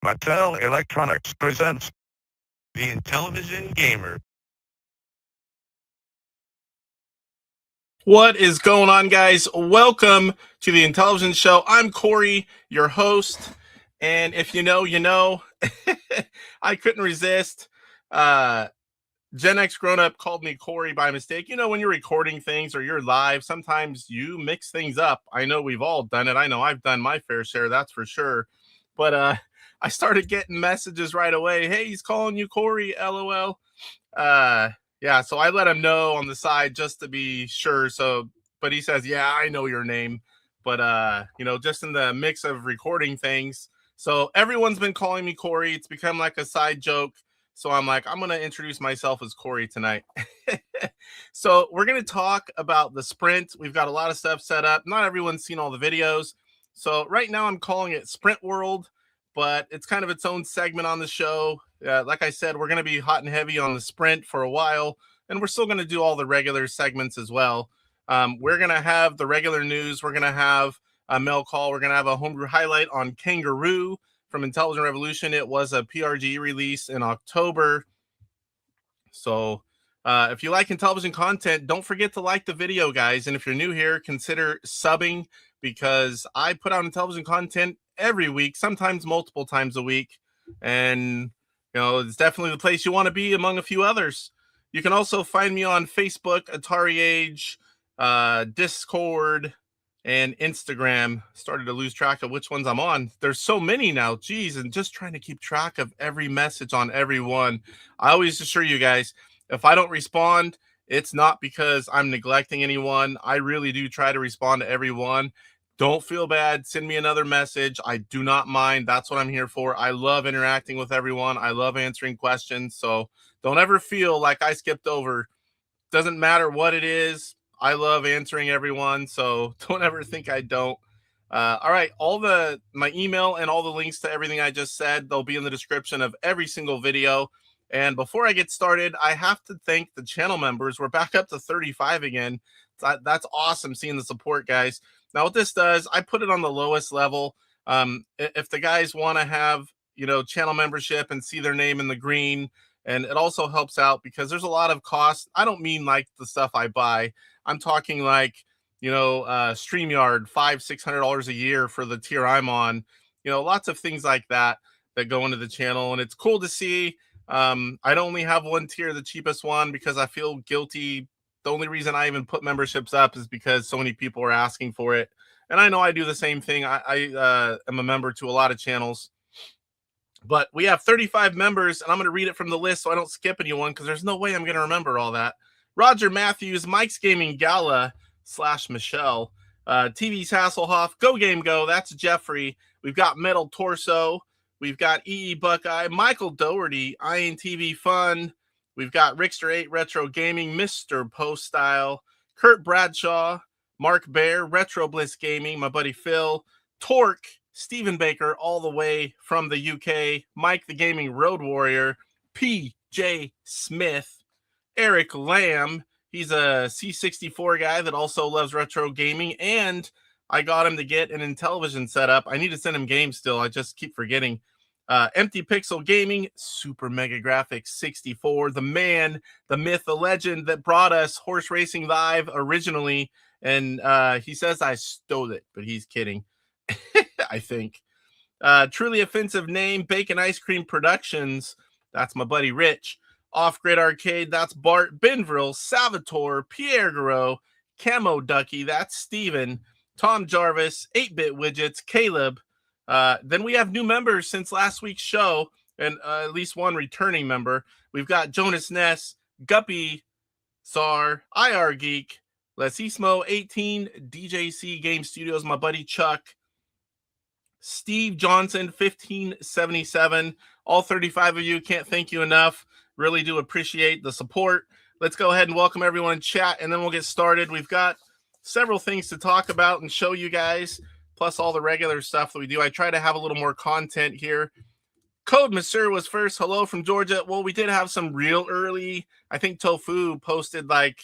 Poestyle Electronics presents the Intellivision Gamer. What is going on, guys? Welcome to the Intellivision Show. I'm Corey, your host, and if you know, you know. I couldn't resist. Gen X Grown Up called me Corey by mistake. You know, when you're recording things or you're live, sometimes you mix things up. I know we've all done it. I know I've done my fair share, that's for sure. But I started getting messages right away. Hey, he's calling you Corey, LOL. Yeah, so I let him know on the side just to be sure. So, but he says, yeah, I know your name. But, you know, just in the mix of recording things. So everyone's been calling me Corey. It's become like a side joke. So I'm like, I'm going to introduce myself as Corey tonight. So we're going to talk about the sprint. We've got a lot of stuff set up. Not everyone's seen all the videos. So right now I'm calling it Sprint World, but it's kind of its own segment on the show. Like I said, we're going to be hot and heavy on the sprint for a while, and we're still going to do all the regular segments as well. We're going to have the regular news. We're going to have a mail call. We're going to have a Homebrew Highlight on Kangaroo from Intelligent Revolution. It was a PRGE release in October. So if you like Intellivision content, don't forget to like the video, guys. And if you're new here, consider subbing, because I put out Intellivision content every week, sometimes multiple times a week. And, you know, it's definitely the place you want to be among a few others. You can also find me on Facebook, Atari Age, Discord, and Instagram. Started to lose track of which ones I'm on. There's so many now. Geez, and just trying to keep track of every message on every one. I always assure you guys, if I don't respond, it's not because I'm neglecting anyone. I really do try to respond to everyone. Don't feel bad. Send me another message. I do not mind. That's what I'm here for. I love interacting with everyone. I love answering questions. So don't ever feel like I skipped over. Doesn't matter what it is. I love answering everyone. So don't ever think I don't. All right. My email and all the links to everything I just said, they'll be in the description of every single video. And before I get started, I have to thank the channel members. We're back up to 35 again. That's awesome seeing the support, guys. Now, what this does, I put it on the lowest level. If the guys want to have, you know, channel membership and see their name in the green, and it also helps out because there's a lot of costs. I don't mean like the stuff I buy. I'm talking like, you know, StreamYard, $500-600 a year for the tier I'm on. You know, lots of things like that go into the channel, and it's cool to see. I'd only have one tier, the cheapest one, because I feel guilty. The only reason I even put memberships up is because so many people are asking for it. And I know I do the same thing. I am a member to a lot of channels. But we have 35 members, and I'm going to read it from the list so I don't skip anyone, because there's no way I'm going to remember all that. Roger Matthews, Mike's Gaming Gala / Michelle, TVsHasselhoff, GoGameGo, that's Jeffrey. We've got Metal Torso. We've got eebuckeye, Michael Dougherty, Intv Fun. We've got Rickster8 Retro Gaming, Mr. Poestyle, Kurt Bradshaw, Mark Bear, Retro Bliss Gaming, my buddy Phil, TORQ, Stephen Baker, all the way from the UK, Mike the Gaming Road Warrior, PJ Smith, Eric Lamb. He's a C64 guy that also loves retro gaming, and I got him to get an Intellivision setup. I need to send him games still. I just keep forgetting. Empty Pixel Gaming, Super Mega Grafx 64, the man, the myth, the legend that brought us Horse Racing Live originally. And he says I stole it, but he's kidding. I think. TrulyOffensiveName, Bacon Ice Cream Productions. That's my buddy Rich. Off Grid Arcade, that's Bart. Benvril, Savitor, Pierre, Gareau, Cammo, Ducky, that's Steven. Tom Jarvis, 8-Bit Widgets, Caleb. Then we have new members since last week's show, and at least one returning member. We've got Jonasness, GuppyCzar, IRgEEK, Lesismo 18, DJC Game Studios, my buddy Chuck, Steve Johnson 1577. All 35 of you, can't thank you enough. Really do appreciate the support. Let's go ahead and welcome everyone in chat, and then we'll get started. We've got several things to talk about and show you guys, plus all the regular stuff that we do. I try to have a little more content here. Code Monsieur was first. Hello from Georgia. Well, we did have some real early. I think Tofu posted like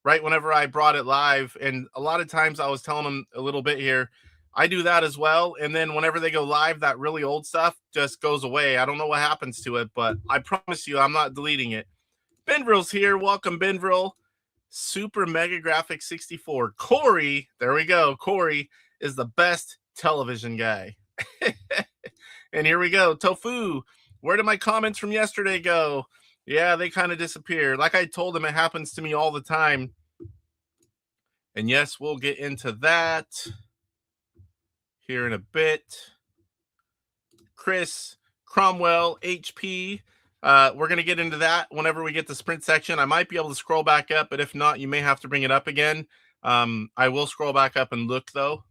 right whenever I brought it live, and a lot of times I was telling him a little bit here. I do that as well. And then whenever they go live, that really old stuff just goes away. I don't know what happens to it, but I promise you, I'm not deleting it. Benvril's here. Welcome, Benvril. Super Mega Graphics 64. Corey, there we go. Corey is the best television guy. And here we go. Tofu, where did my comments from yesterday go? Yeah, they kind of disappeared. Like I told him, it happens to me all the time. And yes, we'll get into that here in a bit. Chris, Cromwell, HP. We're going to get into that whenever we get the sprint section. I might be able to scroll back up, but if not, you may have to bring it up again. I will scroll back up and look, though.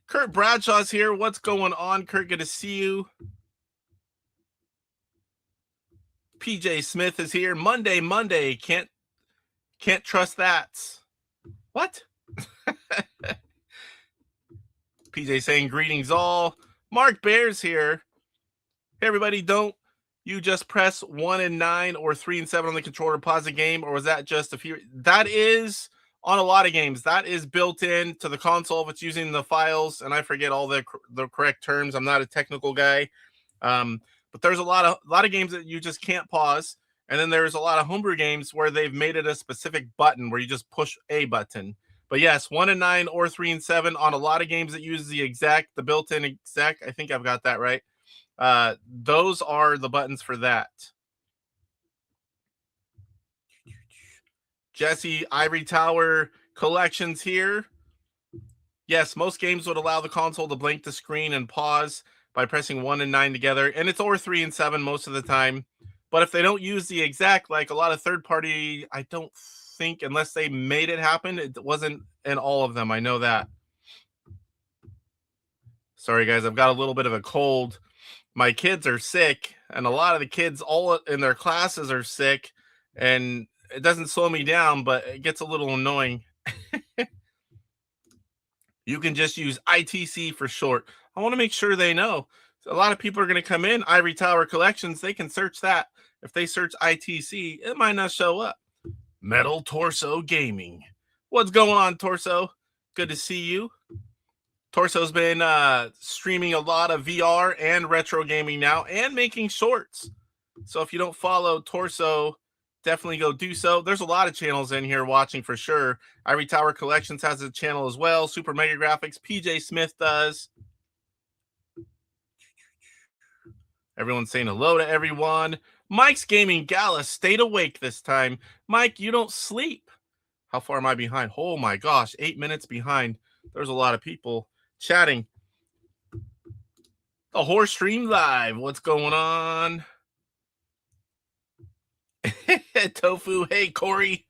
Kurt Bradshaw's here. What's going on, Kurt? Good to see you. PJ Smith is here. Monday. Can't trust that. What? PJ saying greetings all. Mark Bear's here. Hey everybody, don't you just press 1 and 9 or 3 and 7 on the controller to pause the game, or was that just a few? That is on a lot of games. That is built in to the console if it's using the files, and I forget all the correct terms. I'm not a technical guy, but there's a lot of games that you just can't pause, and then there's a lot of homebrew games where they've made it a specific button where you just push a button. But yes, 1 and 9 or 3 and 7 on a lot of games that use the built-in exec. I think I've got that right. Those are the buttons for that. Jesse, Ivory Tower Collections here. Yes, most games would allow the console to blink the screen and pause by pressing 1 and 9 together, and it's or 3 and 7 most of the time. But if they don't use the exec, like a lot of third-party, I don't think, unless they made it happen, it wasn't in all of them. I know that. Sorry, guys, I've got a little bit of a cold. My kids are sick, and a lot of the kids all in their classes are sick, and it doesn't slow me down, but it gets a little annoying. You can just use ITC for short. I want to make sure they know. A lot of people are going to come in, Ivory Tower Collections, they can search that. If they search ITC, it might not show up. Metal Torso Gaming. What's going on, Torso? Good to see you. Torso's been streaming a lot of VR and retro gaming now and making shorts. So if you don't follow Torso, definitely go do so. There's a lot of channels in here watching for sure. Ivory Tower Collections has a channel as well. Super Mega Graphics, PJ Smith does. Everyone's saying hello to everyone. Mike's Gaming Gala stayed awake this time. Mike, you don't sleep. How far am I behind? Oh my gosh, 8 minutes behind. There's a lot of people chatting. The Horse Stream Live. What's going on? Tofu. Hey, Corey.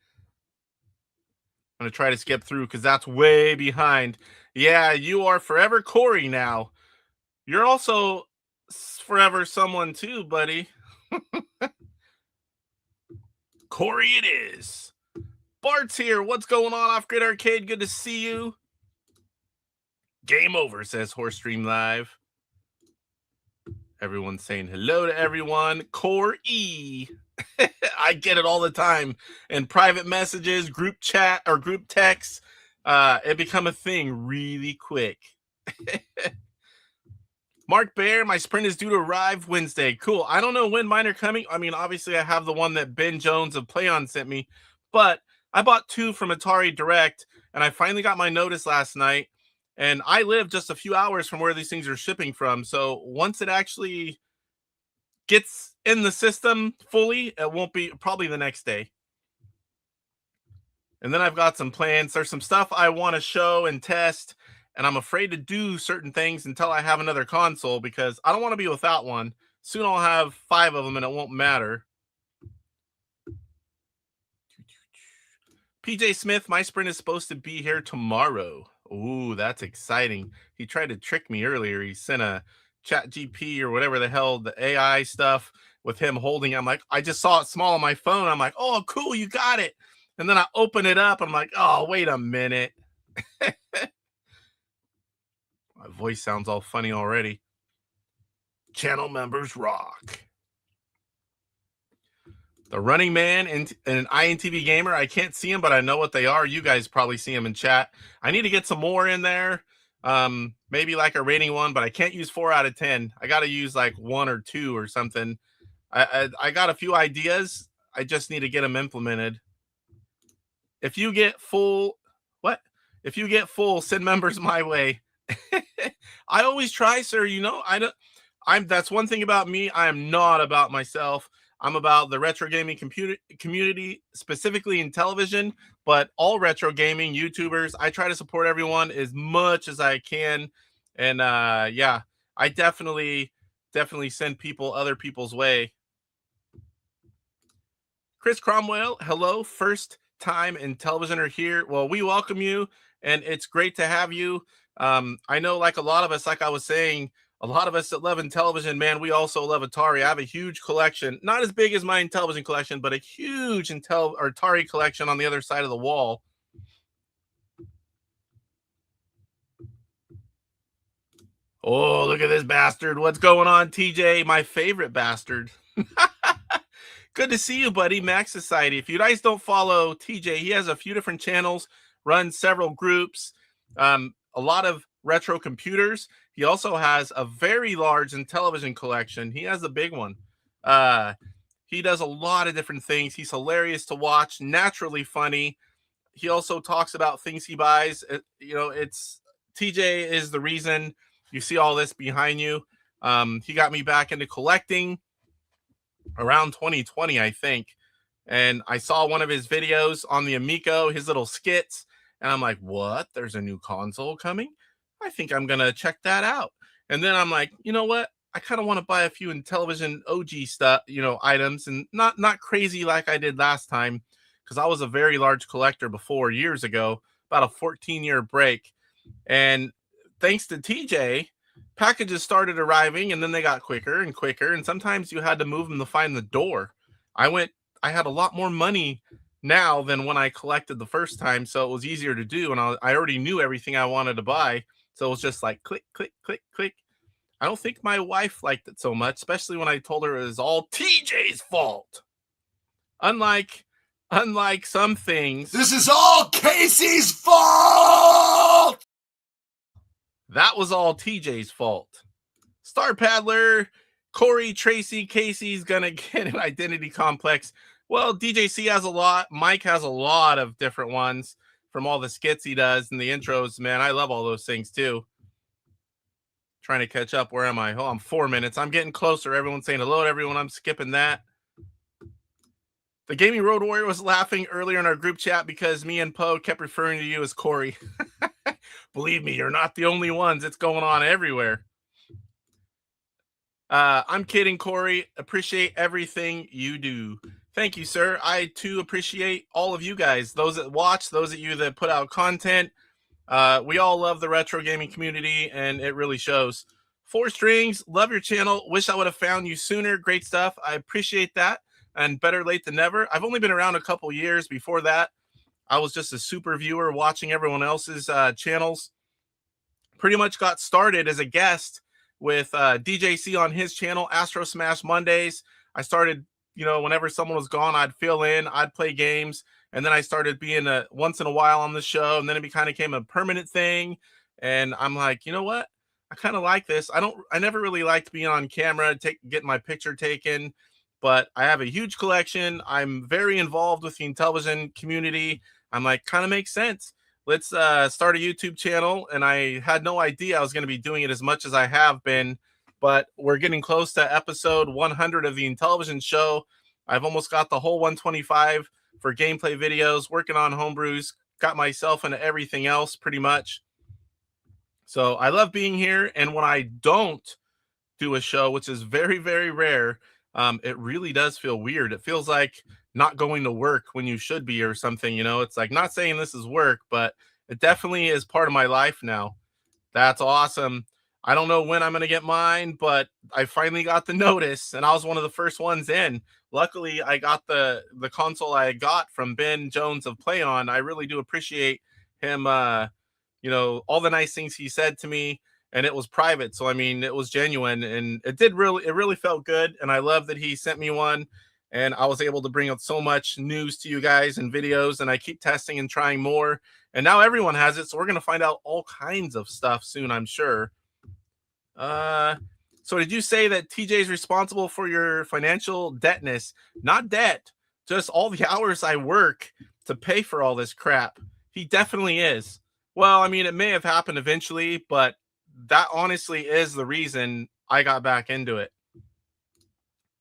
I'm going to try to skip through because that's way behind. Yeah, you are forever Corey now. You're also forever someone too, buddy. Corey it is. Bart's here. What's going on, Off Grid Arcade? Good to see you. Game over, says Horse Stream Live. Everyone's saying hello to everyone. Core E. I get it all the time. In private messages, group chat, or group texts, it become a thing really quick. Mark Bear, my sprint is due to arrive Wednesday. Cool. I don't know when mine are coming. I mean, obviously, I have the one that Ben Jones of PlayOn sent me, but I bought 2 from Atari Direct, and I finally got my notice last night. And I live just a few hours from where these things are shipping from. So once it actually gets in the system fully, it won't be probably the next day. And then I've got some plans. There's some stuff I want to show and test. And I'm afraid to do certain things until I have another console because I don't want to be without one. Soon I'll have 5 of them and it won't matter. PJ Smith, my sprint is supposed to be here tomorrow. Ooh, that's exciting. He tried to trick me earlier. He sent a chat GP or whatever the hell, the AI stuff with him holding it. I'm like, I just saw it small on my phone. I'm like, oh, cool, you got it. And then I open it up. I'm like, oh, wait a minute. My voice sounds all funny already. Channel members rock. The running man and an INTV gamer. I can't see them, but I know what they are. You guys probably see them in chat. I need to get some more in there. Maybe like a rating 1, but I can't use 4 out of 10. I got to use like 1 or 2 or something. I got a few ideas. I just need to get them implemented. If you get full, If you get full, send members my way. I always try, sir. You know, that's one thing about me. I am not about myself. I'm about the retro gaming community, specifically in television, but all retro gaming YouTubers. I try to support everyone as much as I can. And yeah, I definitely send other people's way. Chris Cromwell, hello. First time in television are here. Well, we welcome you, and it's great to have you. I know, like a lot of us, like I was saying, a lot of us that love Intellivision, man, we also love Atari. I have a huge collection, not as big as my Intellivision collection, but a huge Atari collection on the other side of the wall. Oh, look at this bastard. What's going on, TJ? My favorite bastard. Good to see you, buddy. Max Society. If you guys don't follow TJ, he has a few different channels, runs several groups, a lot of retro computers. He also has a very large Intellivision collection. He has a big one. He does a lot of different things. He's hilarious to watch, naturally funny. He also talks about things he buys. You know, TJ is the reason you see all this behind you. He got me back into collecting around 2020, I think. And I saw one of his videos on the Amico, his little skits. And I'm like, what? There's a new console coming? I think I'm going to check that out. And then I'm like, you know what? I kind of want to buy a few Intellivision OG stuff, you know, items, and not crazy like I did last time, because I was a very large collector before, years ago, about a 14-year break. And thanks to TJ, packages started arriving, and then they got quicker and quicker, and sometimes you had to move them to find the door. I had a lot more money now than when I collected the first time, so it was easier to do, and I already knew everything I wanted to buy, so it was just like click, click, click, click. I don't think my wife liked it so much, especially when I told her it was all TJ's fault. Unlike some things, this is all Casey's fault! That was all TJ's fault. Star Paddler, Corey, Tracy, Casey's gonna get an identity complex. Well, DJC has a lot. Mike has a lot of different ones from all the skits he does and the intros. Man, I love all those things too. Trying to catch up. Where am I? Oh, I'm 4 minutes. I'm getting closer. Everyone's saying hello to everyone. I'm skipping that. The Gaming Road Warrior was laughing earlier in our group chat because me and Poe kept referring to you as Corey. Believe me, you're not the only ones. It's going on everywhere. I'm kidding, Corey. Appreciate everything you do. Thank you, sir. I, too, appreciate all of you guys. Those that watch, those of you that put out content. We all love the retro gaming community, and it really shows. 4 Strings, love your channel. Wish I would have found you sooner. Great stuff. I appreciate that. And better late than never. I've only been around a couple years. Before that, I was just a super viewer watching everyone else's channels. Pretty much got started as a guest with DJC on his channel, Astro Smash Mondays. I started, you know, whenever someone was gone, I'd fill in, I'd play games. And then I started being once in a while on the show. And then it kind of became a permanent thing. And I'm like, you know what? I kind of like this. I never really liked being on camera, getting my picture taken. But I have a huge collection. I'm very involved with the Intellivision community. I'm like, kind of makes sense. Let's start a YouTube channel. And I had no idea I was going to be doing it as much as I have been. But we're getting close to episode 100 of the Intellivision Show. I've almost got the whole 125 for gameplay videos, working on homebrews, got myself into everything else pretty much. So I love being here. And when I don't do a show, which is very, very rare, it really does feel weird. It feels like not going to work when you should be or something, you know. It's like, not saying this is work, but it definitely is part of my life now. That's awesome. I don't know when I'm going to get mine, but I finally got the notice, and I was one of the first ones in. Luckily, I got the console I got from Ben Jones of Play On. I really do appreciate him, you know, all the nice things he said to me. And it was private, so I mean, it was genuine, and it really felt good. And I love that he sent me one. and I was able to bring up so much news to you guys and videos, and I keep testing and trying more, and now everyone has it, so we're going to find out all kinds of stuff soon, I'm sure. So did you say that TJ is responsible for your financial debtness? Not debt, just all the hours I work to pay for all this crap. He definitely is. Well, I mean, it may have happened eventually, but that honestly is the reason I got back into it.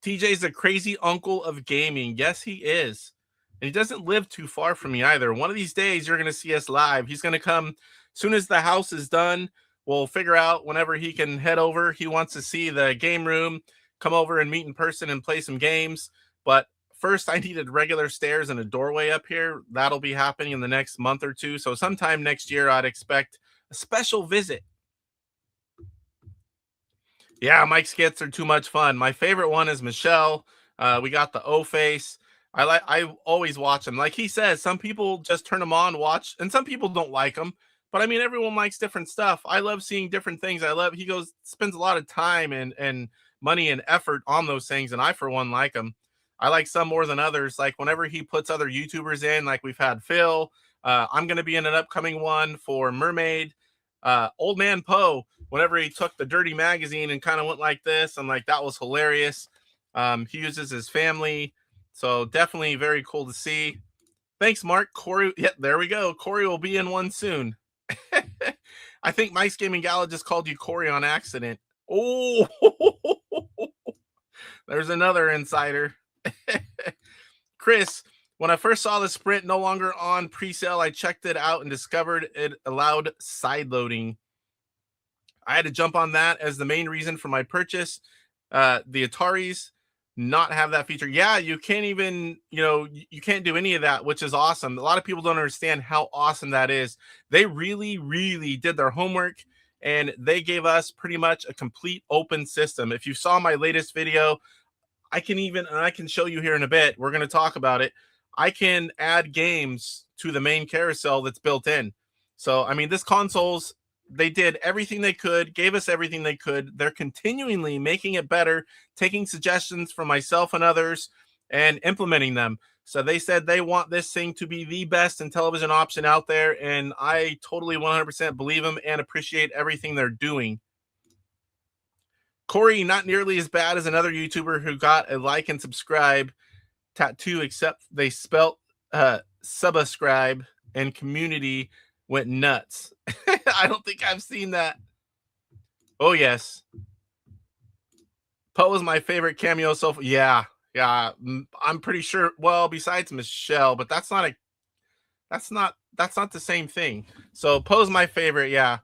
TJ's the crazy uncle of gaming. Yes, he is. And he doesn't live too far from me either. One of these days, you're going to see us live. He's going to come as soon as the house is done. We'll figure out whenever he can head over. He wants to see the game room, come over and meet in person and play some games. But first, I needed regular stairs and a doorway up here. That'll be happening in the next month or two. So sometime next year, I'd expect a special visit. Yeah, Mike skits are too much fun. My favorite one is Michelle. We got the O-Face. I always watch them. Like he says, some people just turn them on, watch, and some people don't like them. But I mean, everyone likes different stuff. I love seeing different things. He spends a lot of time and money and effort on those things, and I, for one, like them. I like some more than others. Like whenever he puts other YouTubers in, like we've had Phil. I'm going to be in an upcoming one for Mermaid. Old Man Poe, whenever he took the Dirty magazine and kind of went like this, I'm like, that was hilarious. He uses his family, so definitely very cool to see. Thanks, Mark. Corey, yeah, there we go. Corey will be in one soon. I think Mike's Gaming Gala just called you Corey on accident. Oh, there's another insider. Chris, when I first saw the Sprint no longer on pre-sale, I checked it out and discovered it allowed side loading. I had to jump on that as the main reason for my purchase. The Ataris not have that feature. Yeah, you can't even, you can't do any of that, which is awesome. A lot of people don't understand how awesome that is. They really, really did their homework, and they gave us pretty much a complete open system. If you saw my latest video, I can show you here in a bit. We're going to talk about it. I can add games to the main carousel that's built in. So, I mean, this console's, they did everything they could, gave us everything they could. They're continually making it better, taking suggestions from myself and others and implementing them. So they said they want this thing to be the best Intellivision option out there, and I totally 100% believe them and appreciate everything they're doing. Corey, not nearly as bad as another YouTuber who got a like and subscribe tattoo, except they spelt subscribe, and community went nuts. I don't think I've seen that. Oh, yes. Poe is my favorite cameo so far. Yeah, I'm pretty sure. Well, besides Michelle, but that's not the same thing. So Poe's my favorite, yeah.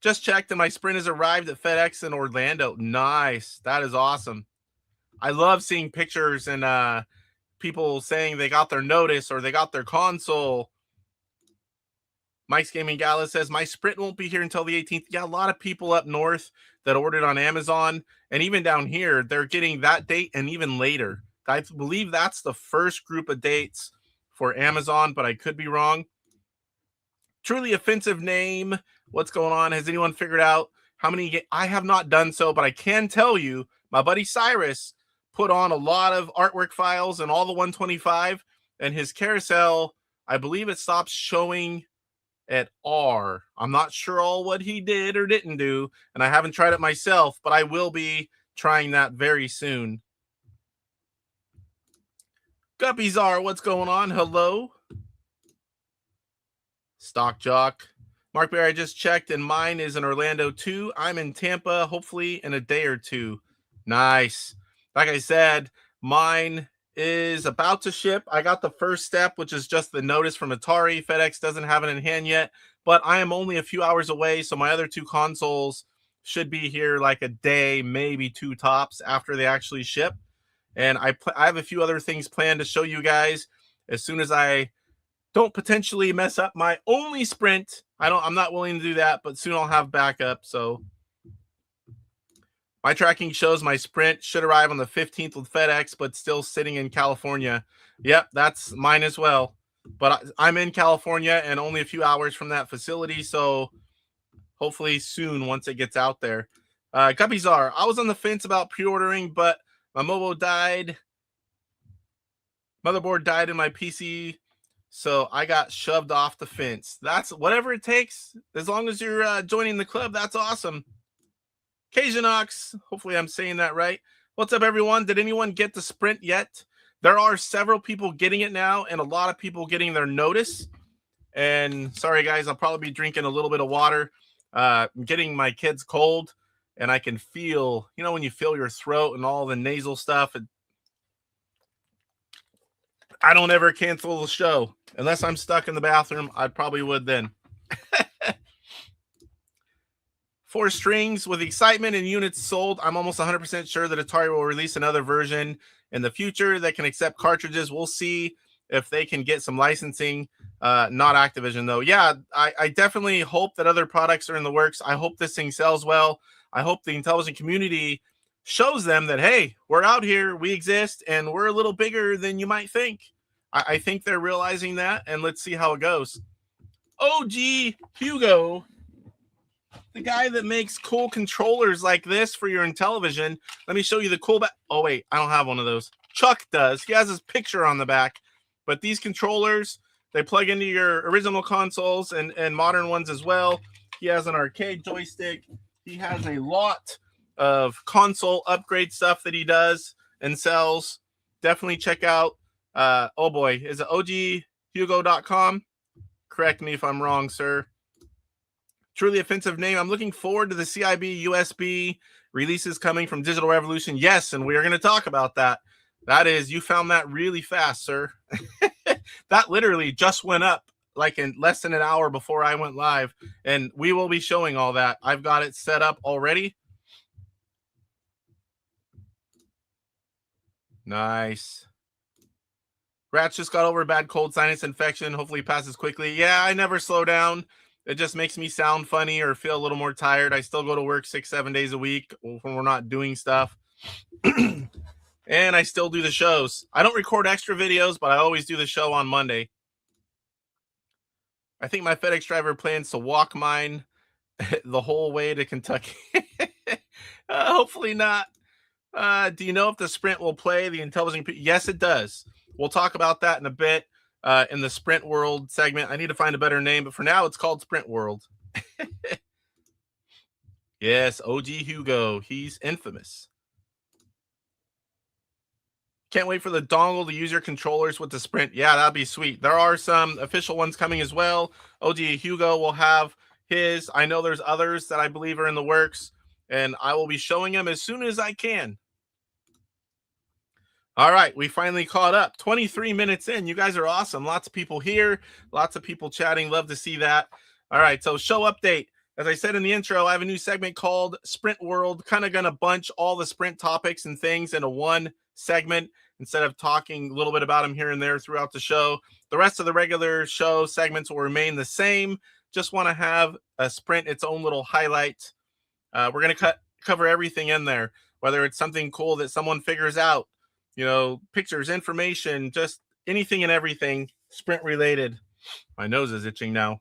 Just checked and my Sprint has arrived at FedEx in Orlando. Nice. That is awesome. I love seeing pictures and people saying they got their notice or they got their console. Mike's Gaming Gala says, my Sprint won't be here until the 18th. Yeah, a lot of people up north that ordered on Amazon, and even down here, they're getting that date and even later. I believe that's the first group of dates for Amazon, but I could be wrong. TrulyOffensiveName, what's going on? Has anyone figured out how many? I have not done so, but I can tell you, my buddy Cyrus put on a lot of artwork files and all the 125, and his carousel, I believe it stops showing at R. I'm not sure all what he did or didn't do, and I haven't tried it myself, but I will be trying that very soon. GuppyCzar, what's going on? Hello. Stock Jock. Mark Bear, I just checked, and mine is in Orlando too. I'm in Tampa, hopefully in a day or two. Nice. Like I said, mine is about to ship. I got the first step, which is just the notice from Atari. FedEx doesn't have it in hand yet, but I am only a few hours away, so my other two consoles should be here like a day, maybe two tops after they actually ship. And I have a few other things planned to show you guys as soon as I don't potentially mess up my only Sprint. I'm not willing to do that, but soon I'll have backup. So my tracking shows my Sprint should arrive on the 15th with FedEx, but still sitting in California. Yep, that's mine as well. But I'm in California and only a few hours from that facility, so hopefully soon once it gets out there. GuppyCzar, I was on the fence about pre-ordering, but My mobile died. Motherboard died in my PC, so I got shoved off the fence. That's whatever it takes. As long as you're joining the club, that's awesome. Kajanox, hopefully I'm saying that right. What's up, everyone? Did anyone get the sprint yet? There are several people getting it now, and a lot of people getting their notice. And sorry, guys, I'll probably be drinking a little bit of water. I'm getting my kids cold, and I can feel, you know, when you feel your throat and all the nasal stuff. I don't ever cancel the show. Unless I'm stuck in the bathroom, I probably would then. 4 strings with excitement and units sold. I'm almost 100% sure that Atari will release another version in the future that can accept cartridges. We'll see if they can get some licensing. Not Activision, though. Yeah, I definitely hope that other products are in the works. I hope this thing sells well. I hope the Intellivision community shows them that, hey, we're out here, we exist, and we're a little bigger than you might think. I think they're realizing that, and let's see how it goes. OG Hugo, the guy that makes cool controllers like this for your Intellivision. Let me show you the cool back. Oh, wait, I don't have one of those. Chuck does. He has his picture on the back. But these controllers, they plug into your original consoles and modern ones as well. He has an arcade joystick. He has a lot of console upgrade stuff that he does and sells. Definitely check out, oh boy, is it oghugo.com? Correct me if I'm wrong, sir. TrulyOffensiveName. I'm looking forward to the CIB USB releases coming from Digital Revolution. Yes, and we are going to talk about that. That is, you found that really fast, sir. That literally just went up like in less than an hour before I went live, and we will be showing all that. I've got it set up already. Nice. Rats just got over a bad cold sinus infection. Hopefully passes quickly. Yeah, I never slow down. It just makes me sound funny or feel a little more tired. I still go to work 6-7 days a week when we're not doing stuff. And I still do the shows. I don't record extra videos, but I always do the show on Monday. I think my FedEx driver plans to walk mine the whole way to Kentucky. Hopefully not. Do you know if the Sprint will play the Intellivision? Yes, it does. We'll talk about that in a bit in the Sprint World segment. I need to find a better name, but for now, it's called Sprint World. Yes, OG Hugo. He's infamous. Can't wait for the dongle to use your controllers with the Sprint. Yeah, that'd be sweet. There are some official ones coming as well. OG Hugo will have his. I know there's others that I believe are in the works, and I will be showing them as soon as I can. All right, we finally caught up. 23 minutes in. You guys are awesome. Lots of people here. Lots of people chatting. Love to see that. All right, so show update. As I said in the intro, I have a new segment called Sprint World. Kind of going to bunch all the Sprint topics and things into one segment instead of talking a little bit about them here and there throughout the show. The rest of the regular show segments will remain the same. Just want to have a Sprint its own little highlight. We're going to cover everything in there, whether it's something cool that someone figures out, you know, pictures, information, just anything and everything Sprint related. My nose is itching now.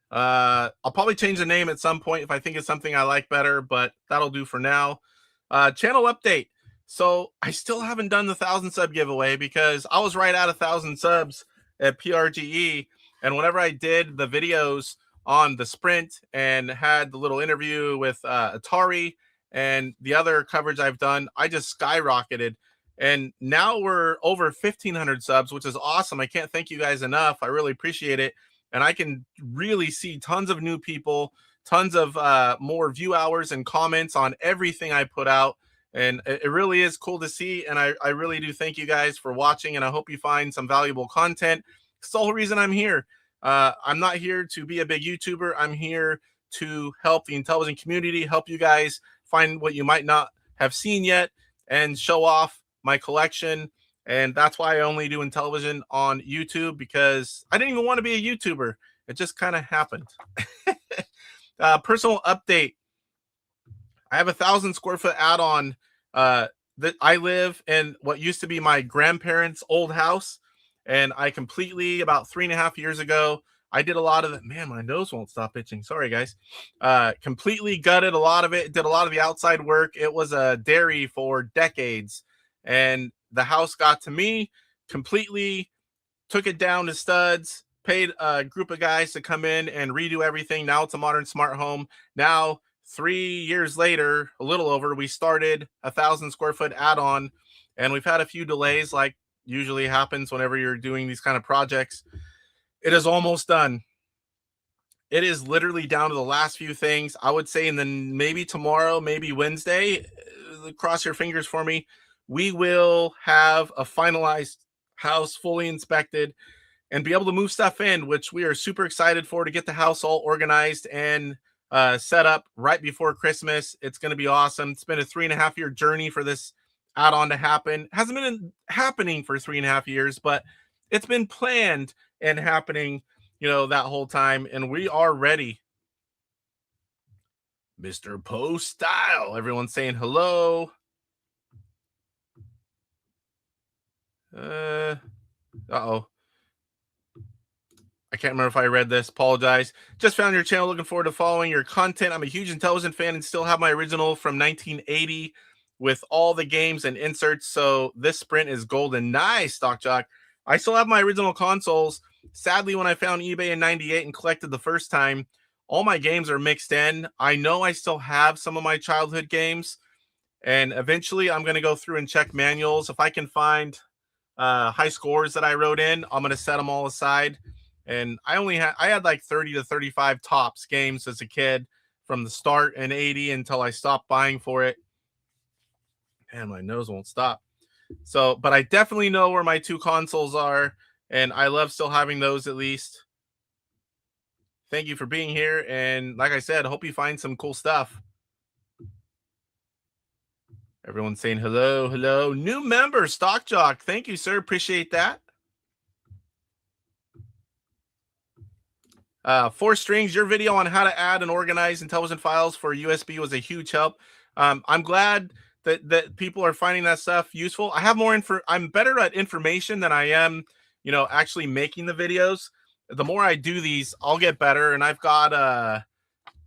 I'll probably change the name at some point if I think it's something I like better, but that'll do for now. Channel update. So I still haven't done the 1,000 sub giveaway because I was right at 1,000 subs at IRgEEK. And whenever I did the videos on the Sprint and had the little interview with Atari and the other coverage I've done, I just skyrocketed. And now we're over 1,500 subs, which is awesome. I can't thank you guys enough. I really appreciate it. And I can really see tons of new people, tons of more view hours and comments on everything I put out. And it really is cool to see. And I really do thank you guys for watching. And I hope you find some valuable content. It's the whole reason I'm here. I'm not here to be a big YouTuber. I'm here to help the Intellivision community, help you guys find what you might not have seen yet, and show off my collection. And that's why I only do Intellivision on YouTube, because I didn't even want to be a YouTuber. It just kind of happened. Personal update. I have a 1,000 square foot add-on that I live in what used to be my grandparents' old house. And I completely, about 3.5 years ago, I did a lot of the, man, my nose won't stop itching. Sorry, guys. Completely gutted a lot of it. Did a lot of the outside work. It was a dairy for decades. And the house got to me, completely took it down to studs, paid a group of guys to come in and redo everything. Now it's a modern smart home. Now, 3 years later, a little over, we started 1,000 square foot add-on, and we've had a few delays like usually happens whenever you're doing these kind of projects. It is almost done. It is literally down to the last few things. I would say maybe tomorrow, maybe Wednesday, cross your fingers for me, we will have a finalized house fully inspected and be able to move stuff in, which we are super excited for, to get the house all organized and set up right before Christmas. It's going to be awesome. It's been a 3.5 year journey for this add-on to happen. It hasn't been happening for 3.5 years, but it's been planned and happening, that whole time. And we are ready. Mr. Poestyle. Everyone's saying hello. Uh-oh. I can't remember if I read this. Apologize. Just found your channel. Looking forward to following your content. I'm a huge Intellivision fan and still have my original from 1980 with all the games and inserts. So this sprint is golden. Nice, Stock Jock. I still have my original consoles. Sadly, when I found eBay in 98 and collected the first time, all my games are mixed in. I know I still have some of my childhood games, and eventually I'm going to go through and check manuals. If I can find high scores that I wrote in, I'm going to set them all aside. And I had like 30 to 35 tops games as a kid from the start in 80 until I stopped buying for it. And my nose won't stop. So, but I definitely know where my 2 consoles are, and I love still having those at least. Thank you for being here. And like I said, I hope you find some cool stuff. Everyone's saying hello, hello. New member, Stock Jock. Thank you, sir. Appreciate that. 4 Strings, your video on how to add and organize Intellivision files for USB was a huge help. I'm glad that people are finding that stuff useful. I have more I'm better at information than I am, actually making the videos. The more I do these, I'll get better. And I've got a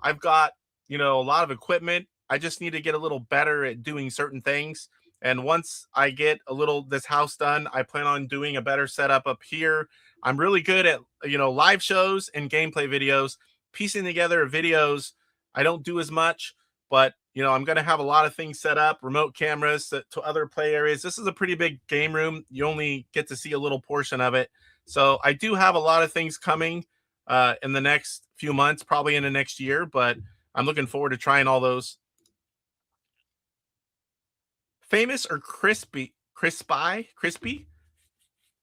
lot of equipment. I just need to get a little better at doing certain things. And once I get this house done, I plan on doing a better setup up here. I'm really good at, live shows and gameplay videos. Piecing together videos, I don't do as much, but, I'm going to have a lot of things set up, remote cameras to other play areas. This is a pretty big game room. You only get to see a little portion of it. So I do have a lot of things coming in the next few months, probably in the next year, but I'm looking forward to trying all those. Famous or crispy?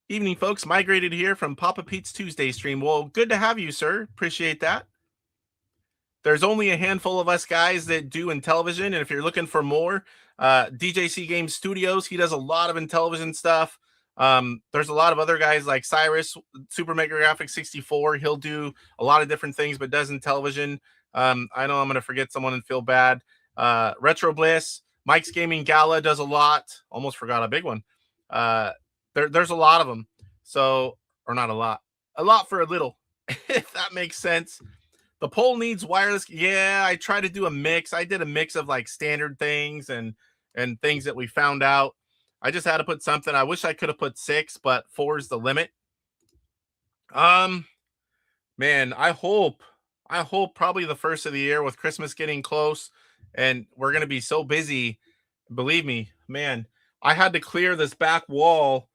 Evening, folks. Migrated here from Papa Pete's Tuesday stream. Well, good to have you, sir. Appreciate that. There's only a handful of us guys that do Intellivision, and if you're looking for more, DJC Game Studios, he does a lot of Intellivision stuff. There's a lot of other guys like Cyrus, Super Mega Graphics 64. He'll do a lot of different things, but does Intellivision. I know I'm going to forget someone and feel bad. Retro Bliss, Mike's Gaming Gala does a lot. Almost forgot a big one. There's a lot of them. So, or not a lot for a little, if that makes sense. The pole needs wireless. Yeah, I try to do a mix. I did a mix of like standard things and things that we found out. I just had to put something. I wish I could have put 6, but 4 is the limit. Man, I hope probably the first of the year with Christmas getting close and we're going to be so busy. Believe me, man, I had to clear this back wall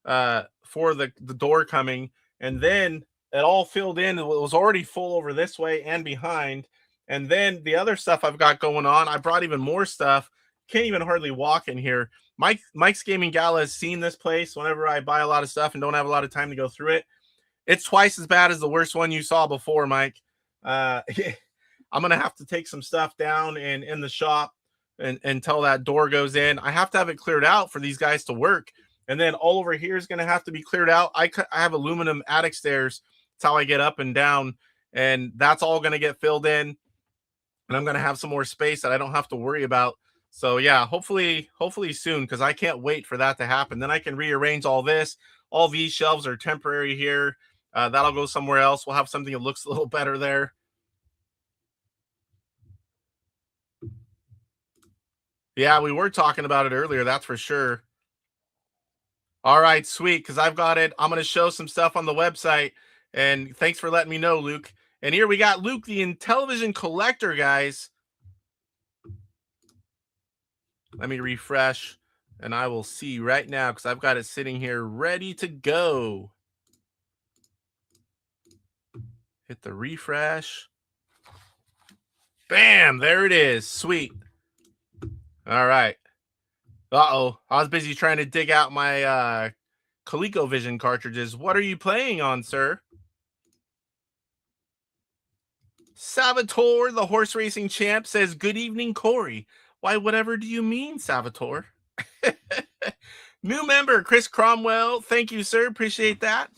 for the door coming, and then it all filled in. It was already full over this way and behind. And then the other stuff I've got going on, I brought even more stuff. Can't even hardly walk in here. Mike's Gaming Gala has seen this place whenever I buy a lot of stuff and don't have a lot of time to go through it. It's twice as bad as the worst one you saw before, Mike. I'm going to have to take some stuff down and in the shop until that door goes in. I have to have it cleared out for these guys to work. And then all over here is going to have to be cleared out. I have aluminum attic stairs. That's how I get up and down. And that's all going to get filled in. And I'm going to have some more space that I don't have to worry about. So yeah, hopefully soon, because I can't wait for that to happen. Then I can rearrange all this. All these shelves are temporary here. That'll go somewhere else. We'll have something that looks a little better there. Yeah, we were talking about it earlier, that's for sure. All right, sweet, because I've got it. I'm going to show some stuff on the website, and thanks for letting me know, Luke. And here we got Luke, the Intellivision collector, guys. Let me refresh, and I will see right now, because I've got it sitting here ready to go. Hit the refresh. Bam, there it is. Sweet. All right. Uh-oh. I was busy trying to dig out my ColecoVision cartridges. What are you playing on, sir? Savitor, the horse racing champ, says, good evening, Corey. Why, whatever do you mean, Savitor? New member, Chris Cromwell. Thank you, sir. Appreciate that.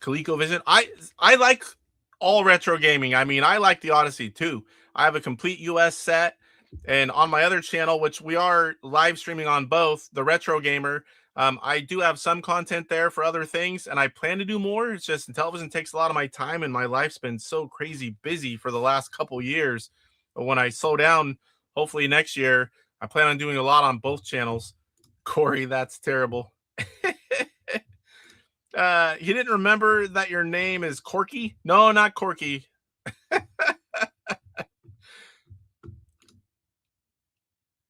ColecoVision. I like all retro gaming. I mean, I like the Odyssey too. I have a complete US set, and on my other channel, which we are live streaming on both, the Retro Gamer, I do have some content there for other things, and I plan to do more. It's just Intellivision takes a lot of my time, and my life's been so crazy busy for the last couple years. But when I slow down, hopefully next year, I plan on doing a lot on both channels. Corey, that's terrible. He didn't remember that your name is Corky? No, not Corky.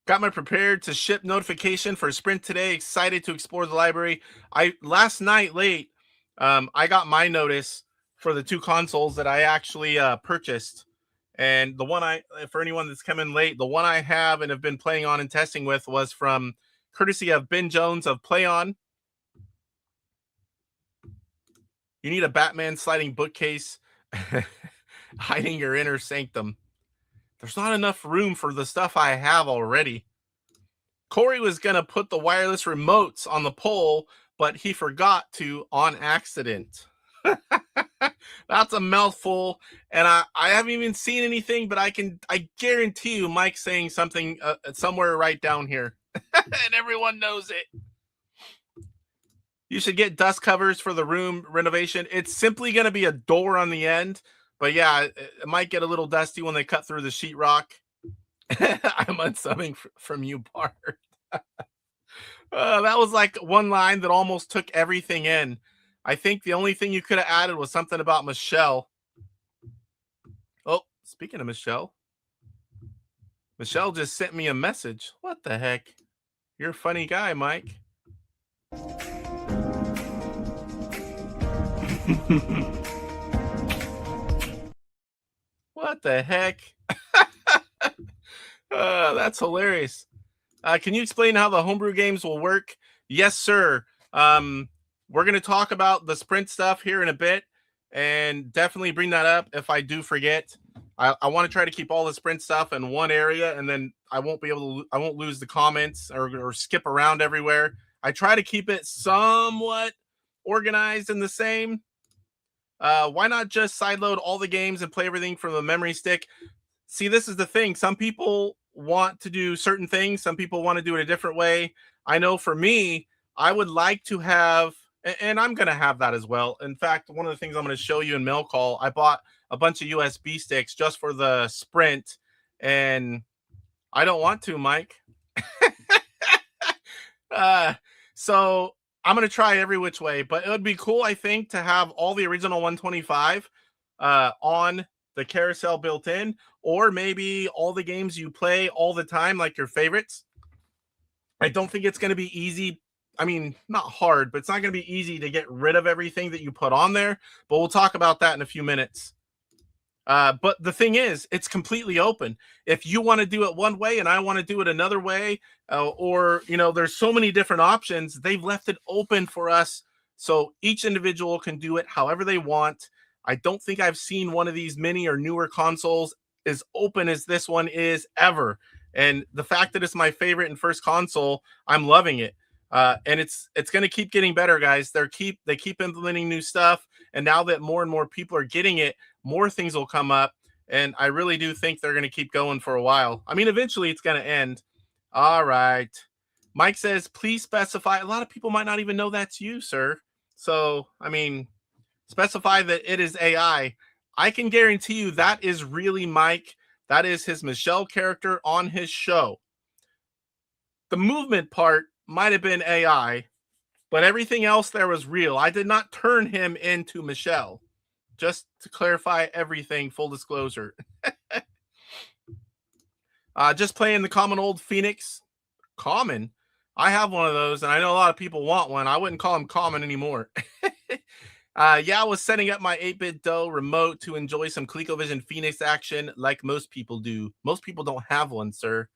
Got my prepared to ship notification for Sprint today. Excited to explore the library. Last night late, I got my notice for the 2 consoles that I actually purchased. And the one for anyone that's come in late, the one I have and have been playing on and testing with was from courtesy of Ben Jones of Play On. You need a Batman sliding bookcase hiding your inner sanctum. There's not enough room for the stuff I have already. Corey was going to put the wireless remotes on the pole, but he forgot to on accident. That's a mouthful, and I haven't even seen anything, but I guarantee you Mike's saying something somewhere right down here, and everyone knows it. You should get dust covers for the room renovation. It's simply going to be a door on the end. But yeah, it might get a little dusty when they cut through the sheetrock. I'm unsubbing from you, Bart. That was like one line that almost took everything in. I think the only thing you could have added was something about Michelle. Oh, speaking of Michelle. Michelle just sent me a message. What the heck? You're a funny guy, Mike. What the heck? That's hilarious. Can you explain how the homebrew games will work? Yes, sir. We're going to talk about the Sprint stuff here in a bit, and definitely bring that up if I do forget. I want to try to keep all the Sprint stuff in one area, and then I won't lose the comments or skip around everywhere. I try to keep it somewhat organized and the same. Why not just sideload all the games and play everything from the memory stick? See, this is the thing. Some people want to do certain things. Some people want to do it a different way. I know for me, I would like to have, and I'm going to have that as well. In fact, one of the things I'm going to show you in mail call, I bought a bunch of USB sticks just for the Sprint, and I don't want to, Mike. So I'm going to try every which way, but it would be cool, I think, to have all the original 125 on the carousel built in, or maybe all the games you play all the time, like your favorites. I don't think it's going to be easy. I mean, not hard, but it's not going to be easy to get rid of everything that you put on there, but we'll talk about that in a few minutes. But the thing is, it's completely open. If you want to do it one way and I want to do it another way, or, you know, there's so many different options, they've left it open for us. So each individual can do it however they want. I don't think I've seen one of these mini or newer consoles as open as this one is ever. And the fact that it's my favorite and first console, I'm loving it. And it's going to keep getting better, guys. They keep implementing new stuff. And now that more and more people are getting it, more things will come up. And I really do think they're going to keep going for a while. I mean, eventually it's going to end. All right. Mike says, please specify. A lot of people might not even know that's you, sir. So, I mean, specify that it is AI. I can guarantee you that is really Mike. That is his Michelle character on his show. The movement part might have been AI, but everything else there was real. I did not turn him into Michelle. Just to clarify everything, full disclosure. Just playing the common old Phoenix. Common? I have one of those, and I know a lot of people want one. I wouldn't call them common anymore. Yeah, I was setting up my 8-bit dough remote to enjoy some ColecoVision Phoenix action like most people do. Most people don't have one, sir.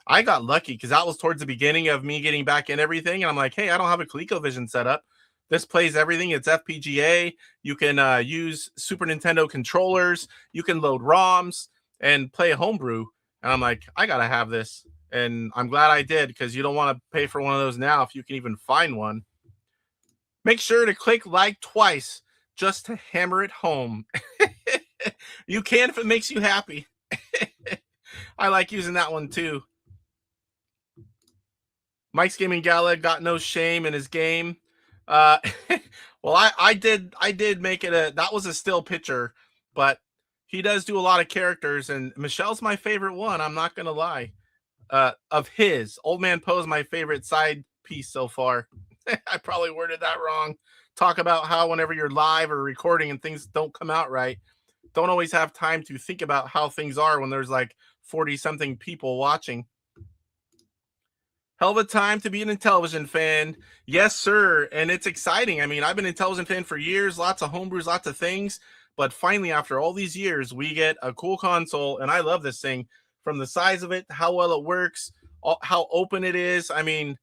I got lucky because that was towards the beginning of me getting back in everything. And I'm like, hey, I don't have a ColecoVision set up. This plays everything. It's FPGA. You can use Super Nintendo controllers. You can load ROMs and play Homebrew. And I'm like, I got to have this. And I'm glad I did, because you don't want to pay for one of those now if you can even find one. Make sure to click like twice just to hammer it home. You can if it makes you happy. I like using that one too. Mike's Gaming Gala got no shame in his game. Well, I did make it that was a still picture, but he does do a lot of characters, and Michelle's my favorite one. I'm not going to lie. Of his, Old Man Poe's my favorite side piece so far. I probably worded that wrong. Talk about how whenever you're live or recording and things don't come out right, don't always have time to think about how things are when there's like 40-something people watching. Hell of a time to be an Intellivision fan. Yes, sir. And it's exciting. I mean, I've been an Intellivision fan for years, lots of homebrews, lots of things. But finally, after all these years, we get a cool console. And I love this thing. From the size of it, how well it works, how open it is. I mean,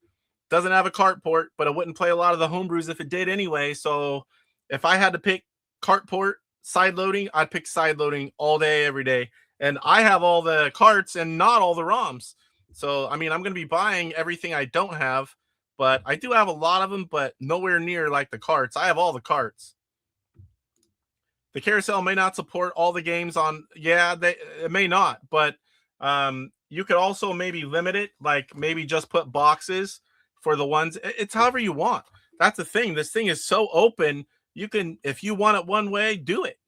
doesn't have a cart port, but it wouldn't play a lot of the homebrews if it did anyway. So if I had to pick cart port, side loading, I'd pick side loading all day, every day. And I have all the carts and not all the ROMs. So, I mean, I'm going to be buying everything I don't have, but I do have a lot of them, but nowhere near like the carts. I have all the carts. The carousel may not support all the games on, yeah, it may not, but you could also maybe limit it, like maybe just put boxes for the ones. It's however you want. That's the thing. This thing is so open. You can, if you want it one way, do it.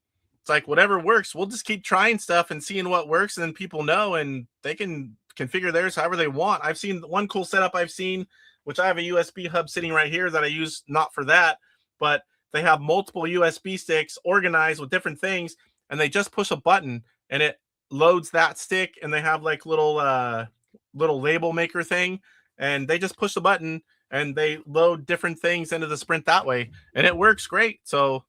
It's like whatever works. We'll just keep trying stuff and seeing what works, and then people know, and they can configure theirs however they want. I've seen one cool setup I've seen, which I have a USB hub sitting right here that I use not for that, but they have multiple USB sticks organized with different things, and they just push a button and it loads that stick, and they have like little label maker thing, and they just push the button and they load different things into the Sprint that way, and it works great. So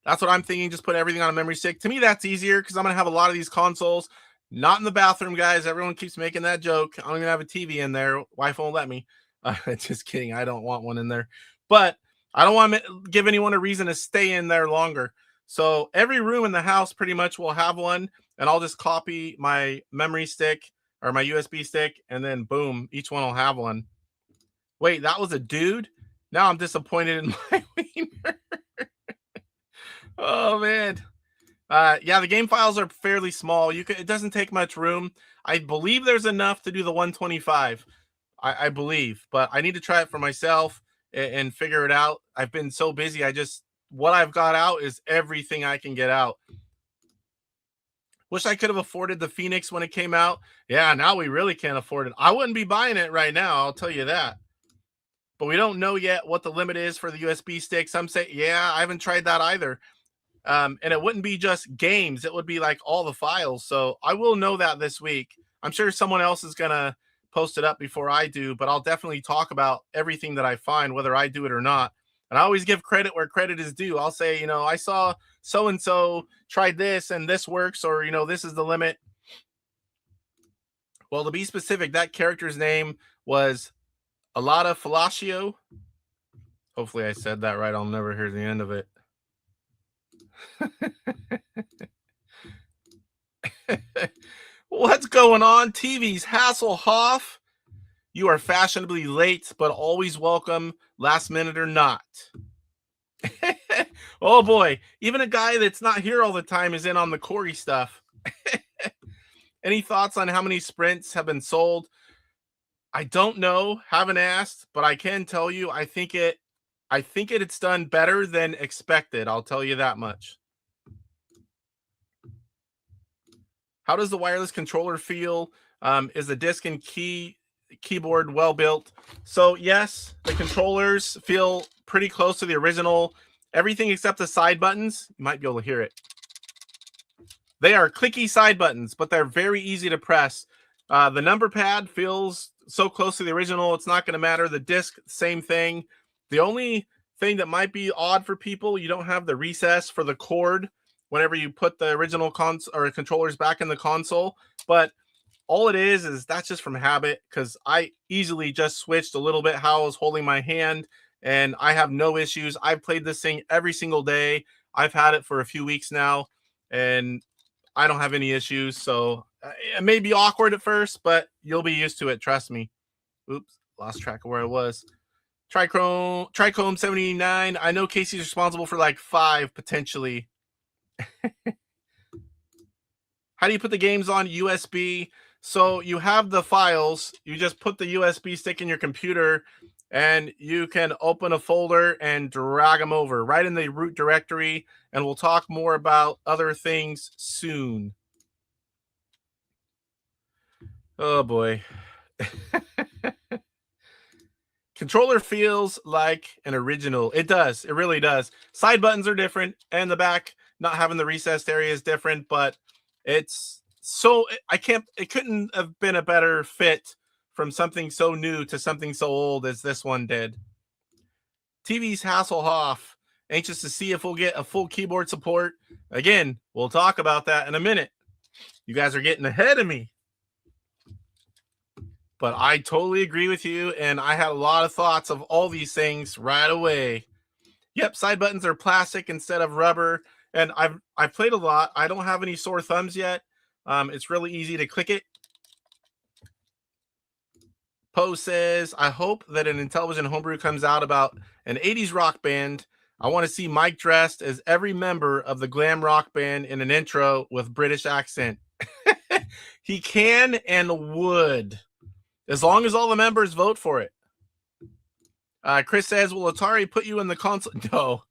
that's what I'm thinking. Just put everything on a memory stick. To me, that's easier because I'm going to have a lot of these consoles not in the bathroom, guys. Everyone keeps making that joke. I'm going to have a TV in there. Wife won't let me. Just kidding. I don't want one in there, but I don't want to give anyone a reason to stay in there longer. So every room in the house pretty much will have one, and I'll just copy my memory stick or my USB stick, and then boom, each one will have one. Wait, that was a dude? Now I'm disappointed in my wiener. Oh, man. Yeah, the game files are fairly small. It doesn't take much room. I believe there's enough to do the 125. I believe, but I need to try it for myself and figure it out. I've been so busy. What I've got out is everything I can get out. Wish I could have afforded the Phoenix when it came out. Yeah, now we really can't afford it. I wouldn't be buying it right now, I'll tell you that. But we don't know yet what the limit is for the USB stick. Some say, yeah, I haven't tried that either. And it wouldn't be just games. It would be like all the files. So I will know that this week. I'm sure someone else is going to post it up before I do, but I'll definitely talk about everything that I find, whether I do it or not. And I always give credit where credit is due. I'll say, you know, I saw so-and-so tried this and this works, or, you know, this is the limit. Well, to be specific, that character's name was Alada Falatio. Hopefully I said that right. I'll never hear the end of it. What's going on? TVsHasselhoff. You are fashionably late, but always welcome, last minute or not. Oh boy, even a guy that's not here all the time is in on the Corey stuff. Any thoughts on how many sprints have been sold? I don't know, haven't asked, but I can tell you, I think it's done better than expected. I'll tell you that much. How does the wireless controller feel? Is the disc and keyboard well built? So yes, the controllers feel pretty close to the original. Everything except the side buttons, you might be able to hear it. They are clicky side buttons, but they're very easy to press. The number pad feels so close to the original, it's not going to matter. The disc, same thing. The only thing that might be odd for people, you don't have the recess for the cord whenever you put the original controllers back in the console. But all it is that's just from habit, because I easily just switched a little bit how I was holding my hand, and I have no issues. I've played this thing every single day. I've had it for a few weeks now, and I don't have any issues. So it may be awkward at first, but you'll be used to it. Trust me. Oops, lost track of where I was. Trichome 79. I know Casey's responsible for like 5 potentially. How do you put the games on USB? So you have the files. You just put the USB stick in your computer, and you can open a folder and drag them over right in the root directory. And we'll talk more about other things soon. Oh boy. Controller feels like an original. It does. It really does. Side buttons are different, and the back not having the recessed area is different, but it's so it couldn't have been a better fit from something so new to something so old as this one did. TVsHasselhoff, anxious to see if we'll get a full keyboard support. Again, we'll talk about that in a minute. You guys are getting ahead of me. But I totally agree with you, and I had a lot of thoughts of all these things right away. Yep, side buttons are plastic instead of rubber, and I've played a lot. I don't have any sore thumbs yet. It's really easy to click it. Poe says, I hope that an Intellivision homebrew comes out about an 80s rock band. I want to see Mike dressed as every member of the glam rock band in an intro with British accent. He can and would, as long as all the members vote for it. Chris says, will Atari put you in the console? No.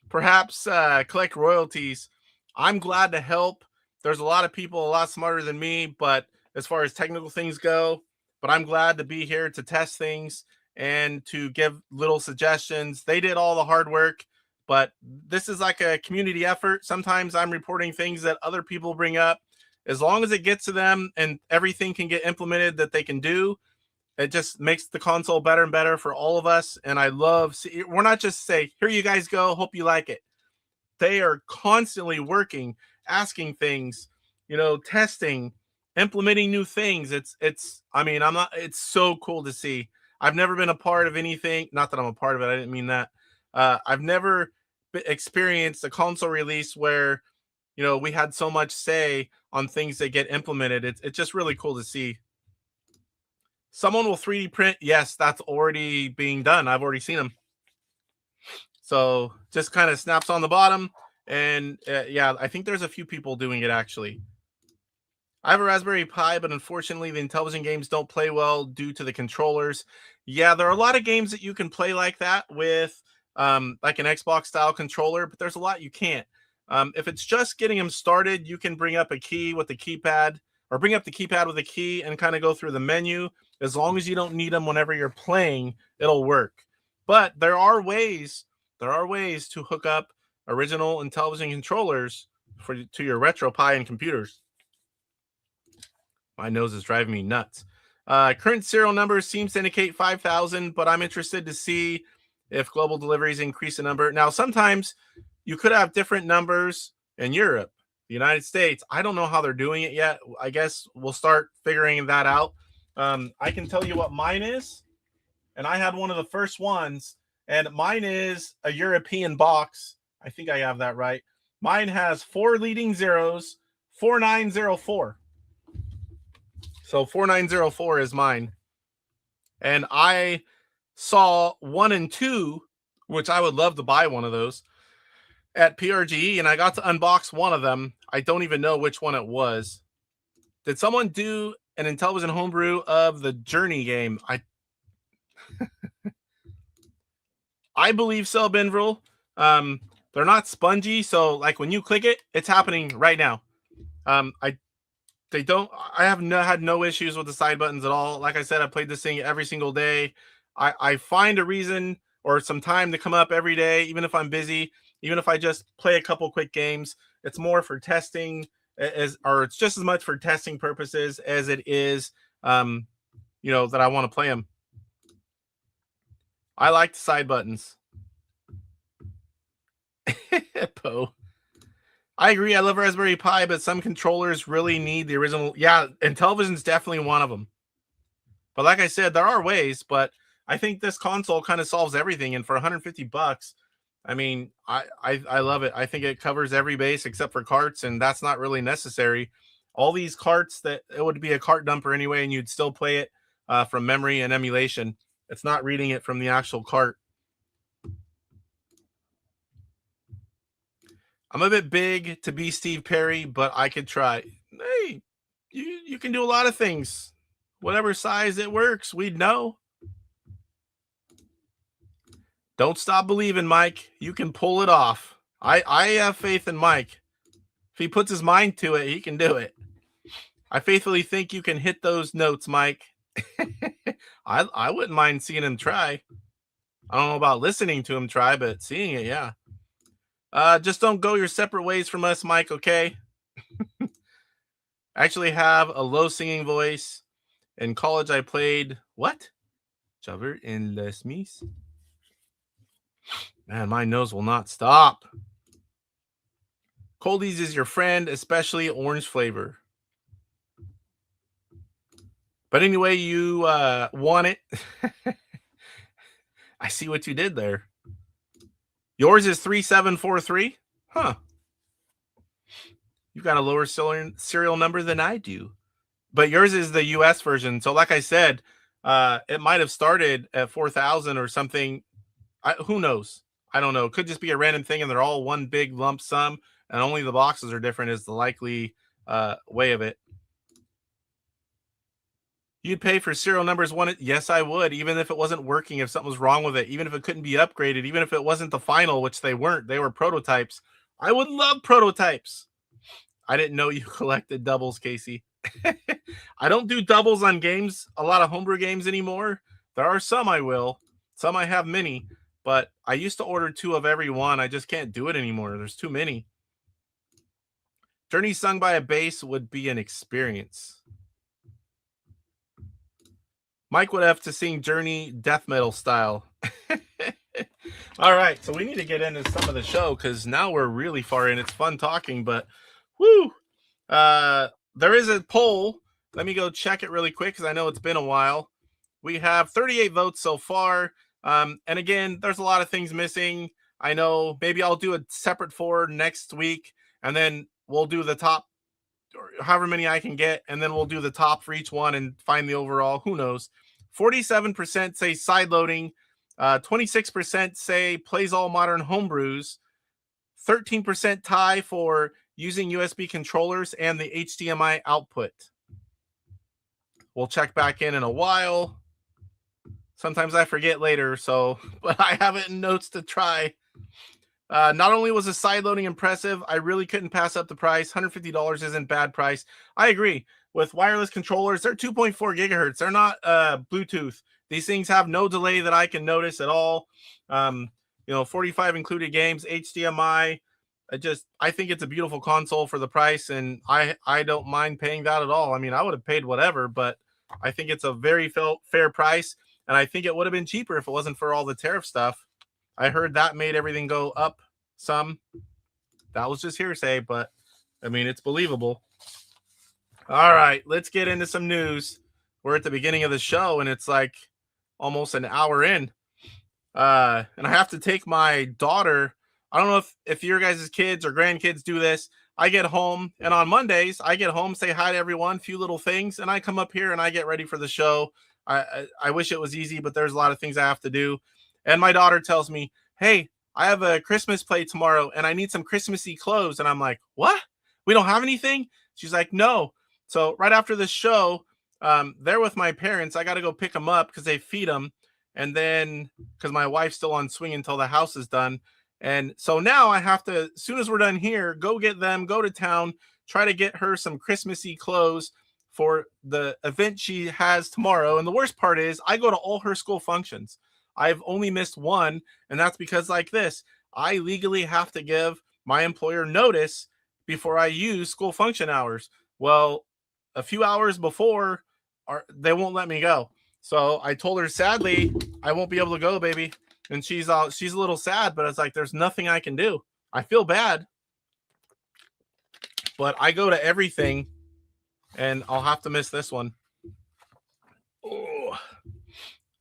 Perhaps collect royalties. I'm glad to help. There's a lot of people a lot smarter than me, but as far as technical things go, but I'm glad to be here to test things and to give little suggestions. They did all the hard work, but this is like a community effort. Sometimes I'm reporting things that other people bring up. As long as it gets to them and everything can get implemented that they can do, it just makes the console better and better for all of us. And I love, we're not just say, here you guys go, hope you like it. They are constantly working, asking things, testing, implementing new things. It's so cool to see. I've never been a part of anything. Not that I'm a part of it. I didn't mean that. I've never experienced a console release where, we had so much say on things that get implemented. It's just really cool to see. Someone will 3D print. Yes, that's already being done. I've already seen them. So just kind of snaps on the bottom. And yeah, I think there's a few people doing it actually. I have a Raspberry Pi, but unfortunately the Intellivision games don't play well due to the controllers. Yeah, there are a lot of games that you can play like that with like an Xbox style controller, but there's a lot you can't. If it's just getting them started, you can bring up a key with the keypad, or bring up the keypad with a key and kind of go through the menu. As long as you don't need them whenever you're playing, it'll work. But there are ways to hook up original Intellivision controllers to your RetroPie and computers. My nose is driving me nuts. Current serial number seems to indicate 5,000, but I'm interested to see if global deliveries increase the number. Now, sometimes you could have different numbers in Europe, the United States. I don't know how they're doing it yet. I guess we'll start figuring that out. I can tell you what mine is, and I had one of the first ones, and mine is a European box. I think I have that right. Mine has 4 leading zeros, 4904. So 4904 is mine. And I saw 1 and 2, which I would love to buy one of those, at PRGE, and I got to unbox one of them. I don't even know which one it was. Did someone do an Intellivision homebrew of the Journey game. I believe so, Benvril. They're not spongy, so like when you click it, it's happening right now. I have had no issues with the side buttons at all. Like I said, I played this thing every single day. I find a reason or some time to come up every day, even if I'm busy, even if I just play a couple quick games. It's more for testing, or it's just as much for testing purposes as it is, that I want to play them. I like the side buttons. Poe. I agree. I love Raspberry Pi, but some controllers really need the original. Yeah, Intellivision's definitely one of them. But like I said, there are ways, but I think this console kind of solves everything. And for $150, I mean, I love it. I think it covers every base except for carts, and that's not really necessary. All these carts, that it would be a cart dumper anyway, and you'd still play it from memory and emulation. It's not reading it from the actual cart. I'm a bit big to be Steve Perry, but I could try. Hey, you can do a lot of things. Whatever size it works, we'd know. Don't stop believing, Mike. You can pull it off. I have faith in Mike. If he puts his mind to it, he can do it. I faithfully think you can hit those notes, Mike. I wouldn't mind seeing him try. I don't know about listening to him try, but seeing it, yeah. Just don't go your separate ways from us, Mike, okay? I actually have a low singing voice. In college, I played, what? Jabber in Les Mis? Man, my nose will not stop. Coldies is your friend, especially orange flavor. But anyway, you want it. I see what you did there. Yours is 3743? Huh. You've got a lower serial number than I do. But yours is the US version. So like I said, it might have started at 4,000 or something. Who knows? I don't know. It could just be a random thing and they're all one big lump sum and only the boxes are different is the likely way of it. You'd pay for serial numbers one? Yes, I would, even if it wasn't working, if something was wrong with it, even if it couldn't be upgraded, even if it wasn't the final, which they weren't. They were prototypes. I would love prototypes. I didn't know you collected doubles, Casey. I don't do doubles on games, a lot of homebrew games anymore. There are some I will. Some I have many. But I used to order 2 of every one. I just can't do it anymore. There's too many. Journey sung by a bass would be an experience. Mike would have to sing Journey death metal style. All right, so we need to get into some of the show because now we're really far in. It's fun talking, but whoo! There is a poll. Let me go check it really quick because I know it's been a while. We have 38 votes so far. And again, there's a lot of things missing. I know maybe I'll do a separate for next week, and then we'll do the top, or however many I can get, and then we'll do the top for each one and find the overall. Who knows? 47% say sideloading. 26% say plays all modern homebrews. 13% tie for using USB controllers and the HDMI output. We'll check back in a while. Sometimes I forget later, but I have it in notes to try. Not only was the sideloading impressive, I really couldn't pass up the price. $150 isn't bad price. I agree. With wireless controllers, they're 2.4 gigahertz. They're not Bluetooth. These things have no delay that I can notice at all. 45 included games, HDMI. I think it's a beautiful console for the price, and I don't mind paying that at all. I mean, I would have paid whatever, but I think it's a very fair price, and I think it would have been cheaper if it wasn't for all the tariff stuff. I heard that made everything go up some. That was just hearsay, but I mean, it's believable. All right, let's get into some news. We're at the beginning of the show, and it's like almost an hour in. And I have to take my daughter. I don't know if your guys' kids or grandkids do this. I get home, and on Mondays, I get home, say hi to everyone, few little things, and I come up here and I get ready for the show. I wish it was easy, but there's a lot of things I have to do. And my daughter tells me, hey, I have a Christmas play tomorrow, and I need some Christmassy clothes. And I'm like, what? We don't have anything? She's like, no. So right after the show, they're with my parents. I got to go pick them up because they feed them. And then because my wife's still on swing until the house is done. And so now I have to, as soon as we're done here, go get them, go to town, try to get her some Christmassy clothes for the event she has tomorrow. And the worst part is I go to all her school functions. I've only missed one, and that's because like this, I legally have to give my employer notice before I use school function hours. Well, a few hours before, they won't let me go. So I told her, sadly, I won't be able to go, baby. And she's a little sad, but it's like, there's nothing I can do. I feel bad, but I go to everything, and I'll have to miss this one.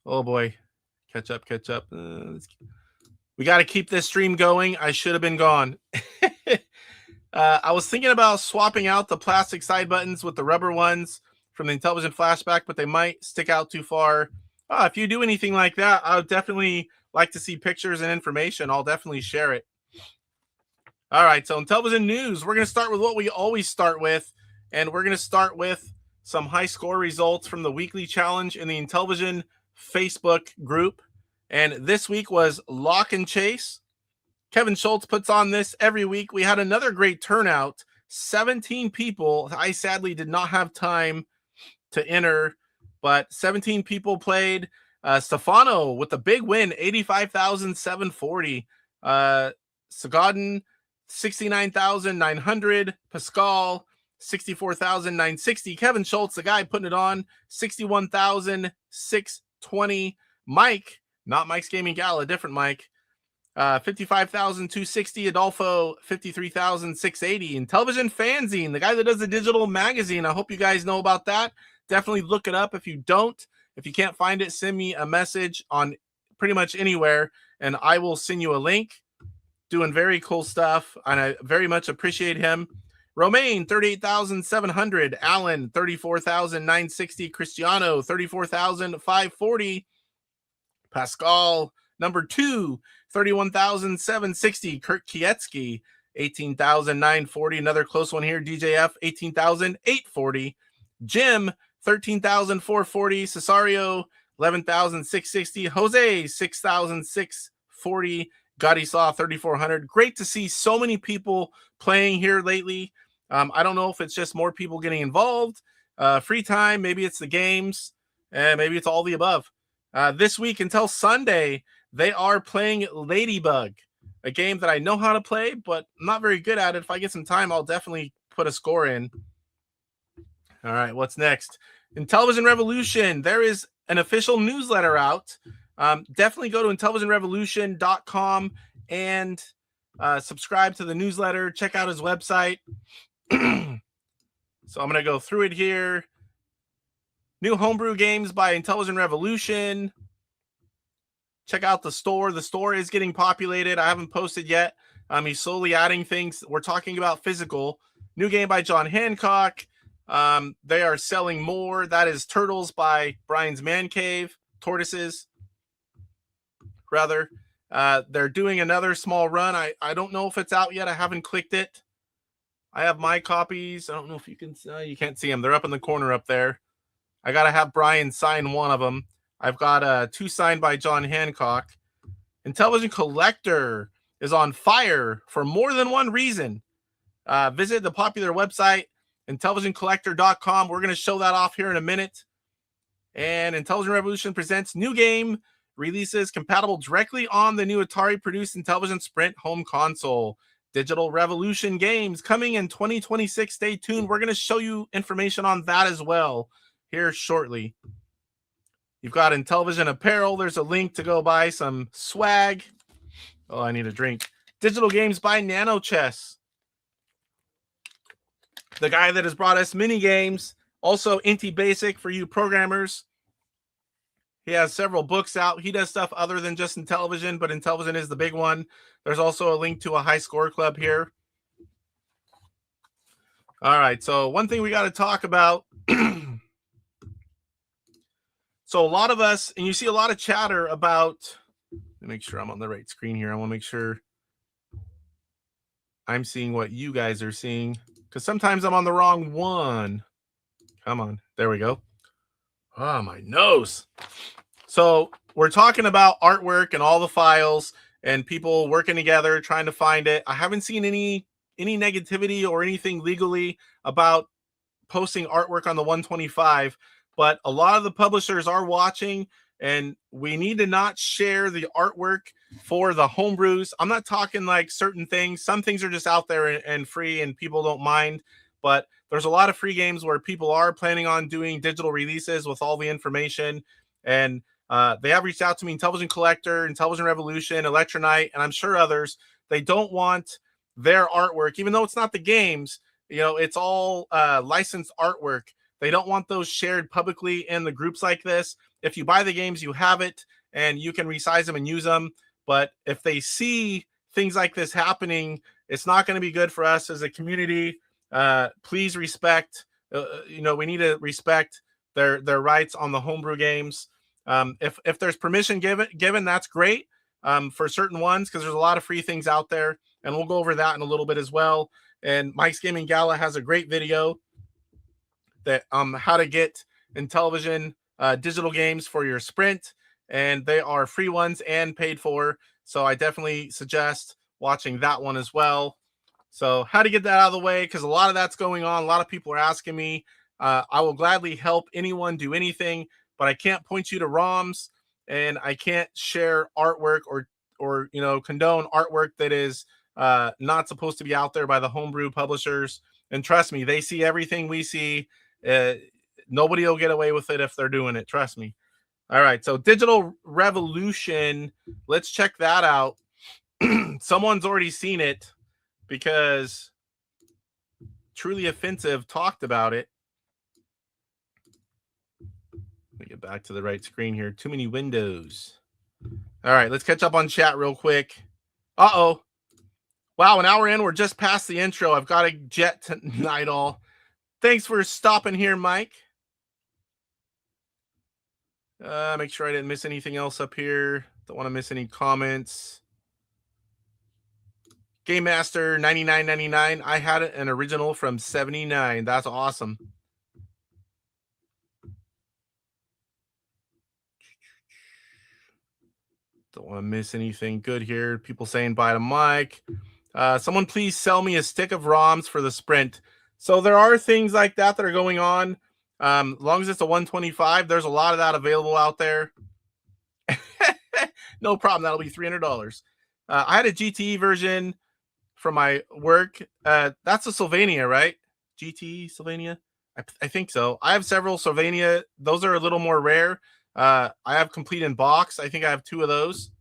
Oh boy. Catch up. We got to keep this stream going. I should have been gone. I was thinking about swapping out the plastic side buttons with the rubber ones from the Intellivision Flashback, but they might stick out too far. If you do anything like that, I would definitely like to see pictures and information. I'll definitely share it. All right, so Intellivision news, we're going to start with what we always start with, and we're going to start with some high score results from the weekly challenge in the Intellivision Facebook group. And this week was Lock and Chase. Kevin Schultz puts on this every week. We had another great turnout, 17 people. I sadly did not have time to enter, but 17 people played. Stefano with the big win, 85,740. Sagadin, 69,900. Pascal, 64,960. Kevin Schultz, the guy putting it on, 61,620. Mike, not Mike's Gaming Gala, different Mike, 55,260. Adolfo, 53,680. Intellivision Fanzine, the guy that does the digital magazine. I hope you guys know about that. Definitely look it up if you don't. If you can't find it, send me a message on pretty much anywhere, and I will send you a link. Doing very cool stuff, and I very much appreciate him. Romaine, 38,700. Alan, 34,960. Cristiano, 34,540. Pascal, number 2, 31,760. Kirk Kietsky, 18,940. Another close one here. DJF, 18,840. Jim, 13,440. Cesario, 11,660. Jose, 6,640. Gotti saw 3,400. Great to see so many people playing here lately. I don't know if it's just more people getting involved, free time, maybe it's the games, and maybe it's all the above. This week until Sunday, they are playing Ladybug, a game that I know how to play, but I'm not very good at it. If I get some time, I'll definitely put a score in. All right, what's next? Intellivision Revolution. There is an official newsletter out. Definitely go to IntellivisionRevolution.com and subscribe to the newsletter. Check out his website. So I'm going to go through it here. New homebrew games by Intellivision Revolution. Check out the store. The store is getting populated. I haven't posted yet. He's slowly adding things. We're talking about physical. New game by John Hancock. They are selling more. That is Turtles by Brian's Man Cave. Tortoises, rather. They're doing another small run. I don't know if it's out yet. I haven't clicked it. I have my copies. I don't know if you can, you can't see them. They're up in the corner up there. I got to have Brian sign one of them. I've got 2 signed by John Hancock. Intellivision Collector is on fire for more than one reason. Visit the popular website, IntellivisionCollector.com. We're going to show that off here in a minute. And Intellivision Revolution presents new game releases compatible directly on the new Atari-produced Intellivision Sprint home console. Digital Revolution games coming in 2026. Stay tuned. We're going to show you information on that as well here shortly. You've got Intellivision apparel. There's a link to go buy some swag. Oh, I need a drink. Digital games by Nano Chess, the guy that has brought us mini games. Also, Inti Basic for you programmers. He has several books out. He does stuff other than just Intellivision, but Intellivision is the big one. There's also a link to a high score club here. All right, so one thing we got to talk about. So a lot of us, and you see a lot of chatter about, let me make sure I'm on the right screen here. I want to make sure I'm seeing what you guys are seeing, because sometimes I'm on the wrong one. Come on, there we go. Oh, my nose. So we're talking about artwork and all the files and people working together trying to find it. I haven't seen any negativity or anything legally about posting artwork on the 125, but a lot of the publishers are watching, and we need to not share the artwork for the homebrews. I'm not talking like certain things. Some things are just out there and free and people don't mind, but there's a lot of free games where people are planning on doing digital releases with all the information. And they have reached out to me, Intellivision Collector, Intellivision Revolution, Electronite, and I'm sure others. They don't want their artwork, even though it's not the games, it's all licensed artwork. They don't want those shared publicly in the groups like this. If you buy the games, you have it, and you can resize them and use them. But if they see things like this happening, it's not going to be good for us as a community. Please respect. We need to respect their rights on the homebrew games. If there's permission given, that's great for certain ones, because there's a lot of free things out there, and we'll go over that in a little bit as well. And Mike's Gaming Gala has a great video that how to get Intellivision digital games for your Sprint, and they are free ones and paid for. So I definitely suggest watching that one as well. So how to get that out of the way, because a lot of that's going on. A lot of people are asking me. I will gladly help anyone do anything, but I can't point you to ROMs, and I can't share artwork or condone artwork that is not supposed to be out there by the homebrew publishers. And trust me, they see everything we see. Nobody will get away with it if they're doing it. Trust me. All right. So Digital Revolution, let's check that out. Someone's already seen it because Truly Offensive talked about it. Let me get back to the right screen here. Too many windows. All right. Let's catch up on chat real quick. Uh-oh. Wow, an hour in, we're just past the intro. I've got to jet tonight all. Thanks for stopping here, Mike. Make sure I didn't miss anything else up here. Don't want to miss any comments. Game Master 99.99. I had an original from 79. That's awesome. Don't want to miss anything good here. People saying bye to Mike. Someone please sell me a stick of ROMs for the Sprint. So there are things like that are going on. As long as it's a 125, there's a lot of that available out there. No problem. That'll be $300. I had a GTE version from my work. That's a Sylvania, right? GTE Sylvania? I think so. I have several Sylvania. Those are a little more rare. I have complete in box. I think I have 2 of those.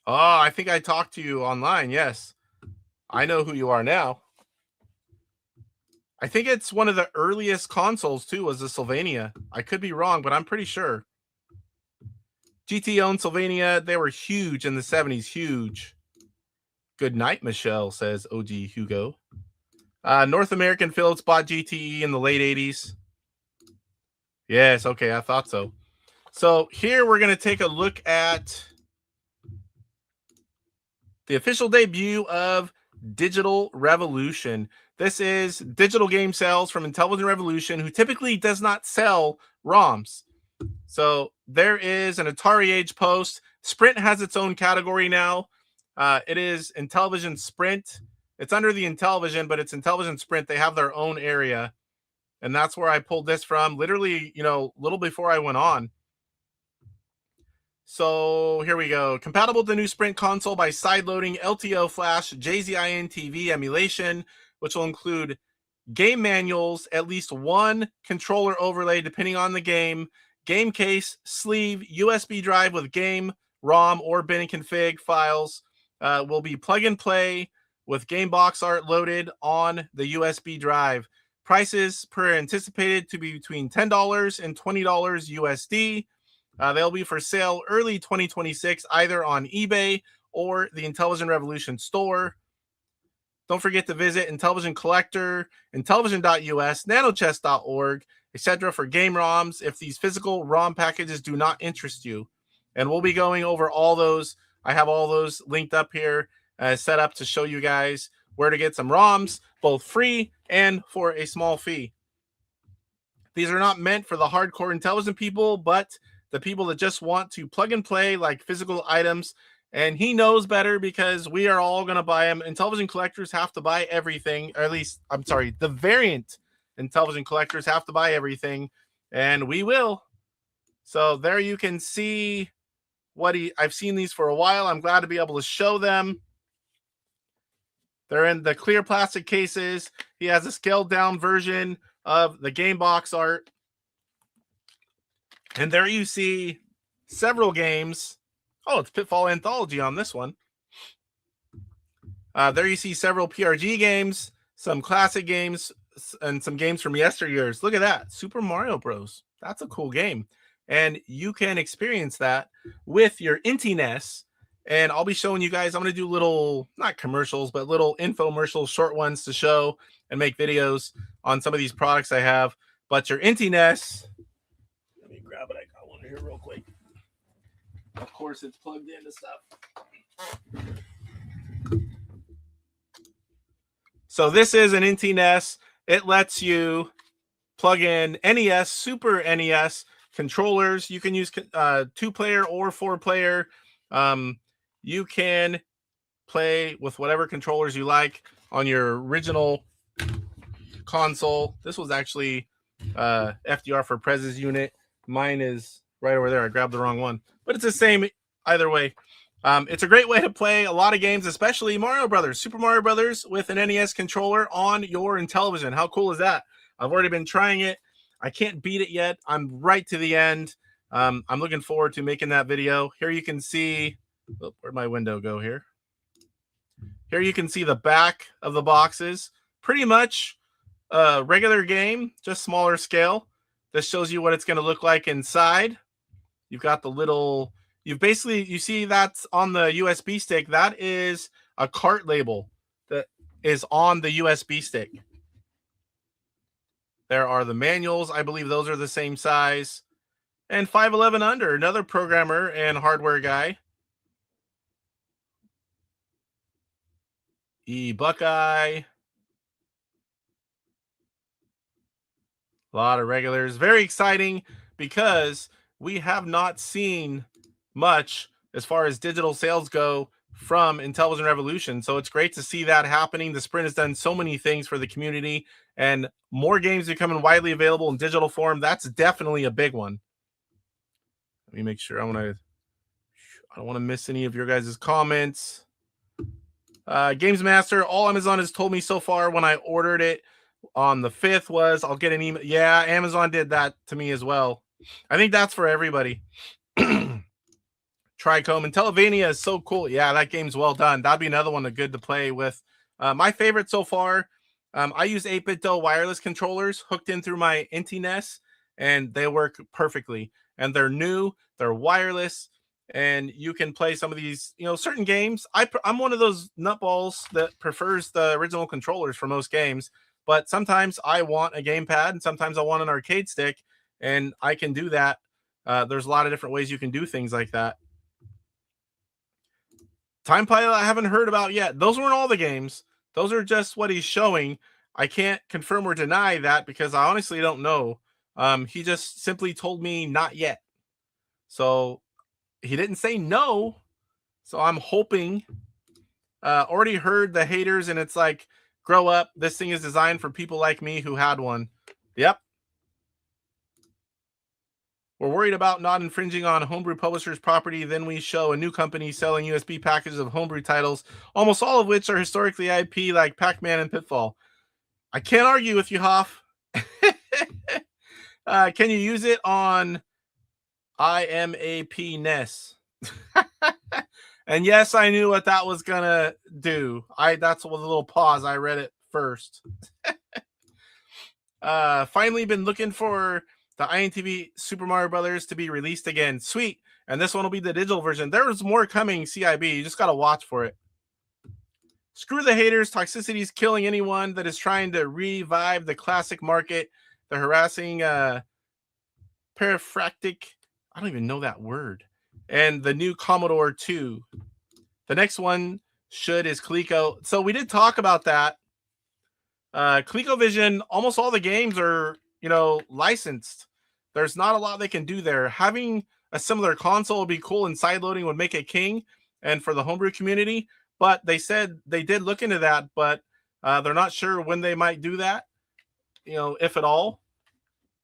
Oh, I think I talked to you online. Yes. I know who you are now. I think it's one of the earliest consoles, too, was the Sylvania. I could be wrong, but I'm pretty sure. GT owned Sylvania. They were huge in the 70s. Huge. Good night, Michelle, says OG Hugo. North American Phillips bought GTE in the late 80s. Yes, okay, I thought so. So here we're going to take a look at the official debut of Digital Revolution. This is digital game sales from Intellivision Revolution, who typically does not sell ROMs. So there is an Atari Age post. Sprint has its own category now. It is Intellivision Sprint. It's under the Intellivision, but it's Intellivision Sprint. They have their own area. And that's where I pulled this from, literally, a little before I went on. So here we go. Compatible with the new Sprint console by sideloading LTO Flash JZIN TV emulation, which will include game manuals, at least one controller overlay depending on the game, game case, sleeve, USB drive with game, ROM, or bin and config files. Will be plug and play with game box art loaded on the USB drive. Prices per anticipated to be between $10 and $20 USD. They'll be for sale early 2026, either on eBay or the Intellivision Revolution store. Don't forget to visit Intellivision Collector, Intellivision.us, nanochess.org, etc. for game ROMs if these physical ROM packages do not interest you. And we'll be going over all those. I have all those linked up here, set up to show you guys where to get some ROMs, both free and for a small fee. These are not meant for the hardcore intelligent people, but the people that just want to plug and play like physical items. And he knows better because we are all going to buy them. Intellivision collectors have to buy everything, or at least, I'm sorry, the variant Intellivision collectors have to buy everything, and we will. So there you can see what I've seen these for a while. I'm glad to be able to show them. They're in the clear plastic cases. He has a scaled down version of the game box art. And there you see several games. Oh, it's Pitfall Anthology on this one. There you see several PRG games, some classic games, and some games from yesteryears. Look at that. Super Mario Bros. That's a cool game. And you can experience that with your Intv. And I'll be showing you guys, I'm going to do little, not commercials, but little infomercials, short ones to show and make videos on some of these products I have. But your Intv, let me grab it. I got one here real quick. Of course, it's plugged into stuff. So this is an Intv. It lets you plug in NES, Super NES controllers. You can use 2-player or 4-player. You can play with whatever controllers you like on your original console. This was actually FDR for Prez's unit. Mine is right over there. I grabbed the wrong one, but it's the same either way. It's a great way to play a lot of games, especially Mario Brothers, Super Mario Brothers with an NES controller on your Intellivision. How cool is that? I've already been trying it. I can't beat it yet. I'm right to the end. I'm looking forward to making that video. Here you can see, where'd my window go here? Here you can see the back of the boxes. Pretty much a regular game, just smaller scale. This shows you what it's going to look like inside. You've got the little, you see that's on the USB stick. That is a cart label that is on the USB stick. There are the manuals. I believe those are the same size. And 511 Under, another programmer and hardware guy. eebuckeye. A lot of regulars. Very exciting because we have not seen much as far as digital sales go from Intellivision Revolution. So it's great to see that happening. The Sprint has done so many things for the community, and more games becoming widely available in digital form. That's definitely a big one. Let me make sure. I don't want to miss any of your guys' comments. Games Master, all Amazon has told me so far when I ordered it on the 5th was I'll get an email. Yeah, Amazon did that to me as well. I think that's for everybody. Tricome. Intellivision is so cool. Yeah, that game's well done. That'd be another one that's good to play with. My favorite so far, I use 8-bit wireless controllers hooked in through my Intv, and they work perfectly. And they're new, they're wireless, and you can play some of these, certain games. I'm one of those nutballs that prefers the original controllers for most games, but sometimes I want a gamepad, and sometimes I want an arcade stick, and I can do that. There's a lot of different ways you can do things like that. Time Pilot I haven't heard about yet. Those weren't all the games. Those are just what he's showing. I can't confirm or deny that because I honestly don't know. He just simply told me not yet. So he didn't say no. So I'm hoping. Already heard the haters, and it's like, grow up. This thing is designed for people like me who had one. Yep. We're worried about not infringing on homebrew publishers' property. Then we show a new company selling USB packages of homebrew titles, almost all of which are historically IP, like Pac-Man and Pitfall. I can't argue with you, Hoff. Can you use it on IMAP NES? And yes, I knew what that was gonna do. That's with a little pause. I read it first. Finally been looking for the INTV Super Mario Brothers to be released again. Sweet. And this one will be the digital version. There's more coming, CIB. You just got to watch for it. Screw the haters. Toxicity is killing anyone that is trying to revive the classic market. The harassing paraphractic. I don't even know that word. And the new Commodore 2. The next one is Coleco. So we did talk about that. ColecoVision, almost all the games are, licensed. There's not a lot they can do there. Having a similar console would be cool, and sideloading would make it king and for the homebrew community. But they said they did look into that, but they're not sure when they might do that, if at all,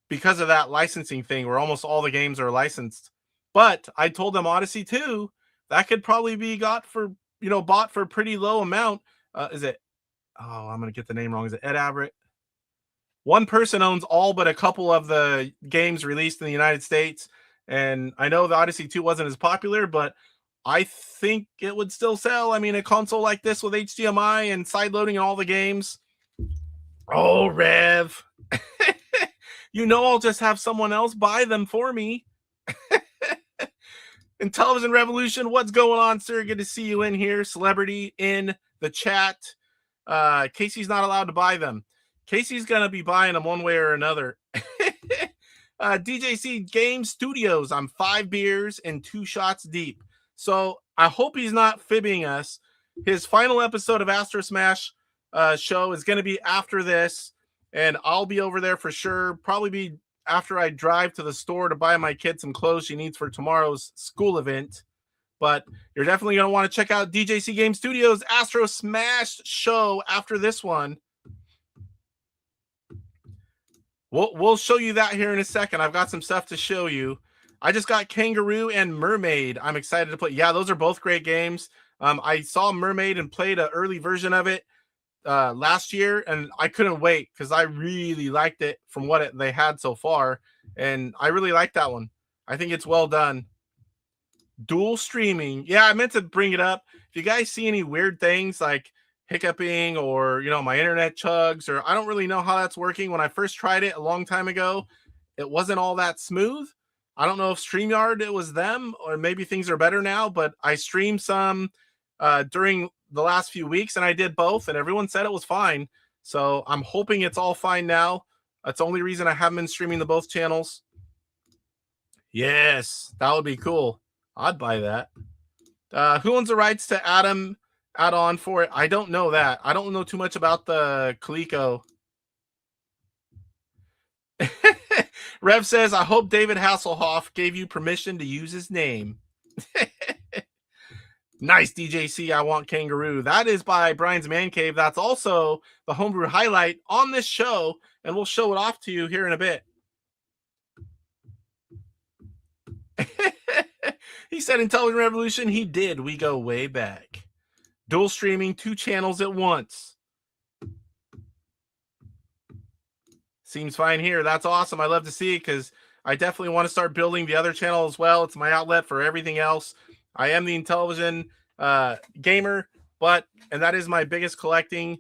because of that licensing thing where almost all the games are licensed. But I told them Odyssey 2, that could probably be bought for a pretty low amount. Is it? Oh, I'm going to get the name wrong. Is it Ed Averett? One person owns all but a couple of the games released in the United States. And I know the Odyssey 2 wasn't as popular, but I think it would still sell. I mean, a console like this with HDMI and sideloading and all the games. Oh, Rev. I'll just have someone else buy them for me. Intellivision Revolution, what's going on, sir? Good to see you in here. Celebrity in the chat. Casey's not allowed to buy them. Casey's going to be buying them one way or another. DJC Game Studios. I'm 5 beers and 2 shots deep. So I hope he's not fibbing us. His final episode of Astro Smash show is going to be after this. And I'll be over there for sure. Probably be after I drive to the store to buy my kid some clothes she needs for tomorrow's school event. But you're definitely going to want to check out DJC Game Studios Astro Smash show after this one. We'll show you that here in a second. I've got some stuff to show you. I just got Kangaroo and Mermaid. I'm excited to play. Yeah, those are both great games. I saw Mermaid and played an early version of it last year, and I couldn't wait because I really liked it from what they had so far, and I really like that one. I think it's well done. Dual streaming. Yeah, I meant to bring it up. If you guys see any weird things like hiccuping or, my internet chugs, or I don't really know how that's working. When I first tried it a long time ago, it wasn't all that smooth. I don't know if StreamYard, it was them, or maybe things are better now, but I streamed some during the last few weeks, and I did both, and everyone said it was fine. So I'm hoping it's all fine now. That's the only reason I haven't been streaming to both channels. Yes, that would be cool. I'd buy that. Who owns the rights to Adam add-on for it? I don't know that. I don't know too much about the Coleco. Rev says, I hope David Hasselhoff gave you permission to use his name. Nice, DJC. I want Kangaroo. That is by Brian's Man Cave. That's also the Homebrew Highlight on this show, and we'll show it off to you here in a bit. He said Intellivision Revolution. He did. We go way back. Dual streaming 2 channels at once. Seems fine here. That's awesome. I love to see it because I definitely want to start building the other channel as well. It's my outlet for everything else. I am the Intellivision gamer, and that is my biggest collecting,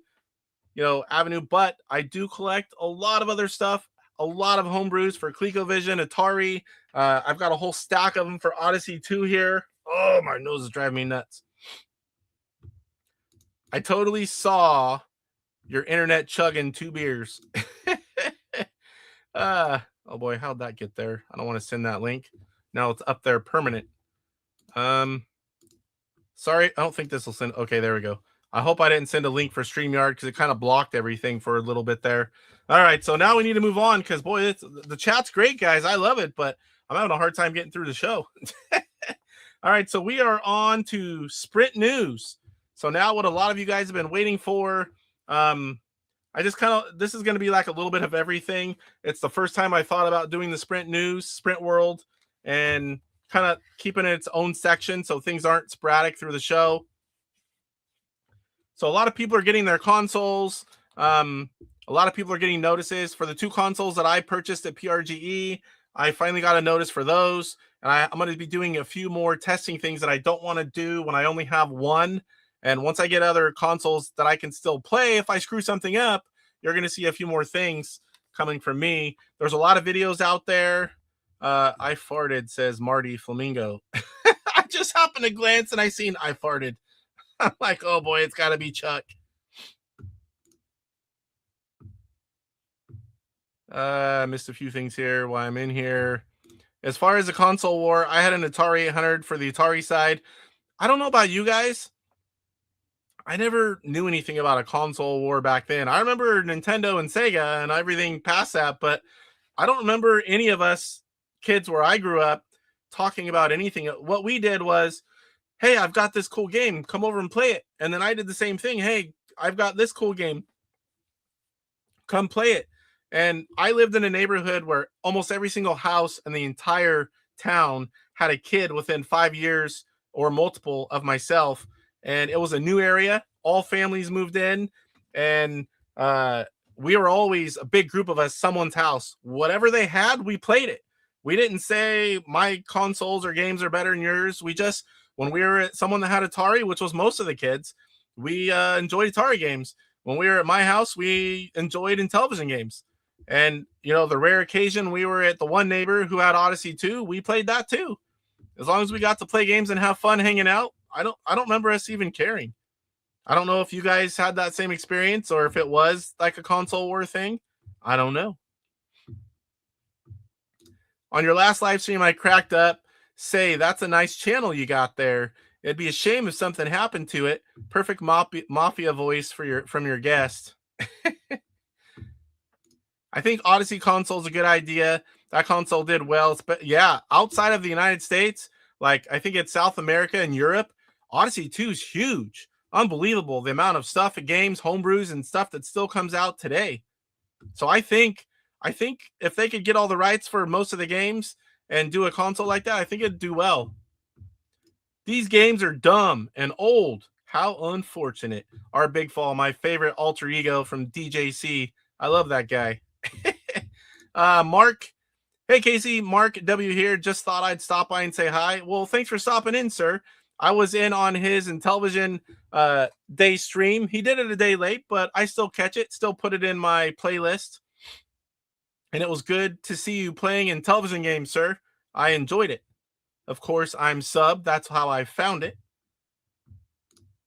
avenue. But I do collect a lot of other stuff, a lot of homebrews for ColecoVision, Atari. I've got a whole stack of them for Odyssey 2 here. Oh, my nose is driving me nuts. I totally saw your internet chugging 2 beers. Oh boy, how'd that get there? I don't want to send that link. Now it's up there permanent. Sorry, I don't think this will send. Okay, there we go. I hope I didn't send a link for StreamYard because it kind of blocked everything for a little bit there. All right, so now we need to move on because, boy, the chat's great, guys. I love it, but I'm having a hard time getting through the show. All right, so we are on to Sprint News. So now what a lot of you guys have been waiting for. This is going to be like a little bit of everything. It's the first time I thought about doing the Sprint News, Sprint World, and kind of keeping it its own section so things aren't sporadic through the show. So a lot of people are getting their consoles. A lot of people are getting notices for the 2 consoles that I purchased at PRGE. I finally got a notice for those. And I'm going to be doing a few more testing things that I don't want to do when I only have one. And once I get other consoles that I can still play, if I screw something up, you're going to see a few more things coming from me. There's a lot of videos out there. I farted, says Marty Flamingo. I just happened to glance and I seen I farted. I'm like, oh boy, it's got to be Chuck. I missed a few things here while I'm in here. As far as the console war, I had an Atari 800 for the Atari side. I don't know about you guys. I never knew anything about a console war back then. I remember Nintendo and Sega and everything past that, but I don't remember any of us kids where I grew up talking about anything. What we did was, hey, I've got this cool game. Come over and play it. And then I did the same thing. Hey, I've got this cool game. Come play it. And I lived in a neighborhood where almost every single house in the entire town had a kid within 5 years or multiple of myself. And it was a new area. All families moved in. And we were always a big group of us, someone's house. Whatever they had, we played it. We didn't say my consoles or games are better than yours. We just, when we were at someone that had Atari, which was most of the kids, we enjoyed Atari games. When we were at my house, we enjoyed Intellivision games. And, you know, the rare occasion we were at the one neighbor who had Odyssey 2, we played that too. As long as we got to play games and have fun hanging out, I don't remember us even caring. I don't know if you guys had that same experience or if it was like a console war thing. I don't know. On your last live stream, I cracked up. Say, that's a nice channel you got there. It'd be a shame if something happened to it. Perfect mafia voice from your guest. I think Odyssey console is a good idea. That console did well. But yeah, outside of the United States, like I think it's South America and Europe, Odyssey 2 is huge. Unbelievable. The amount of stuff and games, homebrews, and stuff that still comes out today. So I think if they could get all the rights for most of the games and do a console like that, I think it'd do well. These games are dumb and old. How unfortunate. Our Big Fall, my favorite alter ego from DJC. I love that guy. Mark. Hey, Casey. Mark W. here. Just thought I'd stop by and say hi. Well, thanks for stopping in, sir. I was in on his Intellivision day stream. He did it a day late, but I still catch it. Still put it in my playlist. And it was good to see you playing Intellivision games, sir. I enjoyed it. Of course, I'm subbed. That's how I found it.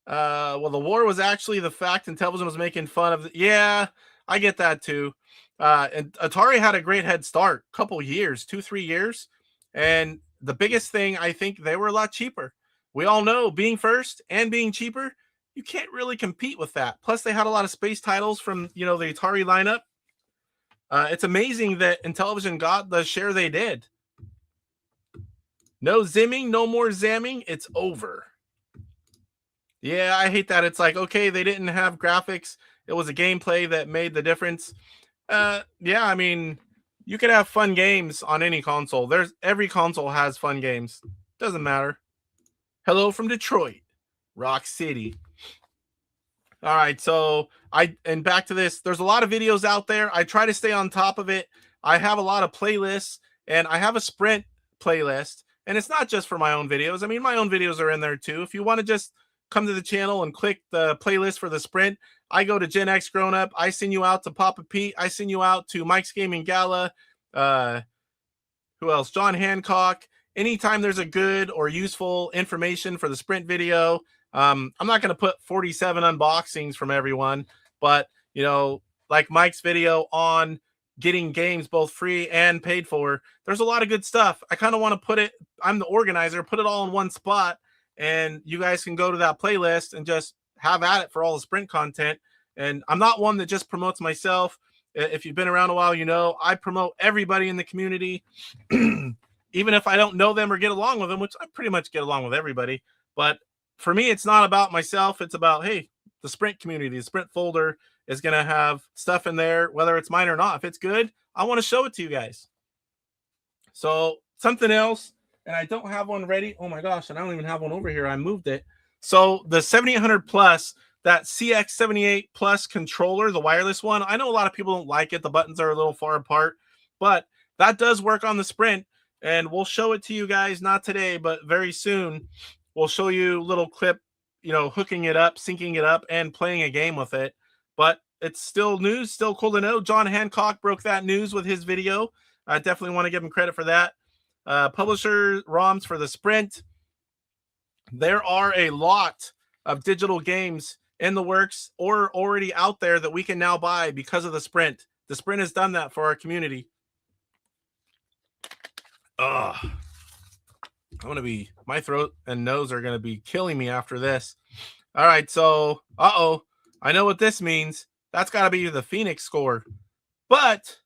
Well, the war was actually the fact Intellivision was making fun of. Yeah, I get that too. And Atari had a great head start, couple years, 2-3 years. And the biggest thing, I think they were a lot cheaper. We all know being first and being cheaper, you can't really compete with that. Plus, they had a lot of space titles from, you know, the Atari lineup. It's amazing that Intellivision got the share they did. No zimming, no more zamming. It's over. Yeah, I hate that. It's like, okay, they didn't have graphics. It was a gameplay that made the difference. Yeah, I mean, you could have fun games on any console. Every console has fun games. Doesn't matter. Hello from Detroit, Rock City. All right, so and back to this. There's a lot of videos out there. I try to stay on top of it. I have a lot of playlists, and I have a Sprint playlist. And it's not just for my own videos. I mean, my own videos are in there too. If you want to just come to the channel and click the playlist for the Sprint, I go to Gen X Grown Up. I send you out to Papa Pete. I send you out to Mike's Gaming Gala. Who else? John Hancock. Anytime there's a good or useful information for the Sprint video, I'm not going to put 47 unboxings from everyone, but, you know, like Mike's video on getting games both free and paid for, there's a lot of good stuff. I kind of want to put it, I'm the organizer, put it all in one spot, and you guys can go to that playlist and just have at it for all the Sprint content. And I'm not one that just promotes myself. If you've been around a while, you know, I promote everybody in the community, even if I don't know them or get along with them, which I pretty much get along with everybody. But for me, it's not about myself. It's about, hey, the Sprint community, the Sprint folder is going to have stuff in there, whether it's mine or not. If it's good, I want to show it to you guys. So something else, and I don't have one ready. Oh my gosh, and I don't even have one over here. I moved it. So the 7800 Plus, that CX78 Plus controller, the wireless one, I know a lot of people don't like it. The buttons are a little far apart, but that does work on the Sprint, and we'll show it to you guys, not today, but very soon. We'll show you a little clip, you know, hooking it up, syncing it up, and playing a game with it. But it's still news, still cool to know. John Hancock broke that news with his video. I definitely want to give him credit for that. Publisher ROMs for the Sprint. There are a lot of digital games in the works or already out there that we can now buy because of the Sprint. The Sprint has done that for our community. I'm going to be, my throat and nose are going to be killing me after this. All right, so, I know what this means. That's got to be the Phoenix score. But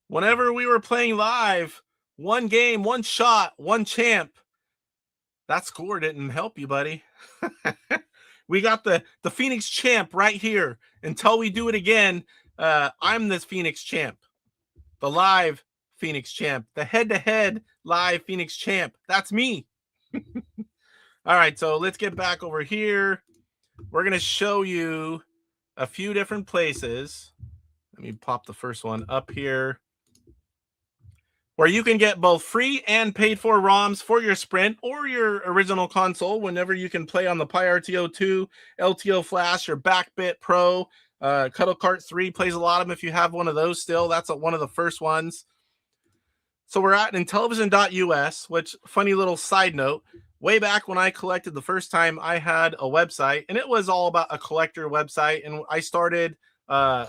whenever we were playing live, one game, one shot, one champ. That score didn't help you, buddy. We got the Phoenix champ right here. Until we do it again, I'm this Phoenix champ. The live Phoenix champ. The head-to-head live Phoenix champ. That's me. All right, so let's get back over here. We're going to show you a few different places. Let me pop the first one up here, where you can get both free and paid for ROMs for your Sprint or your original console whenever you can play on the PyRTO2, LTO Flash, or Backbit Pro. Cuddle Cart 3 plays a lot of them if you have one of those still. That's one of the first ones. So we're at Intellivision.us, which, funny little side note, way back when I collected the first time, I had a website, and it was all about a collector website. And I started,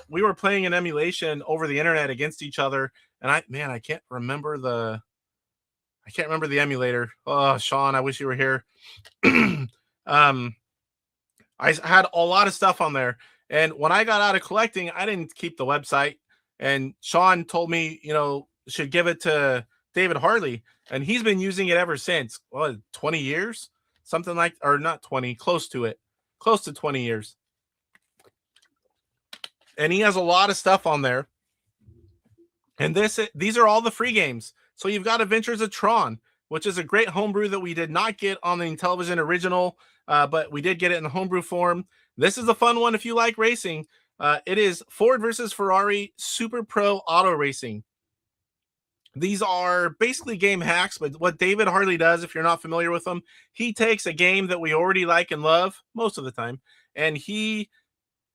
we were playing an emulation over the internet against each other. And I can't remember the emulator. Oh, Sean, I wish you were here. I had a lot of stuff on there. And when I got out of collecting, I didn't keep the website. And Sean told me, should give it to David Harley. And he's been using it ever since. 20 years? Something like, or not 20, close to it. Close to 20 years. And he has a lot of stuff on there. And these are all the free games. So you've got Adventures of Tron, which is a great homebrew that we did not get on the Intellivision original, but we did get it in the homebrew form. This is a fun one if you like racing. It is Ford versus Ferrari Super Pro Auto Racing. These are basically game hacks, but what David Harley does, if you're not familiar with him, he takes a game that we already like and love most of the time, and he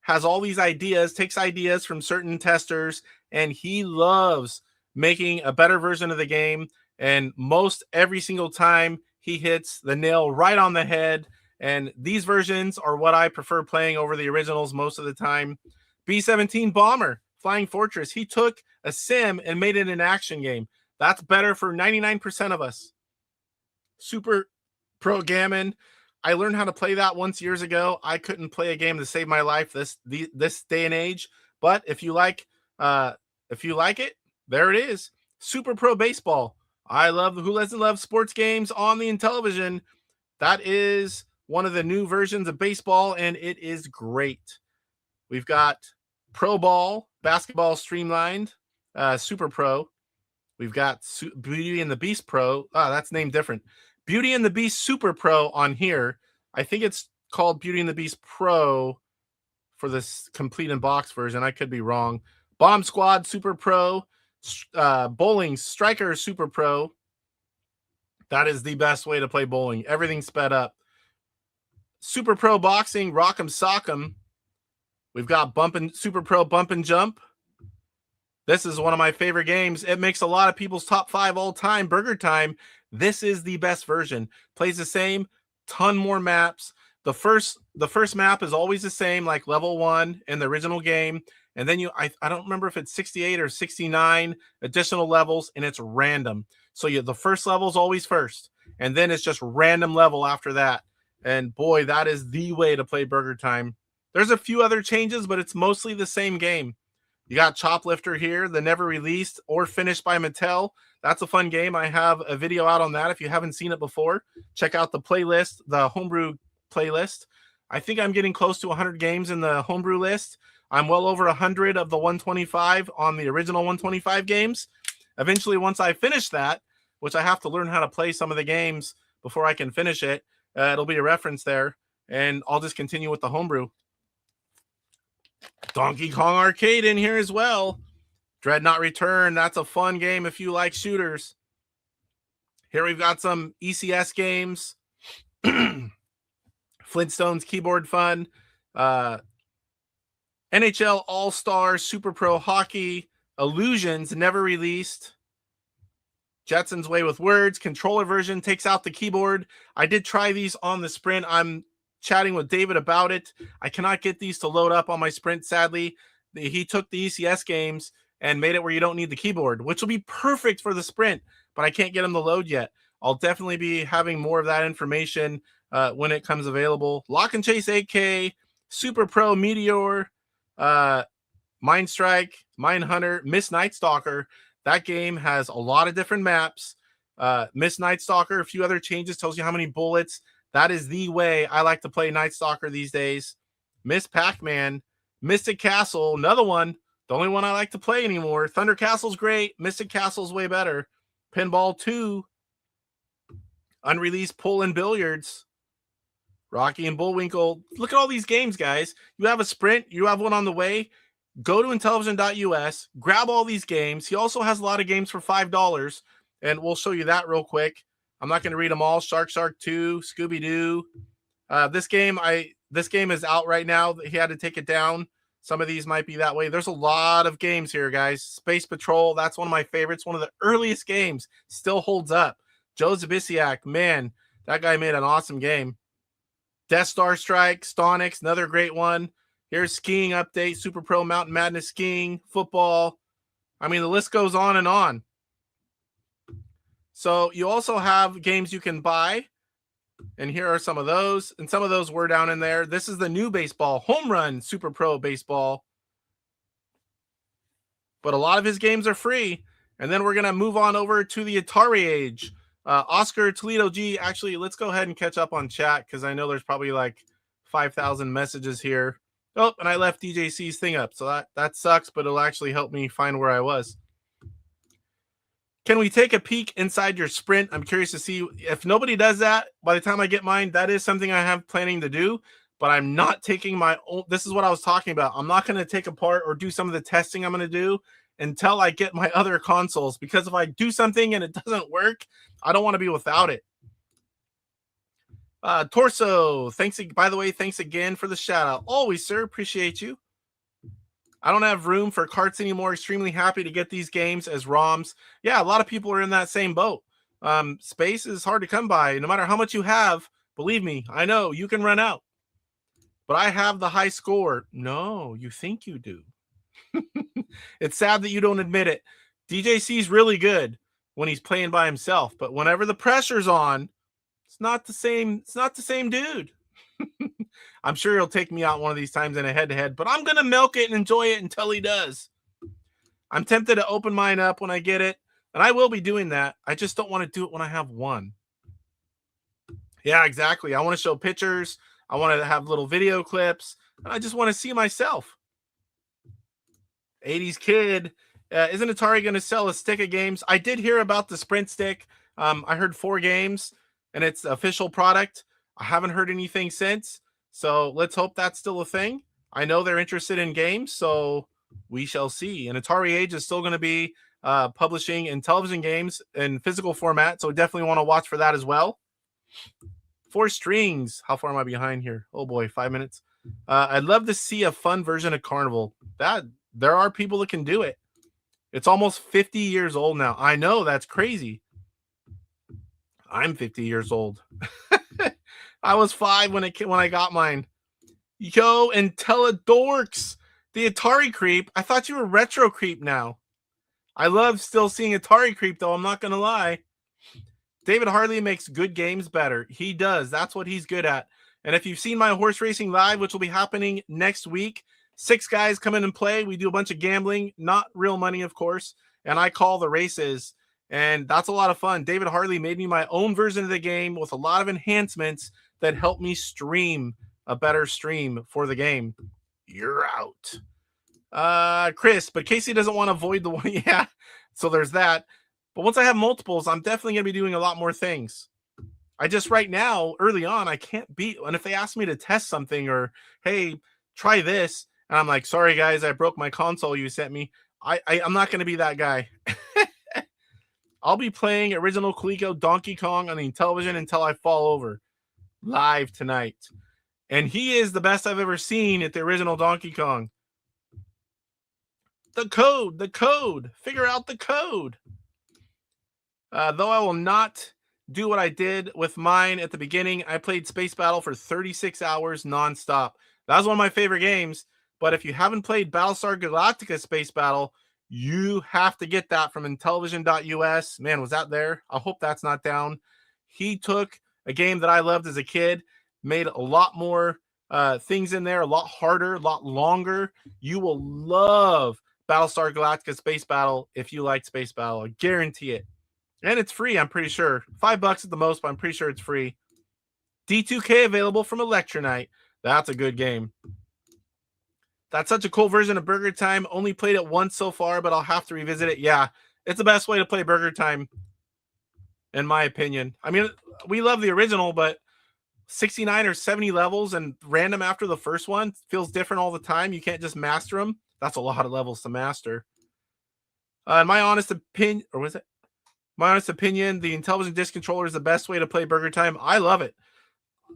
has all these ideas, takes ideas from certain testers, and he loves making a better version of the game. And most every single time he hits the nail right on the head. And these versions are what I prefer playing over the originals most of the time. B-17 Bomber, Flying Fortress. He took a sim and made it an action game. That's better for 99% of us. Super Pro Gammon. I learned how to play that once years ago. I couldn't play a game to save my life this day and age. But if you like it, there it is. Super Pro Baseball. I love who doesn't love sports games on the Intellivision. That is one of the new versions of baseball, and it is great. We've got Pro Ball, Basketball Streamlined, Super Pro. We've got Beauty and the Beast Pro. That's named different. Beauty and the Beast Super Pro on here. I think it's called Beauty and the Beast Pro for this complete in box version. I could be wrong. Bomb Squad Super Pro. Bowling Striker Super Pro. That is the best way to play bowling. Everything's sped up. Super Pro Boxing, Rock'em Sock'em. We've got Super Pro Bump and Jump. This is one of my favorite games. It makes a lot of people's top 5 all time. Burger Time. This is the best version. Plays the same, ton more maps. The first map is always the same, like level 1 in the original game. And then I don't remember if it's 68 or 69 additional levels, and it's random. So the first level is always first, and then it's just random level after that. And boy, that is the way to play Burger Time. There's a few other changes, but it's mostly the same game. You got Choplifter here, the never released or finished by Mattel. That's a fun game. I have a video out on that. If you haven't seen it before, check out the playlist, the homebrew playlist. I think I'm getting close to 100 games in the homebrew list. I'm well over 100 of the 125 on the original 125 games. Eventually, once I finish that, which I have to learn how to play some of the games before I can finish it, it'll be a reference there, and I'll just continue with the homebrew. Donkey Kong Arcade in here as well. Dreadnought Return, that's a fun game if you like shooters. Here we've got some ECS games. Flintstones Keyboard Fun. NHL All-Star Super Pro Hockey. Illusions, never released. Jetson's Way with Words. Controller version takes out the keyboard. I did try these on the Sprint. I'm chatting with David about it. I cannot get these to load up on my Sprint, sadly. He took the ECS games and made it where you don't need the keyboard, which will be perfect for the Sprint, but I can't get them to load yet. I'll definitely be having more of that information when it comes available. Lock and Chase 8K, Super Pro Meteor, Mind Strike, Mine Hunter, Miss Night Stalker. That game has a lot of different maps. Miss Night Stalker, a few other changes, tells you how many bullets. That is the way I like to play Night Stalker these days. Miss Pac-Man, Mystic Castle, another one. The only one I like to play anymore. Thunder Castle's great. Mystic Castle's way better. Pinball 2. Unreleased Pull and Billiards. Rocky and Bullwinkle. Look at all these games, guys. You have a Sprint. You have one on the way. Go to Intellivision.us. Grab all these games. He also has a lot of games for $5. And we'll show you that real quick. I'm not going to read them all. Shark 2, Scooby-Doo. This game is out right now. He had to take it down. Some of these might be that way. There's a lot of games here, guys. Space Patrol, that's one of my favorites. One of the earliest games. Still holds up. Joe Zabisiak, man, that guy made an awesome game. Death Star Strike, Stonix, another great one. Here's skiing update, Super Pro Mountain Madness skiing, football. I mean, the list goes on and on. So you also have games you can buy. And here are some of those. And some of those were down in there. This is the new baseball, Home Run Super Pro Baseball. But a lot of his games are free. And then we're going to move on over to the Atari age. Oscar Toledo G, actually, let's go ahead and catch up on chat because I know there's probably like 5,000 messages here. Oh, and I left DJC's thing up. So that sucks, but it'll actually help me find where I was. Can we take a peek inside your Sprint? I'm curious to see if nobody does that. By the time I get mine, that is something I have planning to do, but I'm not taking my own. This is what I was talking about. I'm not going to take apart or do some of the testing I'm going to do until I get my other consoles, because if I do something and it doesn't work, I don't want to be without it. Torso, thanks. By the way, thanks again for the shout out. Always, sir. Appreciate you. I don't have room for carts anymore. Extremely happy to get these games as ROMs. Yeah, a lot of people are in that same boat. Space is hard to come by. No matter how much you have, believe me, I know you can run out. But I have the high score. No, you think you do. It's sad that you don't admit it. DJC's really good when he's playing by himself, but whenever the pressure's on, it's not the same. It's not the same dude. I'm sure he'll take me out one of these times in a head-to-head, but I'm going to milk it and enjoy it until he does. I'm tempted to open mine up when I get it, and I will be doing that. I just don't want to do it when I have one. Yeah, exactly. I want to show pictures. I want to have little video clips, and I just want to see myself. 80s kid. Isn't Atari going to sell a stick of games? I did hear about the Sprint stick. I heard 4 games, and it's the official product. I haven't heard anything since, so let's hope that's still a thing. I know they're interested in games, so we shall see. And Atari Age is still going to be publishing Intellivision games in physical format, so definitely want to watch for that as well. 4 Strings. How far am I behind here? Oh boy, 5 minutes. I'd love to see a fun version of Carnival. There are people that can do it. It's almost 50 years old now. I know, that's crazy. I'm 50 years old. I was 5 when I got mine. Yo, IntelliDorks, the Atari creep. I thought you were retro creep now. I love still seeing Atari creep, though. I'm not going to lie. David Harley makes good games better. He does. That's what he's good at. And if you've seen my horse racing live, which will be happening next week, 6 guys come in and play. We do a bunch of gambling, not real money, of course. And I call the races. And that's a lot of fun. David Harley made me my own version of the game with a lot of enhancements that help me stream a better stream for the game. You're out. Chris, but Casey doesn't want to avoid the one. Yeah, so there's that. But once I have multiples, I'm definitely going to be doing a lot more things. I just right now, early on, I can't beat. And if they ask me to test something or, hey, try this, and I'm like, sorry, guys, I broke my console you sent me. I'm not going to be that guy. I'll be playing original Coleco Donkey Kong on the Intellivision until I fall over live tonight. And he is the best I've ever seen at the original Donkey Kong. The code. Figure out the code. Though I will not do what I did with mine at the beginning, I played Space Battle for 36 hours nonstop. That was one of my favorite games. But if you haven't played Battlestar Galactica Space Battle, you have to get that from Intellivision.us. Man, was that there? I hope that's not down. He took a game that I loved as a kid, made a lot more things in there, a lot harder, a lot longer. You will love Battlestar Galactica Space Battle if you like Space Battle. I guarantee it. And it's free, I'm pretty sure. $5 at the most, but I'm pretty sure it's free. D2K available from Electronite. That's a good game. That's such a cool version of Burger Time. Only played it once so far, but I'll have to revisit it. Yeah, it's the best way to play Burger Time, in my opinion. I mean, we love the original, but 69 or 70 levels and random after the first one feels different all the time. You can't just master them. That's a lot of levels to master. My honest opinion, or was it? My honest opinion, the Intellivision disc controller is the best way to play Burger Time. I love it.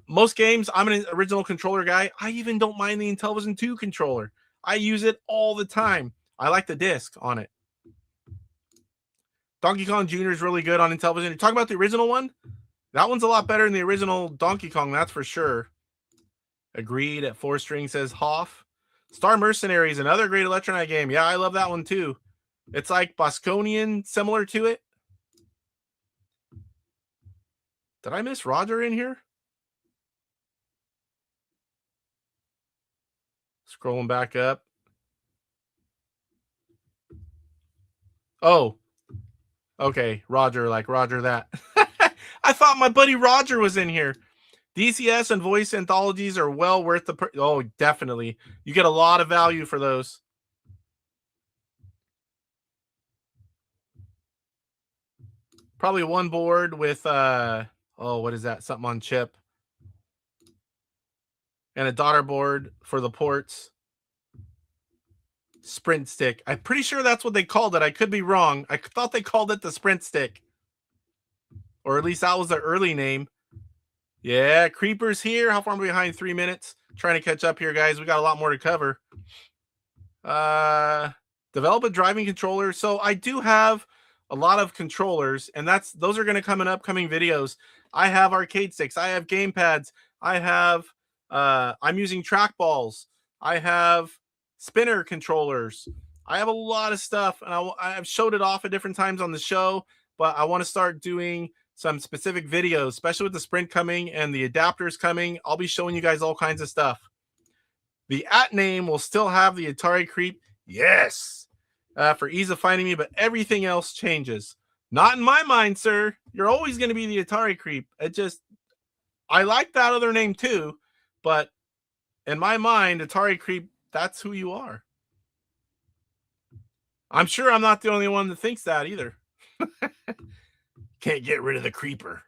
Most games, I'm an original controller guy. I even don't mind the Intellivision 2 controller. I use it all the time. I like the disc on it. Donkey Kong Jr. is really good on Intellivision. You're talking about the original one? That one's a lot better than the original Donkey Kong, that's for sure. Agreed at 4 string, says Hoff. Star Mercenaries, another great Electronite game. Yeah, I love that one too. It's like Bosconian, similar to it. Did I miss Roger in here? Scrolling back up. Oh. Okay, Roger, like Roger that. I thought my buddy Roger was in here. DCS and voice anthologies are well worth the... Oh, definitely. You get a lot of value for those. Probably one board with... oh, what is that? Something on chip. And a daughter board for the ports. Sprint stick. I'm pretty sure that's what they called it. I could be wrong. I thought they called it the sprint stick. Or at least that was the early name. Yeah, Creeper's here. How far am I behind? 3 minutes. Trying to catch up here, guys. We got a lot more to cover. Develop a driving controller. So I do have a lot of controllers, and those are going to come in upcoming videos. I have arcade sticks. I have game pads. I have I'm using trackballs. I have spinner controllers. I have a lot of stuff, and I've showed it off at different times on the show, but I want to start doing some specific videos, especially with the Sprint coming and the adapters coming. I'll be showing you guys all kinds of stuff. The @name will still have the Atari Creep. Yes. For ease of finding me, but everything else changes. Not in my mind, sir. You're always going to be the Atari Creep. I like that other name too, but in my mind, Atari Creep, that's who you are. I'm sure I'm not the only one that thinks that either. Can't get rid of the creeper.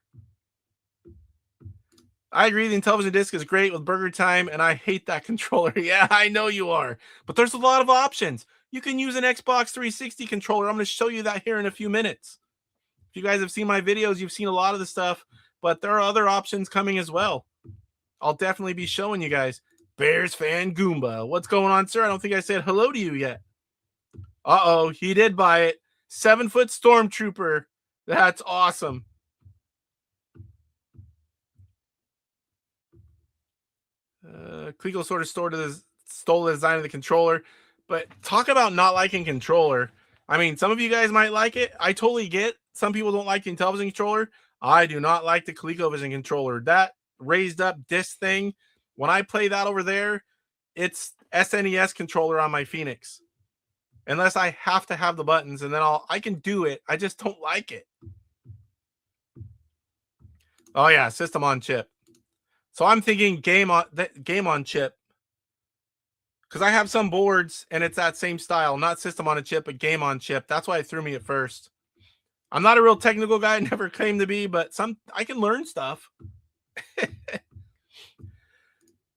I agree. The Intellivision disc is great with Burger Time, and I hate that controller. Yeah, I know you are. But there's a lot of options. You can use an Xbox 360 controller. I'm going to show you that here in a few minutes. If you guys have seen my videos, you've seen a lot of the stuff, but there are other options coming as well. I'll definitely be showing you guys. Bears fan Goomba. What's going on, sir? I don't think I said hello to you yet. Uh-oh, he did buy it. 7-foot Stormtrooper. That's awesome. Klico sort of stole the design of the controller, but talk about not liking controller. I mean, some of you guys might like it. I totally get. Some people don't like the Intellivision controller. I do not like the ColecoVision controller. That raised up disc thing, when I play that over there, it's SNES controller on my Phoenix. Unless I have to have the buttons, and then I can do it. I just don't like it. Oh yeah, system on chip. So I'm thinking game on chip, because I have some boards and it's that same style, not system on a chip, but game on chip. That's why it threw me at first. I'm not a real technical guy, never claimed to be, but I can learn stuff.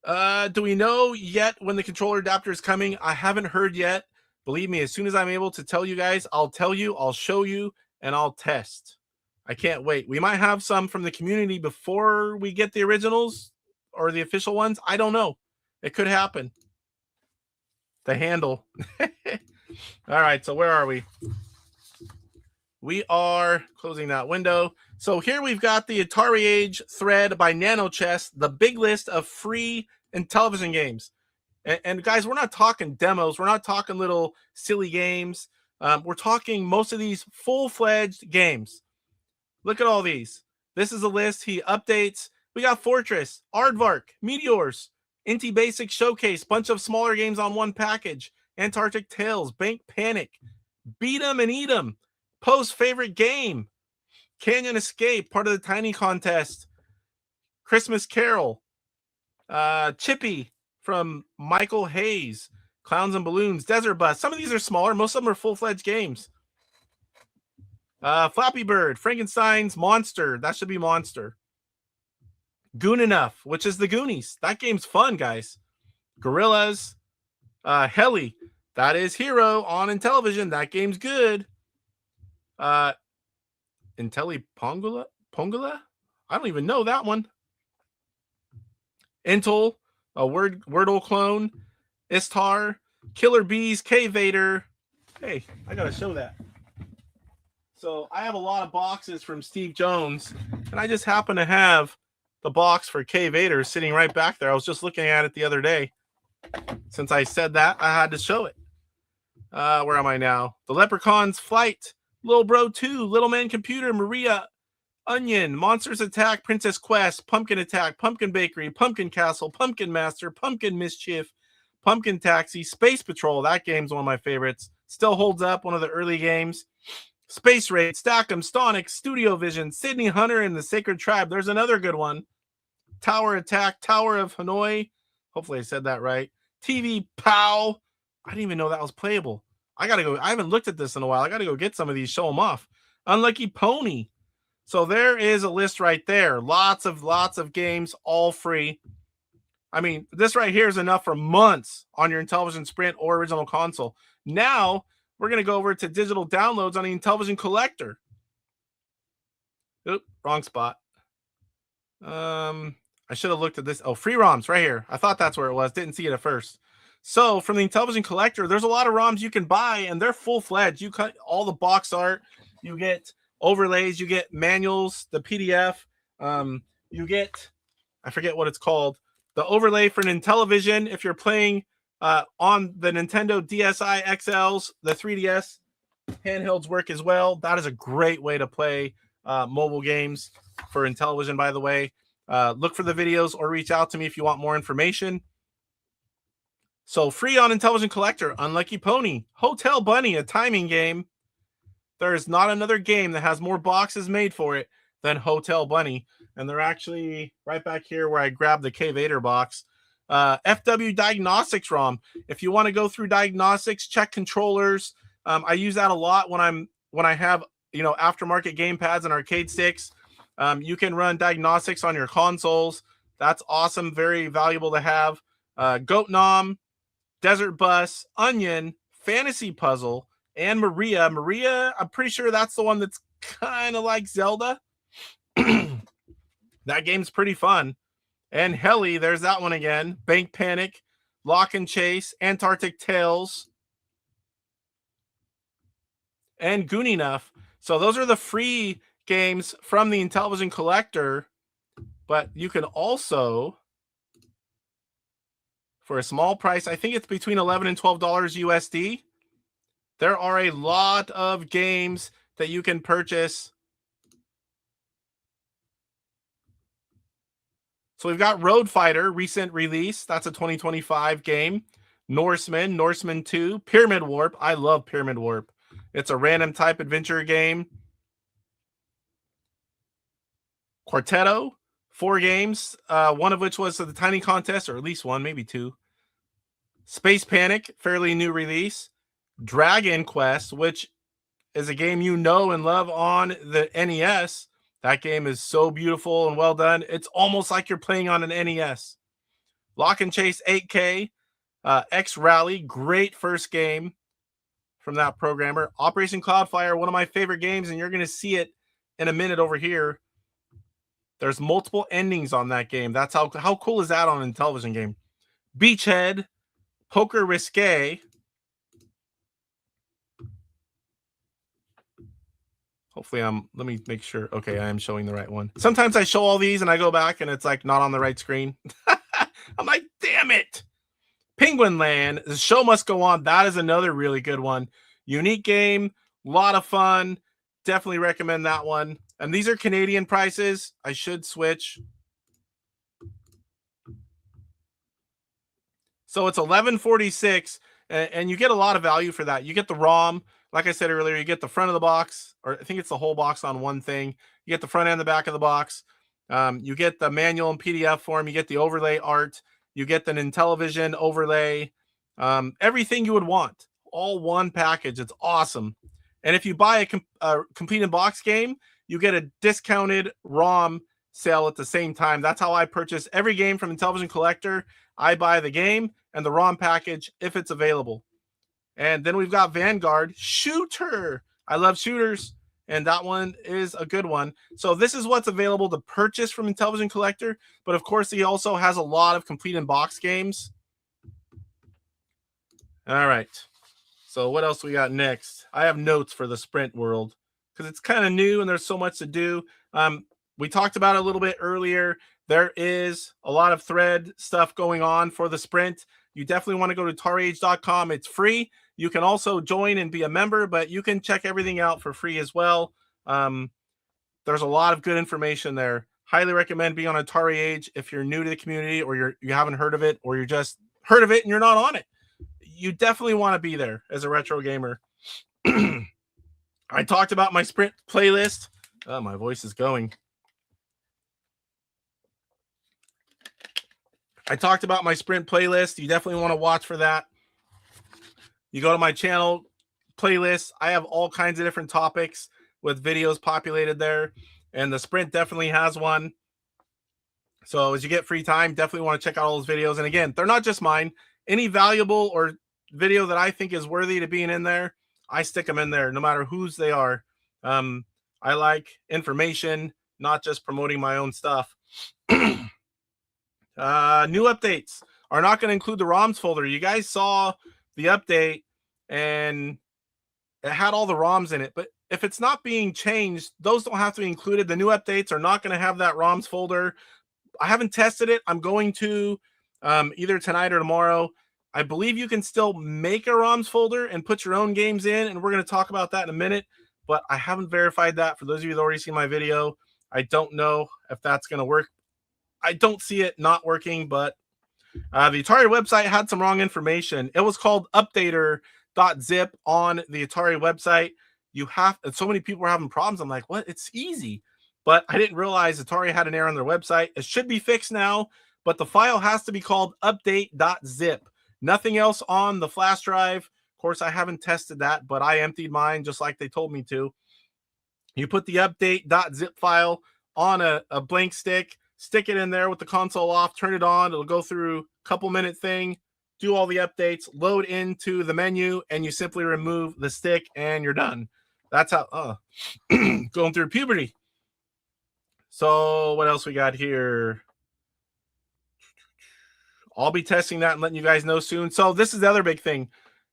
Do we know yet when the controller adapter is coming? I haven't heard yet. Believe me, as soon as I'm able to tell you guys, I'll tell you, I'll show you, and I'll test. I can't wait. We might have some from the community before we get the originals or the official ones. I don't know. It could happen. The handle. All right, so where are we? We are closing that window. So here we've got the Atari Age thread by NanoChess, the big list of free Intellivision games. And guys, we're not talking demos. We're not talking little silly games. We're talking most of these full-fledged games. Look at all these. This is a list he updates. We got Fortress, Aardvark, Meteors, Inti Basic Showcase, bunch of smaller games on one package. Antarctic Tales, Bank Panic, Beat 'em and Eat 'em, Poe's favorite game, Canyon Escape, part of the Tiny Contest, Christmas Carol, Chippy from Michael Hayes, Clowns and Balloons, Desert Bus. Some of these are smaller. Most of them are full-fledged games. Flappy Bird, Frankenstein's Monster. That should be Monster. Goon Enough, which is the Goonies. That game's fun, guys. Gorillas, Heli. That is Hero on Intellivision. That game's good. Pongula? I don't even know that one. Intel, a Wordle clone, Istar, Killer Bees, K-Vader. Hey, I gotta show that. So I have a lot of boxes from Steve Jones, and I just happen to have the box for K-Vader sitting right back there. I was just looking at it the other day. Since I said that, I had to show it. Where am I now? The Leprechaun's Flight, Little Bro 2, Little Man Computer, Maria, Onion, Monsters Attack, Princess Quest, Pumpkin Attack, Pumpkin Bakery, Pumpkin Castle, Pumpkin Master, Pumpkin Mischief, Pumpkin Taxi, Space Patrol. That game's one of my favorites. Still holds up, one of the early games. Space Raid, Stack'em, Stonic, Studio Vision, Sydney Hunter, and the Sacred Tribe. There's another good one. Tower Attack, Tower of Hanoi. Hopefully I said that right. TV Pow. I didn't even know that was playable. I gotta go. I haven't looked at this in a while. I gotta go get some of these, show them off. Unlucky Pony. So there is a list right there. Lots of games, all free. I mean, this right here is enough for months on your Intellivision Sprint or original console. Now we're gonna go over to digital downloads on the Intellivision Collector. Oop, wrong spot. I should have looked at this. Oh, free ROMs right here. I thought that's where it was. Didn't see it at first. So from the Intellivision Collector, there's a lot of ROMs you can buy, and they're full-fledged. You cut all the box art. You get overlays. You get manuals, the PDF. You get, I forget what it's called, the overlay for an Intellivision. If you're playing on the Nintendo DSi XLs, the 3DS handhelds work as well. That is a great way to play mobile games for Intellivision, by the way. Look for the videos or reach out to me if you want more information. So free on Intellivision Collector, Unlucky Pony, Hotel Bunny, a timing game. There is not another game that has more boxes made for it than Hotel Bunny. And they're actually right back here where I grabbed the K-Vader box. FW Diagnostics ROM. If you want to go through diagnostics, check controllers. I use that a lot when I have, aftermarket game pads and arcade sticks. You can run diagnostics on your consoles. That's awesome. Very valuable to have. Goat Nom, Desert Bus, Onion, Fantasy Puzzle, and Maria. Maria, I'm pretty sure that's the one that's kind of like Zelda. That game's pretty fun. And Heli, there's that one again. Bank Panic, Lock and Chase, Antarctic Tales, and Goon Enough. So those are the free games from the Intellivision Collector. But you can also, for a small price, I think it's between $11 and $12 USD, there are a lot of games that you can purchase. So we've got Road Fighter, recent release. That's a 2025 game. Norseman, Norseman 2, Pyramid Warp. I love Pyramid Warp. It's a random type adventure game. Quartetto, 4 games, one of which was the Tiny Contest, or at least one, maybe 2. Space Panic, fairly new release. Dragon Quest, which is a game you know and love on the NES. That game is so beautiful and well done. It's almost like you're playing on an NES. Lock and Chase 8K, X Rally, great first game from that programmer. Operation Cloudfire, one of my favorite games, and you're going to see it in a minute over here. There's multiple endings on that game. That's how cool is that on a Intellivision game? Beachhead, Poker Risque. Hopefully let me make sure. Okay, I am showing the right one. Sometimes I show all these and I go back and it's like not on the right screen. I'm like, damn it. Penguin Land, The Show Must Go On. That is another really good one. Unique game, a lot of fun. Definitely recommend that one. And these are Canadian prices. I should switch. So it's $11.46 and you get a lot of value for that. You get the ROM, like I said earlier, you get the front of the box, or I think it's the whole box on one thing. You get the front and the back of the box. You get the manual in PDF form. You get the overlay art. You get the Intellivision overlay. Everything you would want, all one package. It's awesome. And if you buy a complete in box game, you get a discounted ROM sale at the same time. That's how I purchase every game from Intellivision Collector. I buy the game and the ROM package if it's available. And then we've got Vanguard Shooter. I love shooters, and that one is a good one. So this is what's available to purchase from Intellivision Collector, but of course he also has a lot of complete in box games. All right. So what else we got next? I have notes for the Sprint world because it's kind of new and there's so much to do. We talked about it a little bit earlier. There is a lot of thread stuff going on for the Sprint. You definitely want to go to atariage.com. It's free. You can also join and be a member, but you can check everything out for free as well. There's a lot of good information there. Highly recommend being on Atari Age if you're new to the community or you haven't heard of it, or you just heard of it and you're not on it. You definitely want to be there as a retro gamer. I talked about my Sprint playlist. Oh, my voice is going. I talked about my Sprint playlist. You definitely want to watch for that. You go to my channel playlist. I have all kinds of different topics with videos populated there, and the Sprint definitely has one. So as you get free time, definitely want to check out all those videos. And again, they're not just mine. Any valuable or video that I think is worthy to being in there, I stick them in there no matter whose they are. I like information, not just promoting my own stuff. New updates are not going to include the ROMs folder. You guys saw the update and it had all the ROMs in it, but if it's not being changed, those don't have to be included. The new updates are not going to have that ROMs folder. I haven't tested it. I'm going to either tonight or tomorrow. I believe you can still make a ROMs folder and put your own games in, and we're going to talk about that in a minute, but I haven't verified that. For those of you that already seen my video, I don't know if that's going to work. I don't see it not working, but the Atari website had some wrong information. It was called updater.zip on the Atari website. So many people were having problems. I'm like, what? It's easy. But I didn't realize Atari had an error on their website. It should be fixed now, but the file has to be called update.zip. Nothing else on the flash drive. Of course, I haven't tested that, but I emptied mine just like they told me to. You put the update.zip file on a blank stick, stick it in there with the console off, turn it on. It'll go through a couple minute thing, do all the updates, load into the menu, and you simply remove the stick and you're done. That's how going through puberty. So what else we got here? I'll be testing that and letting you guys know soon. So this is the other big thing.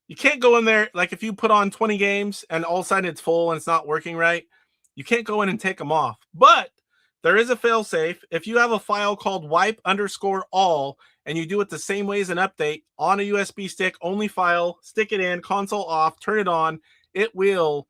You can't go in there, like if you put on 20 games and all of a sudden it's full and it's not working right, you can't go in and take them off. But there is a failsafe. If you have a file called wipe_all and you do it the same way as an update on a USB stick, only file, stick it in, console off, turn it on, it will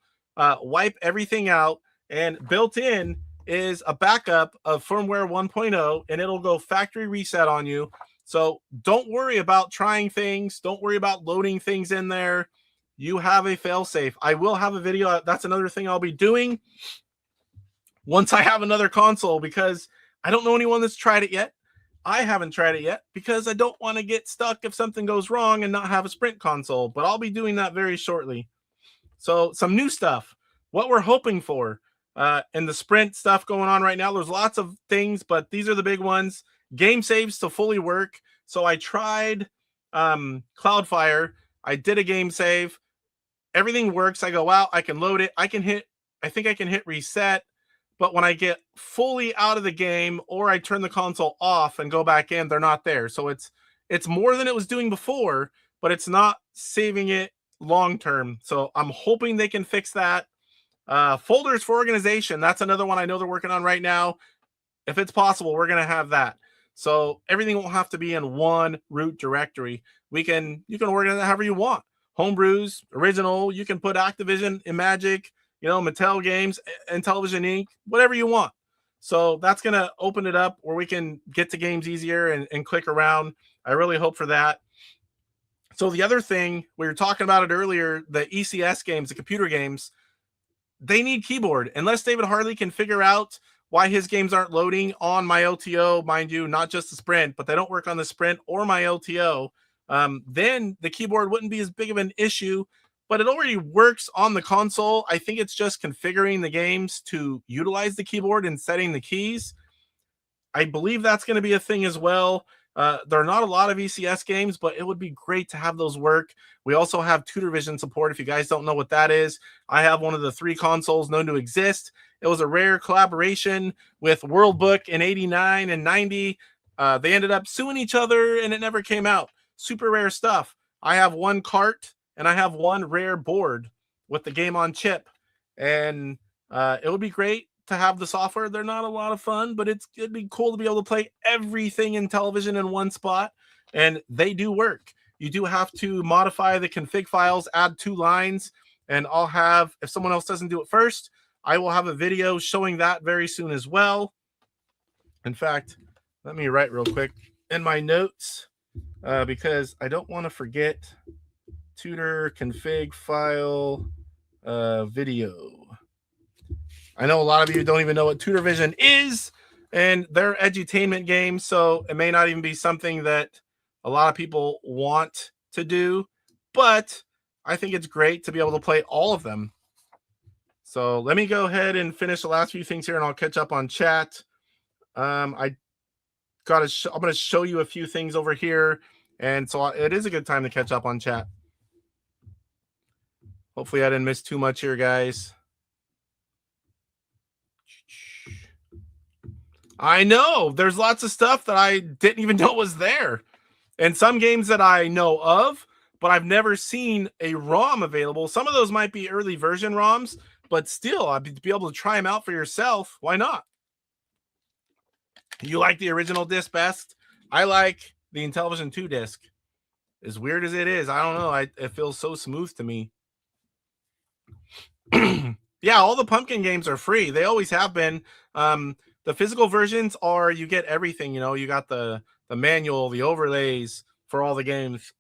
wipe everything out. And built in is a backup of firmware 1.0, and it'll go factory reset on you. So don't worry about trying things. Don't worry about loading things in there. You have a failsafe. I will have a video. That's another thing I'll be doing once I have another console, because I don't know anyone that's tried it yet. I haven't tried it yet because I don't want to get stuck if something goes wrong and not have a Sprint console, but I'll be doing that very shortly. So some new stuff, what we're hoping for in the Sprint stuff going on right now. There's lots of things, but these are the big ones. Game saves to fully work. So I tried Cloudfire. I did a game save. Everything works. I go out. I can load it. I think I can hit reset. But when I get fully out of the game or I turn the console off and go back in, they're not there. So it's more than it was doing before, but it's not saving it long term. So I'm hoping they can fix that. Folders for organization. That's another one I know they're working on right now. If it's possible, we're going to have that. So everything won't have to be in one root directory. You can organize it however you want. Homebrews, original, you can put Activision, Imagic, Mattel games, Intellivision Inc., whatever you want. So that's going to open it up where we can get to games easier and click around. I really hope for that. So the other thing, we were talking about it earlier, the ECS games, the computer games, they need keyboard. Unless David Harley can figure out why his games aren't loading on my LTO, mind you, not just the Sprint, but they don't work on the Sprint or my LTO, then the keyboard wouldn't be as big of an issue, but it already works on the console. I think it's just configuring the games to utilize the keyboard and setting the keys. I believe that's going to be a thing as well. There are not a lot of ECS games, but it would be great to have those work. We also have TutorVision support. If you guys don't know what that is, I have one of the 3 consoles known to exist. It was a rare collaboration with World Book in 89 and 90. They ended up suing each other and it never came out. Super rare stuff. I have 1 cart and I have 1 rare board with the game on chip. And it would be great to have the software. They're not a lot of fun, but it'd be cool to be able to play everything in television in one spot, and they do work. You do have to modify the config files, add 2 lines, and I'll have, if someone else doesn't do it first, I will have a video showing that very soon as well. In fact, let me write real quick in my notes because I don't want to forget tutor config file video. I know a lot of you don't even know what TutorVision is, and they're edutainment games, so it may not even be something that a lot of people want to do, but I think it's great to be able to play all of them. So let me go ahead and finish the last few things here, and I'll catch up on chat. I'm going to show you a few things over here, and so it is a good time to catch up on chat. Hopefully I didn't miss too much here, guys. I know there's lots of stuff that I didn't even know was there, and some games that I know of, but I've never seen a ROM available. Some of those might be early version ROMs, but still, I'd be able to try them out for yourself. Why not? You like the original disc best? I like the Intellivision 2 disc. As weird as it is, I don't know. It feels so smooth to me. Yeah, all the Pumpkin games are free. They always have been. The physical versions are, you get everything, you know, you got the manual, the overlays for all the games.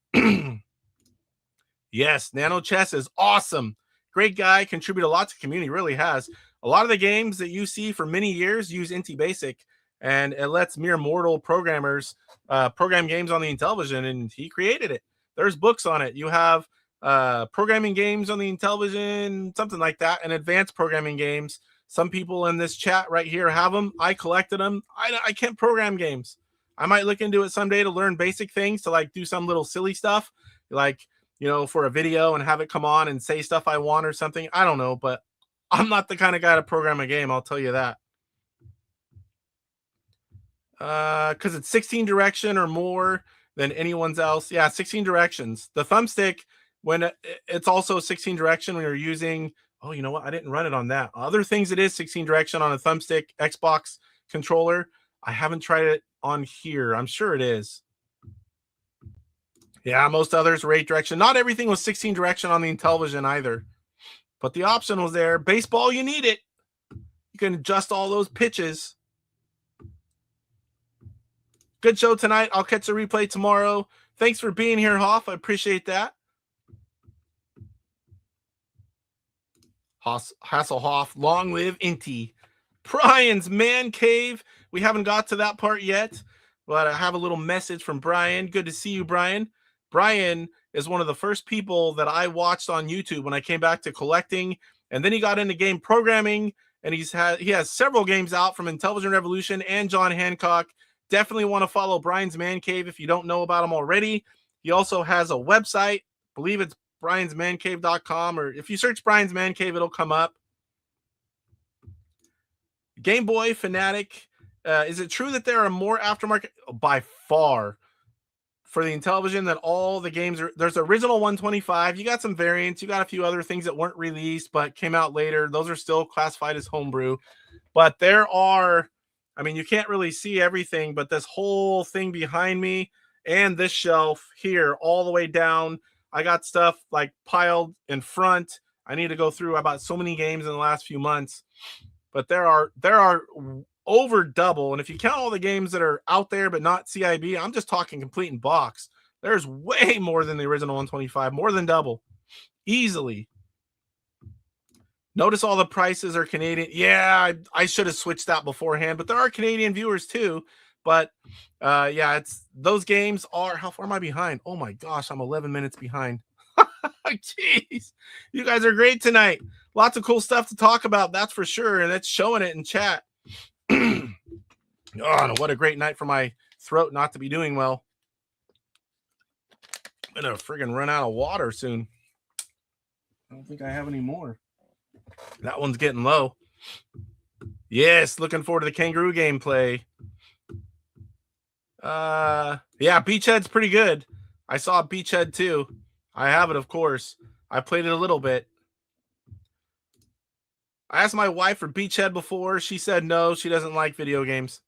Yes, Nano Chess is awesome. Great guy, contributed a lot to the community, really has. A lot of the games that you see for many years use Inti Basic, and it lets mere mortal programmers program games on the Intellivision, and he created it. There's books on it. You have programming games on the Intellivision, something like that, and advanced programming games. Some people in this chat right here have them. I collected them. I can't program games. I might look into it someday to learn basic things, to like do some little silly stuff, like, you know, for a video and have it come on and say stuff I want or something. I don't know, but I'm not the kind of guy to program a game. I'll tell you that. Because it's 16 direction or more than anyone's else. Yeah, 16 directions. The thumbstick, when it's also 16 direction when you're using, oh, you know what? I didn't run it on that. Other things, it is 16 direction on a thumbstick Xbox controller. I haven't tried it on here. I'm sure it is. Yeah, most others were 8 direction. Not everything was 16 direction on the Intellivision either, but the option was there. Baseball, you need it. You can adjust all those pitches. Good show tonight. I'll catch a replay tomorrow. Thanks for being here, Hoff. I appreciate that. Hasselhoff, long live Inti. Brian's Man Cave. We haven't got to that part yet, but I have a little message from Brian. Good to see you, Brian. Brian is one of the first people that I watched on YouTube when I came back to collecting, and then he got into game programming, and he has several games out from Intellivision Revolution and John Hancock. Definitely want to follow Brian's Man Cave if you don't know about him already. He also has a website. I believe it's briansmancave.com, or if you search Brian's Man Cave, it'll come up. Game Boy Fanatic. Is it true that there are more aftermarket? By far. For the Intellivision, that all the games are, there's original 125. You got some variants. You got a few other things that weren't released but came out later. Those are still classified as homebrew. But there are, I mean, you can't really see everything, but this whole thing behind me and this shelf here all the way down, I got stuff like piled in front. I need to go through. I bought so many games in the last few months, but there are over double. And if you count all the games that are out there but not CIB, I'm just talking complete in box. There's way more than the original 125, more than double, easily. Notice all the prices are Canadian. Yeah, I should have switched that beforehand, but there are Canadian viewers too. But yeah, it's those games are. How far am I behind? Oh my gosh, I'm 11 minutes behind. Jeez, you guys are great tonight. Lots of cool stuff to talk about, that's for sure, and it's showing it in chat. Oh, what a great night for my throat not to be doing well. I'm gonna friggin' run out of water soon. I don't think I have any more. That one's getting low. Yes, looking forward to the Kangaroo gameplay. Yeah, Beachhead's pretty good. I saw Beachhead too. I have it, of course. I played it a little bit. I asked my wife for Beachhead before. She said no, she doesn't like video games.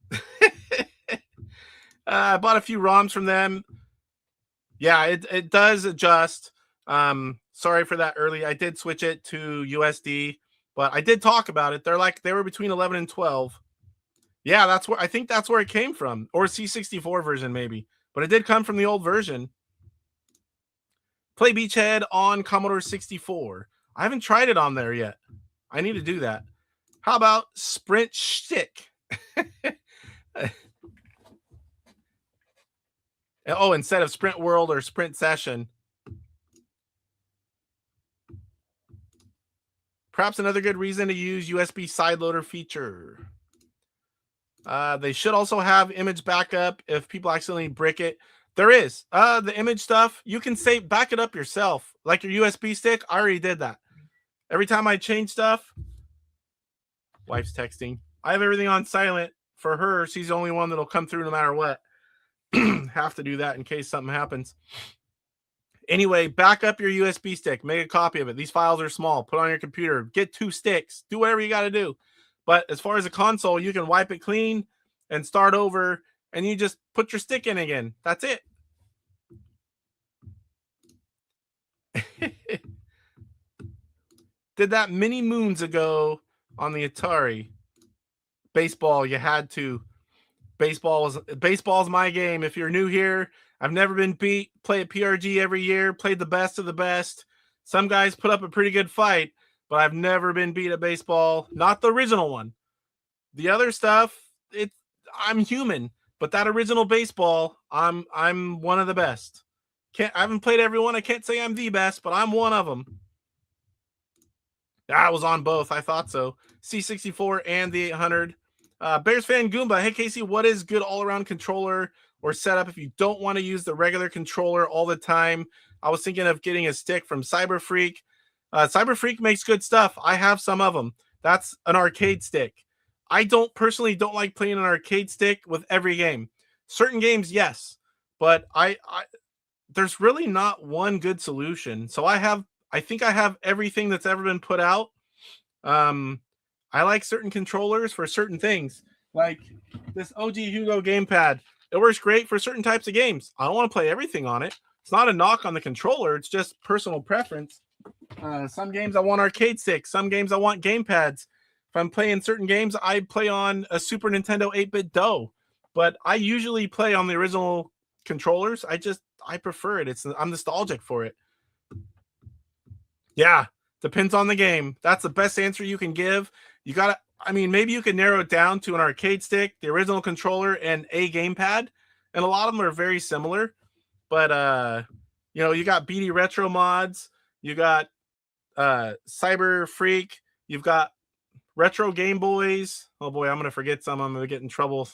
I bought a few ROMs from them. Yeah, it does adjust. Sorry for that early. I did switch it to USD, but I did talk about it. They were between 11 and 12. Yeah, I think that's where it came from, or C64 version maybe, but it did come from the old version. Play Beachhead on Commodore 64. I haven't tried it on there yet. I need to do that. How about Sprint Shtick? Oh, instead of Sprint World or Sprint Session. Perhaps another good reason to use USB sideloader feature. They should also have image backup if people accidentally brick it. There is. The image stuff, you can back it up yourself. Like your USB stick, I already did that. Every time I change stuff, wife's texting. I have everything on silent for her. She's the only one that'll come through no matter what. Have to do that in case something happens. Anyway, back up your USB stick. Make a copy of it. These files are small. Put it on your computer. Get 2 sticks. Do whatever you got to do. But as far as a console, you can wipe it clean and start over, and you just put your stick in again. That's it. Did that many moons ago on the Atari. Baseball, you had to. Baseball's my game. If you're new here, I've never been beat. Play at PRG every year. Played the best of the best. Some guys put up a pretty good fight, but I've never been beat at baseball. Not the original one. The other stuff, I'm human, but that original baseball, I'm one of the best. I haven't played everyone. I can't say I'm the best, but I'm one of them. I was on both. I thought so. C64 and the 800. Bears fan Goomba. Hey, Casey, what is good all-around controller or setup if you don't want to use the regular controller all the time? I was thinking of getting a stick from Cyber Freak. Cyber Freak makes good stuff. I have some of them. That's an arcade stick. I personally don't like playing an arcade stick with every game. Certain games, yes, but there's really not one good solution. So I think I have everything that's ever been put out. I like certain controllers for certain things, like this OG Hugo gamepad. It works great for certain types of games. I don't want to play everything on it. It's not a knock on the controller. It's just personal preference. Some games I want arcade sticks. Some games I want gamepads. If I'm playing certain games, I play on a Super Nintendo 8-bit DOE. But I usually play on the original controllers. I prefer it. I'm nostalgic for it. Yeah, depends on the game. That's the best answer you can give. Maybe you could narrow it down to an arcade stick, the original controller, and a gamepad. And a lot of them are very similar. But, you got BD Retro mods. You got Cyber Freak. You've got Retro Game Boys. Oh, boy, I'm going to forget some. I'm going to get in trouble.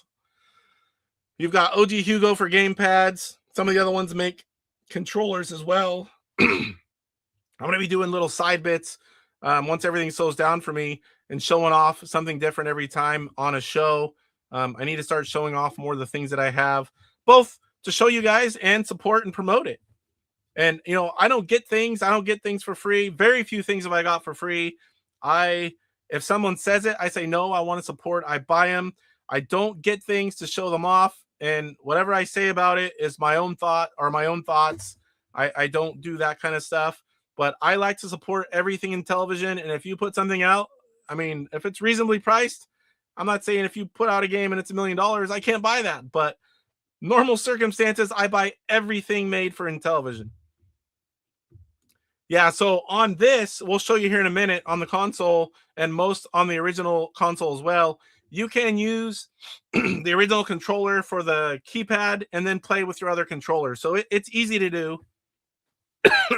You've got OG Hugo for gamepads. Some of the other ones make controllers as well. I'm going to be doing little side bits once everything slows down for me and showing off something different every time on a show. I need to start showing off more of the things that I have, both to show you guys and support and promote it. And, I don't get things for free. Very few things have I got for free. If someone says it, I say, no, I want to support. I buy them. I don't get things to show them off. And whatever I say about it is my own thought or my own thoughts. I don't do that kind of stuff. But I like to support everything in television. And if you put something out, if it's reasonably priced, I'm not saying if you put out a game and it's $1 million, I can't buy that. But Normal circumstances, I buy everything made for Intellivision. Yeah, so on this, we'll show you here in a minute on the console and most on the original console as well. You can use the original controller for the keypad and then play with your other controllers. So it's easy to do.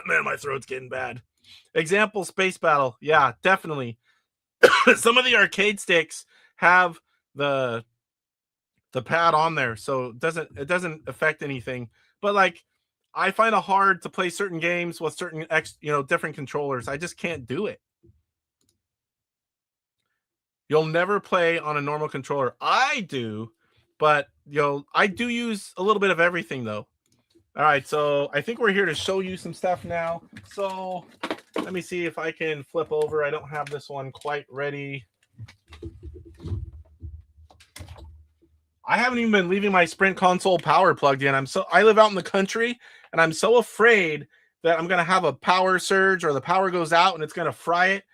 Man, my throat's getting bad. Example, Space Battle. Yeah, definitely. Some of the arcade sticks have the pad on there, so it doesn't affect anything. But like, I find it hard to play certain games with certain different controllers. I just can't do it. You'll never play on a normal controller. I do, but I do use a little bit of everything though. All right, so I think we're here to show you some stuff now. So let me see if I can flip over. I don't have this one quite ready. I haven't even been leaving my Sprint console power plugged in. I live out in the country, and I'm so afraid that I'm gonna have a power surge or the power goes out and it's gonna fry it.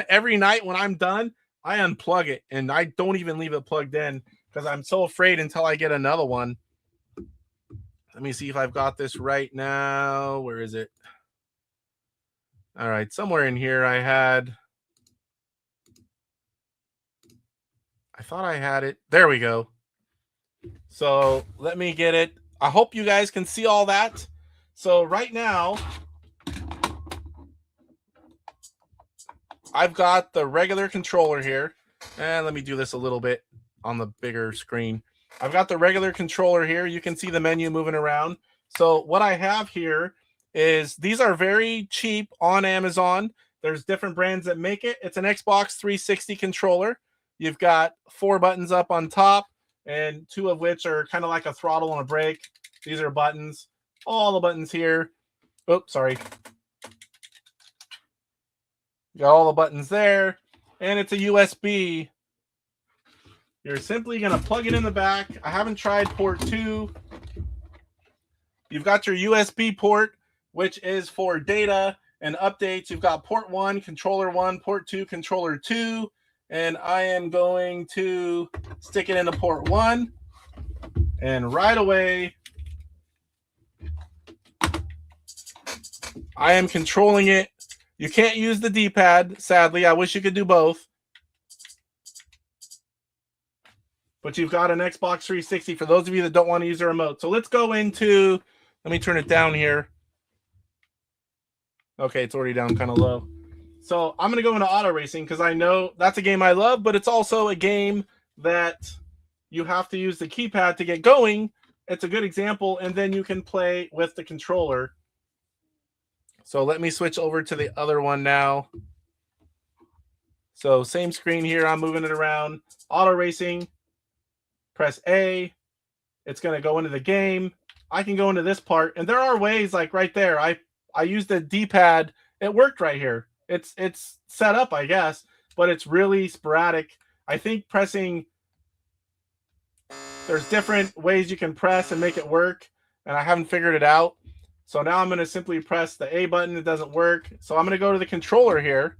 Every night when I'm done, I unplug it and I don't even leave it plugged in because I'm so afraid until I get another one. Let me see if I've got this right now. Where is it? All right, somewhere in here I thought I had it. There we go. So let me get it. I hope you guys can see all that. So right now, I've got the regular controller here. And let me do this a little bit on the bigger screen. I've got the regular controller here. You can see the menu moving around. So what I have here is these are very cheap on Amazon. There's different brands that make it. It's an Xbox 360 controller. You've got 4 buttons up on top, and 2 of which are kind of like a throttle and a brake. These are buttons. All the buttons here. Oops, sorry. Got all the buttons there. And it's a USB. You're simply going to plug it in the back. I haven't tried port 2. You've got your USB port, which is for data and updates. You've got port 1, controller 1, port 2, controller 2. And I am going to stick it into port 1. And right away, I am controlling it. You can't use the D-pad, sadly. I wish you could do both. But you've got an Xbox 360 for those of you that don't want to use a remote. So let's go into, let me turn it down here. Okay, it's already down kind of low. So I'm going to go into auto racing because I know that's a game I love, but it's also a game that you have to use the keypad to get going. It's a good example, and then you can play with the controller. So let me switch over to the other one now. So same screen here. I'm moving it around. Auto racing. Press A. It's going to go into the game. I can go into this part, and there are ways like right there. I used the D-pad. It worked right here. It's set up, I guess, but it's really sporadic. I think pressing, there's different ways you can press and make it work, and I haven't figured it out. So now I'm going to simply press the A button. It doesn't work. So I'm going to go to the controller here,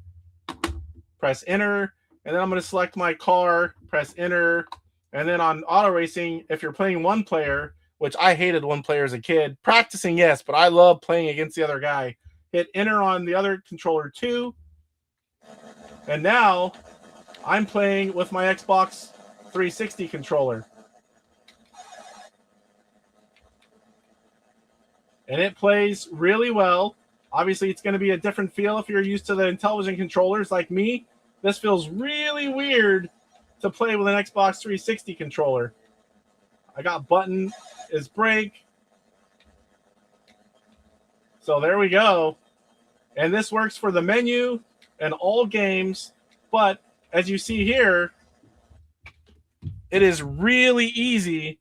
press enter, and then I'm going to select my car, press enter. And then on auto racing, if you're playing one player, which I hated one player as a kid, practicing, yes, but I love playing against the other guy. Hit enter on the other controller too. And now I'm playing with my Xbox 360 controller. And it plays really well. Obviously, it's going to be a different feel if you're used to the Intellivision controllers like me. This feels really weird to play with an Xbox 360 controller. I got button is brake. So there we go. And this works for the menu and all games. But as you see here, it is really easy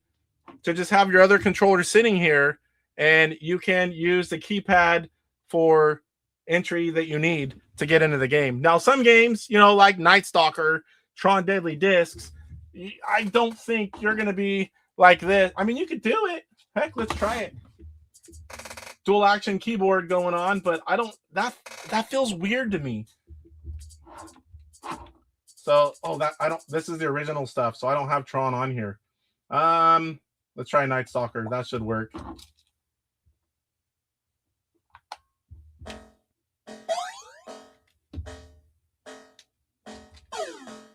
to just have your other controller sitting here, and you can use the keypad for entry that you need to get into the game. Now, some games, like Night Stalker, Tron Deadly Discs, I don't think you're going to be like this. I mean, you could do it. Heck, let's try it. Dual action keyboard going on, but I don't, that feels weird to me. So, this is the original stuff, so I don't have Tron on here. Let's try Night Stalker. That should work.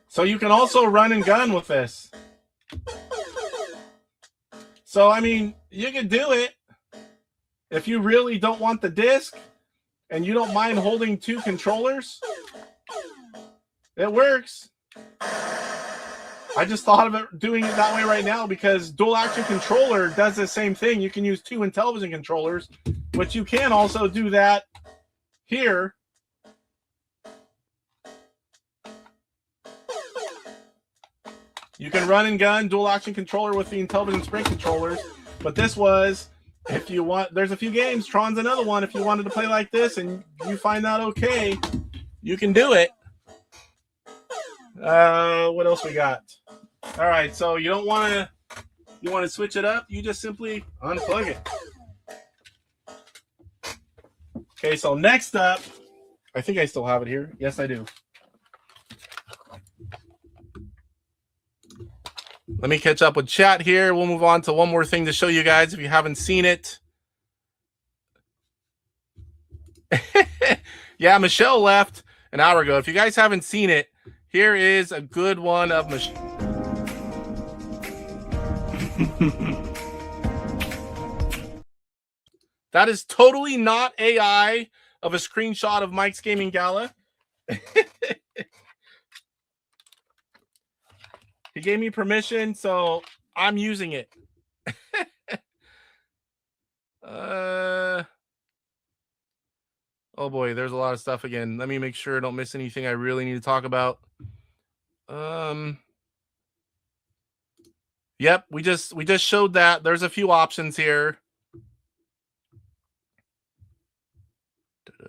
So you can also run and gun with this. So, I mean, you can do it if you really don't want the disc and you don't mind holding 2 controllers. It works. I just thought of it doing it that way right now because dual action controller does the same thing. You can use 2 Intellivision controllers, but you can also do that here. You can run and gun dual action controller with the Intellivision Sprint controllers, but this was, if you want, there's a few games, Tron's another one, if you wanted to play like this and you find that okay, you can do it. What else we got? All right, so you don't want to, you want to switch it up, you just simply unplug it. Okay, so next up, I think I still have it here. Yes, I do. Let me catch up with chat here. We'll move on to one more thing to show you guys if you haven't seen it. Yeah, Michelle left an hour ago. If you guys haven't seen it, here is a good one of Michelle. That is totally not AI of a screenshot of Mike's Gaming Gala. He gave me permission, so I'm using it. Oh boy, there's a lot of stuff again. Let me make sure I don't miss anything I really need to talk about. Yep, we just showed that. There's a few options here.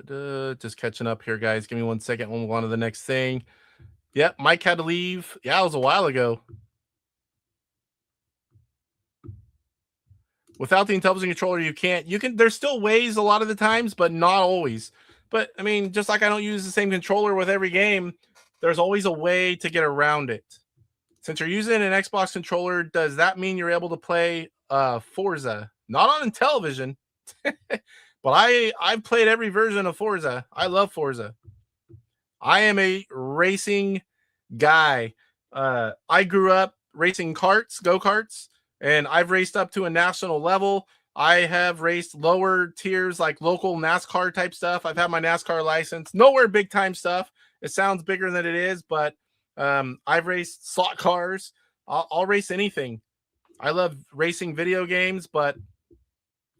Just catching up here, guys. Give me 1 second. We'll move on to the next thing. Yep, Mike had to leave. Yeah, it was a while ago. Without the Intellivision controller, you can't. You can. There's still ways a lot of the times, but not always. But I mean, just like I don't use the same controller with every game, there's always a way to get around it. Since you're using an Xbox controller, does that mean you're able to play Forza? Not on Intellivision, but I've played every version of Forza. I love Forza. I am a racing guy. I grew up racing karts, go-karts, and I've raced up to a national level. I have raced lower tiers like local NASCAR type stuff. I've had my NASCAR license. Nowhere big time stuff. It sounds bigger than it is, but I've raced slot cars. I'll race anything. I love racing video games, but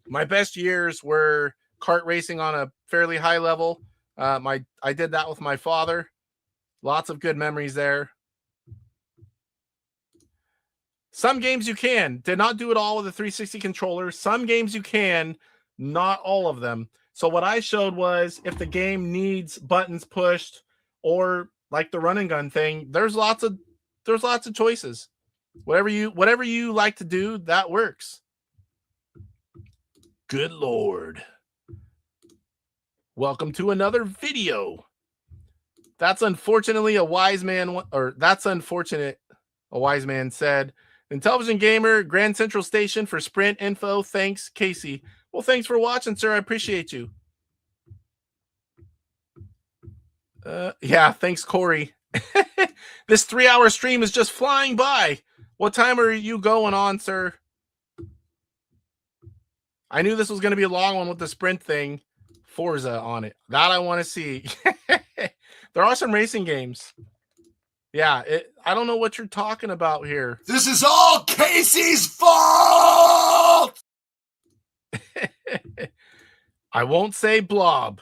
my best years were kart racing on a fairly high level. I did that with my father. Lots of good memories there. Some games you can. Did not do it all with a 360 controller. Some games you can, not all of them. So what I showed was if the game needs buttons pushed or like the run and gun thing, there's lots of choices. Whatever you like to do, that works. Good Lord. Welcome to another video. That's unfortunately a wise man, or that's unfortunate, a wise man said. Intellivision Gamer, Grand Central Station for Sprint info. Thanks, Casey. Well, thanks for watching, sir. I appreciate you. Yeah, thanks, Corey. This 3-hour stream is just flying by. What time are you going on, sir? I knew this was going to be a long one with the Sprint thing. Forza on it. That I want to see. There are some racing games. Yeah, I don't know what you're talking about here. This is all Casey's fault! I won't say blob.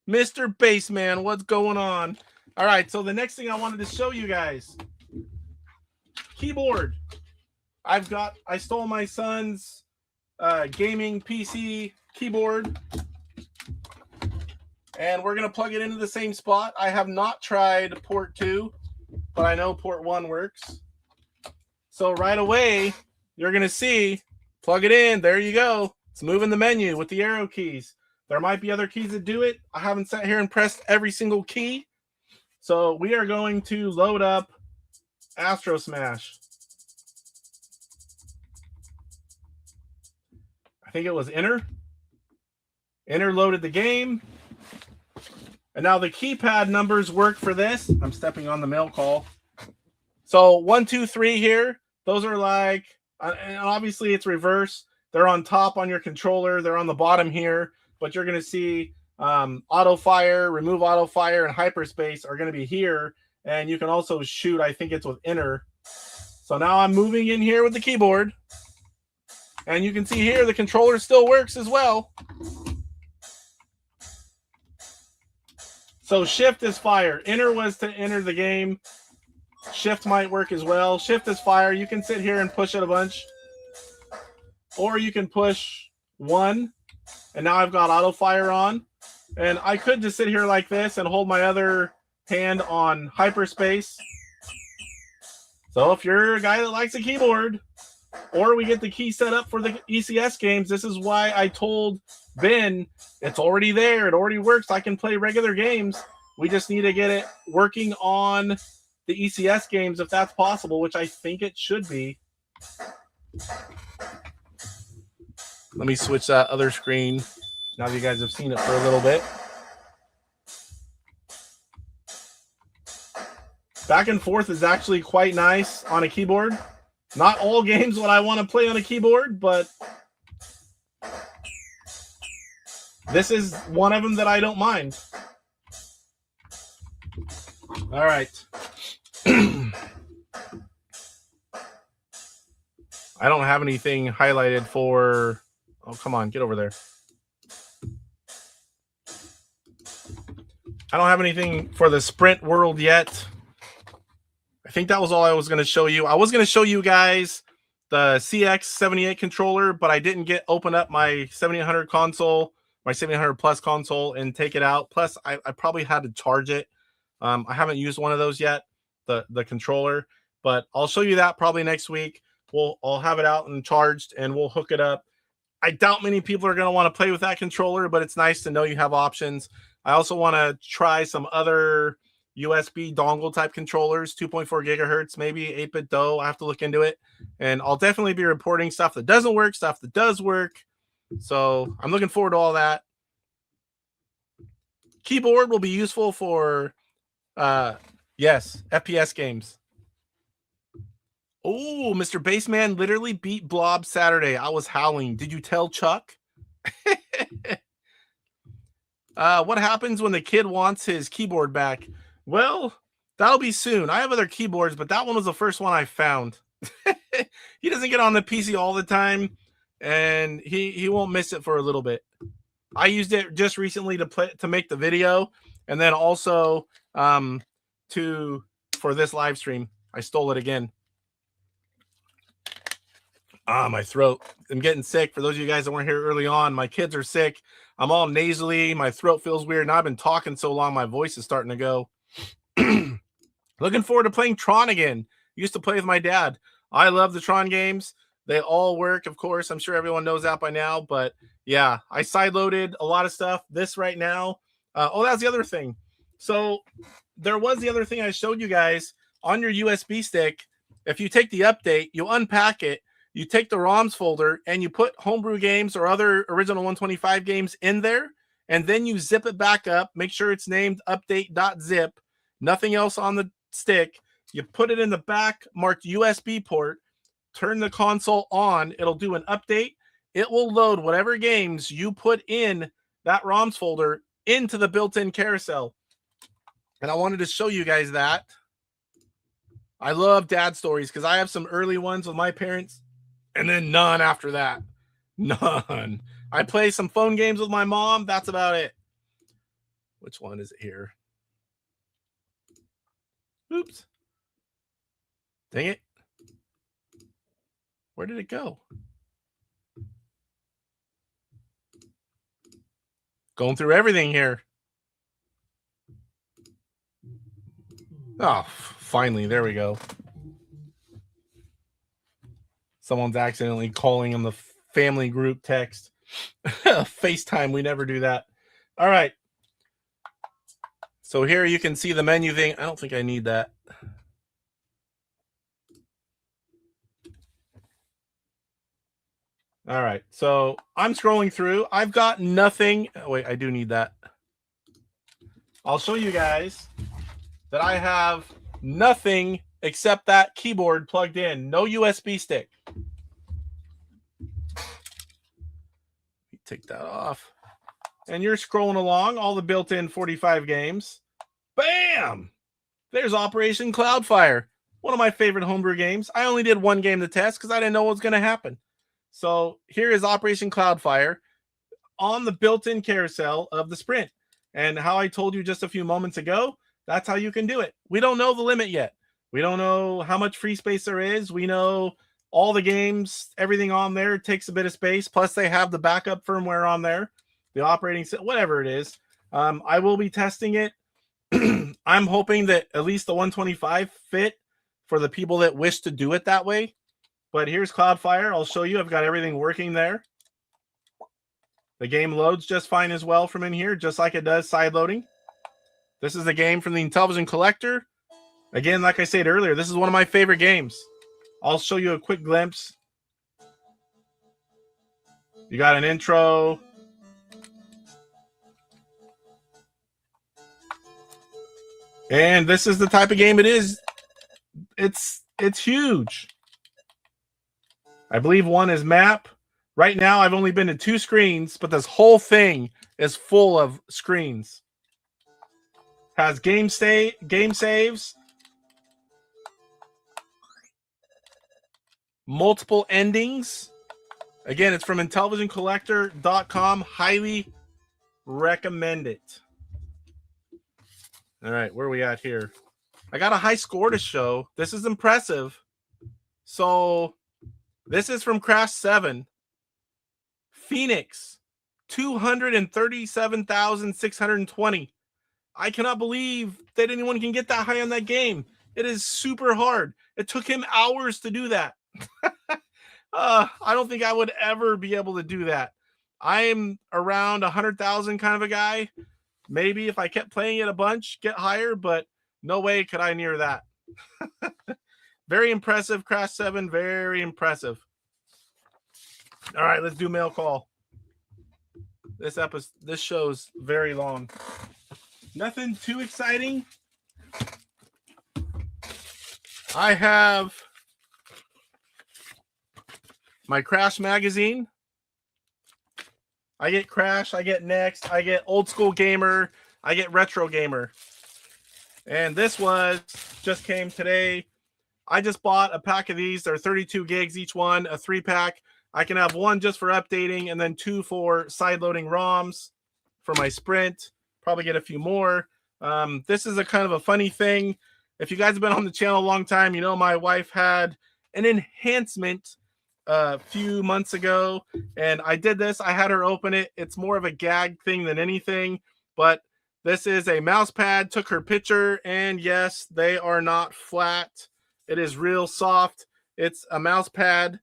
Mr. Baseman, what's going on? All right, so the next thing I wanted to show you guys. Keyboard. I stole my son's gaming PC keyboard. And we're going to plug it into the same spot. I have not tried port 2, but I know port 1 works. So right away, you're going to see, plug it in. There you go. It's moving the menu with the arrow keys. There might be other keys that do it. I haven't sat here and pressed every single key. So we are going to load up Astro Smash. think it was enter. Enter loaded the game. And now the keypad numbers work for this. I'm stepping on the mail call. So 1, 2, 3 here. Those are like, and obviously it's reverse. They're on top on your controller. They're on the bottom here. But you're going to see auto fire, remove auto fire, and hyperspace are going to be here. And you can also shoot, I think it's with enter. So now I'm moving in here with the keyboard. And you can see here the controller still works as well. So shift is fire. Enter was to enter the game. Shift might work as well. Shift is fire. You can sit here and push it a bunch. Or you can push 1. And now I've got auto fire on. And I could just sit here like this and hold my other hand on hyperspace. So if you're a guy that likes a keyboard, or we get the key set up for the ECS games, this is why I told Ben, it's already there. It already works. I can play regular games. We just need to get it working on the ECS games if that's possible, which I think it should be. Let me switch that other screen now that you guys have seen it for a little bit. Back and forth is actually quite nice on a keyboard. Not all games what I want to play on a keyboard, but this is one of them that I don't mind. All right. I don't have anything highlighted for... Oh, come on, get over there. I don't have anything for the Sprint World yet. I think that was all I was going to show you. I was going to show you guys the CX78 controller, but I didn't open up my 7800 console, my 7800 Plus console, and take it out. Plus, I probably had to charge it. I haven't used one of those yet, the controller, but I'll show you that probably next week. I'll have it out and charged, and we'll hook it up. I doubt many people are going to want to play with that controller, but it's nice to know you have options. I also want to try some other USB dongle type controllers, 2.4 gigahertz, maybe 8-bit DOE. I have to look into it. And I'll definitely be reporting stuff that doesn't work, stuff that does work. So I'm looking forward to all that. Keyboard will be useful for, yes, FPS games. Oh, Mr. Baseman literally beat Blob Saturday. I was howling. Did you tell Chuck? What happens when the kid wants his keyboard back? Well, that'll be soon. I have other keyboards, but that one was the first one I found. He doesn't get on the PC all the time, and he won't miss it for a little bit. I used it just recently to make the video, and then also for this live stream. I stole it again. My throat. I'm getting sick. For those of you guys that weren't here early on, my kids are sick. I'm all nasally. My throat feels weird. Now I've been talking so long, my voice is starting to go. Looking forward to playing Tron again. Used to play with my dad. I love the Tron games. They all work, of course. I'm sure everyone knows that by now. But yeah, I sideloaded a lot of stuff. This right now. That's the other thing. So there was the other thing I showed you guys on your USB stick. If you take the update, you unpack it. You take the ROMs folder and you put homebrew games or other original 125 games in there, and then you zip it back up. Make sure it's named update.zip. Nothing else on the stick. You put it in the back marked USB port. Turn the console on. It'll do an update. It will load whatever games you put in that ROMs folder into the built-in carousel. And I wanted to show you guys that. I love dad stories because I have some early ones with my parents. And then none after that. None. I play some phone games with my mom. That's about it. Which one is it here? Oops. Dang it. Where did it go? Going through everything here. Oh, finally. There we go. Someone's accidentally calling on the family group text. FaceTime, we never do that. All right. So here you can see the menu thing. I don't think I need that. All right, so I'm scrolling through. I've got nothing. Oh, wait, I do need that. I'll show you guys that I have nothing except that keyboard plugged in. No USB stick. Take that off. And you're scrolling along, all the built-in 45 games. Bam! There's Operation Cloudfire, one of my favorite homebrew games. I only did one game to test because I didn't know what was going to happen. So here is Operation Cloudfire on the built-in carousel of the Sprint. And how I told you just a few moments ago, that's how you can do it. We don't know the limit yet. We don't know how much free space there is. We know all the games, everything on there takes a bit of space. Plus, they have the backup firmware on there, the operating system, whatever it is. I will be testing it. I'm hoping that at least the 125 fit for the people that wish to do it that way. But here's Cloudfire. I'll show you. I've got everything working there. The game loads just fine as well from in here, just like it does side loading. This is the game from the Intellivision Collector. Again, like I said earlier, this is one of my favorite games. I'll show you a quick glimpse. You got an intro. And this is the type of game it is. It's huge. I believe one is map. Right now, I've only been to 2 screens, but this whole thing is full of screens. Has game saves, multiple endings. Again, it's from IntellivisionCollector.com. Highly recommend it. All right, where are we at here? I got a high score to show. This is impressive. So this is from Crash 7. Phoenix, 237,620. I cannot believe that anyone can get that high on that game. It is super hard. It took him hours to do that. I don't think I would ever be able to do that. I'm around 100,000 kind of a guy. Maybe if I kept playing it a bunch, get higher, but no way could I near that. Very impressive, Crash 7. Very impressive. All right, let's do mail call. This show's very long. Nothing too exciting. I have my Crash magazine. I get Crash, I get Next, I get Old School Gamer, I get Retro Gamer. And this just came today. I just bought a pack of these. They're 32 gigs each one, a 3-pack. I can have one just for updating and then 2 for side-loading ROMs for my Sprint. Probably get a few more. This is a kind of a funny thing. If you guys have been on the channel a long time, you know my wife had an enhancement a few months ago, and I did this. I had her open it. It's more of a gag thing than anything, but this is a mouse pad. Took her picture, and yes, they are not flat. It is real soft. It's a mouse pad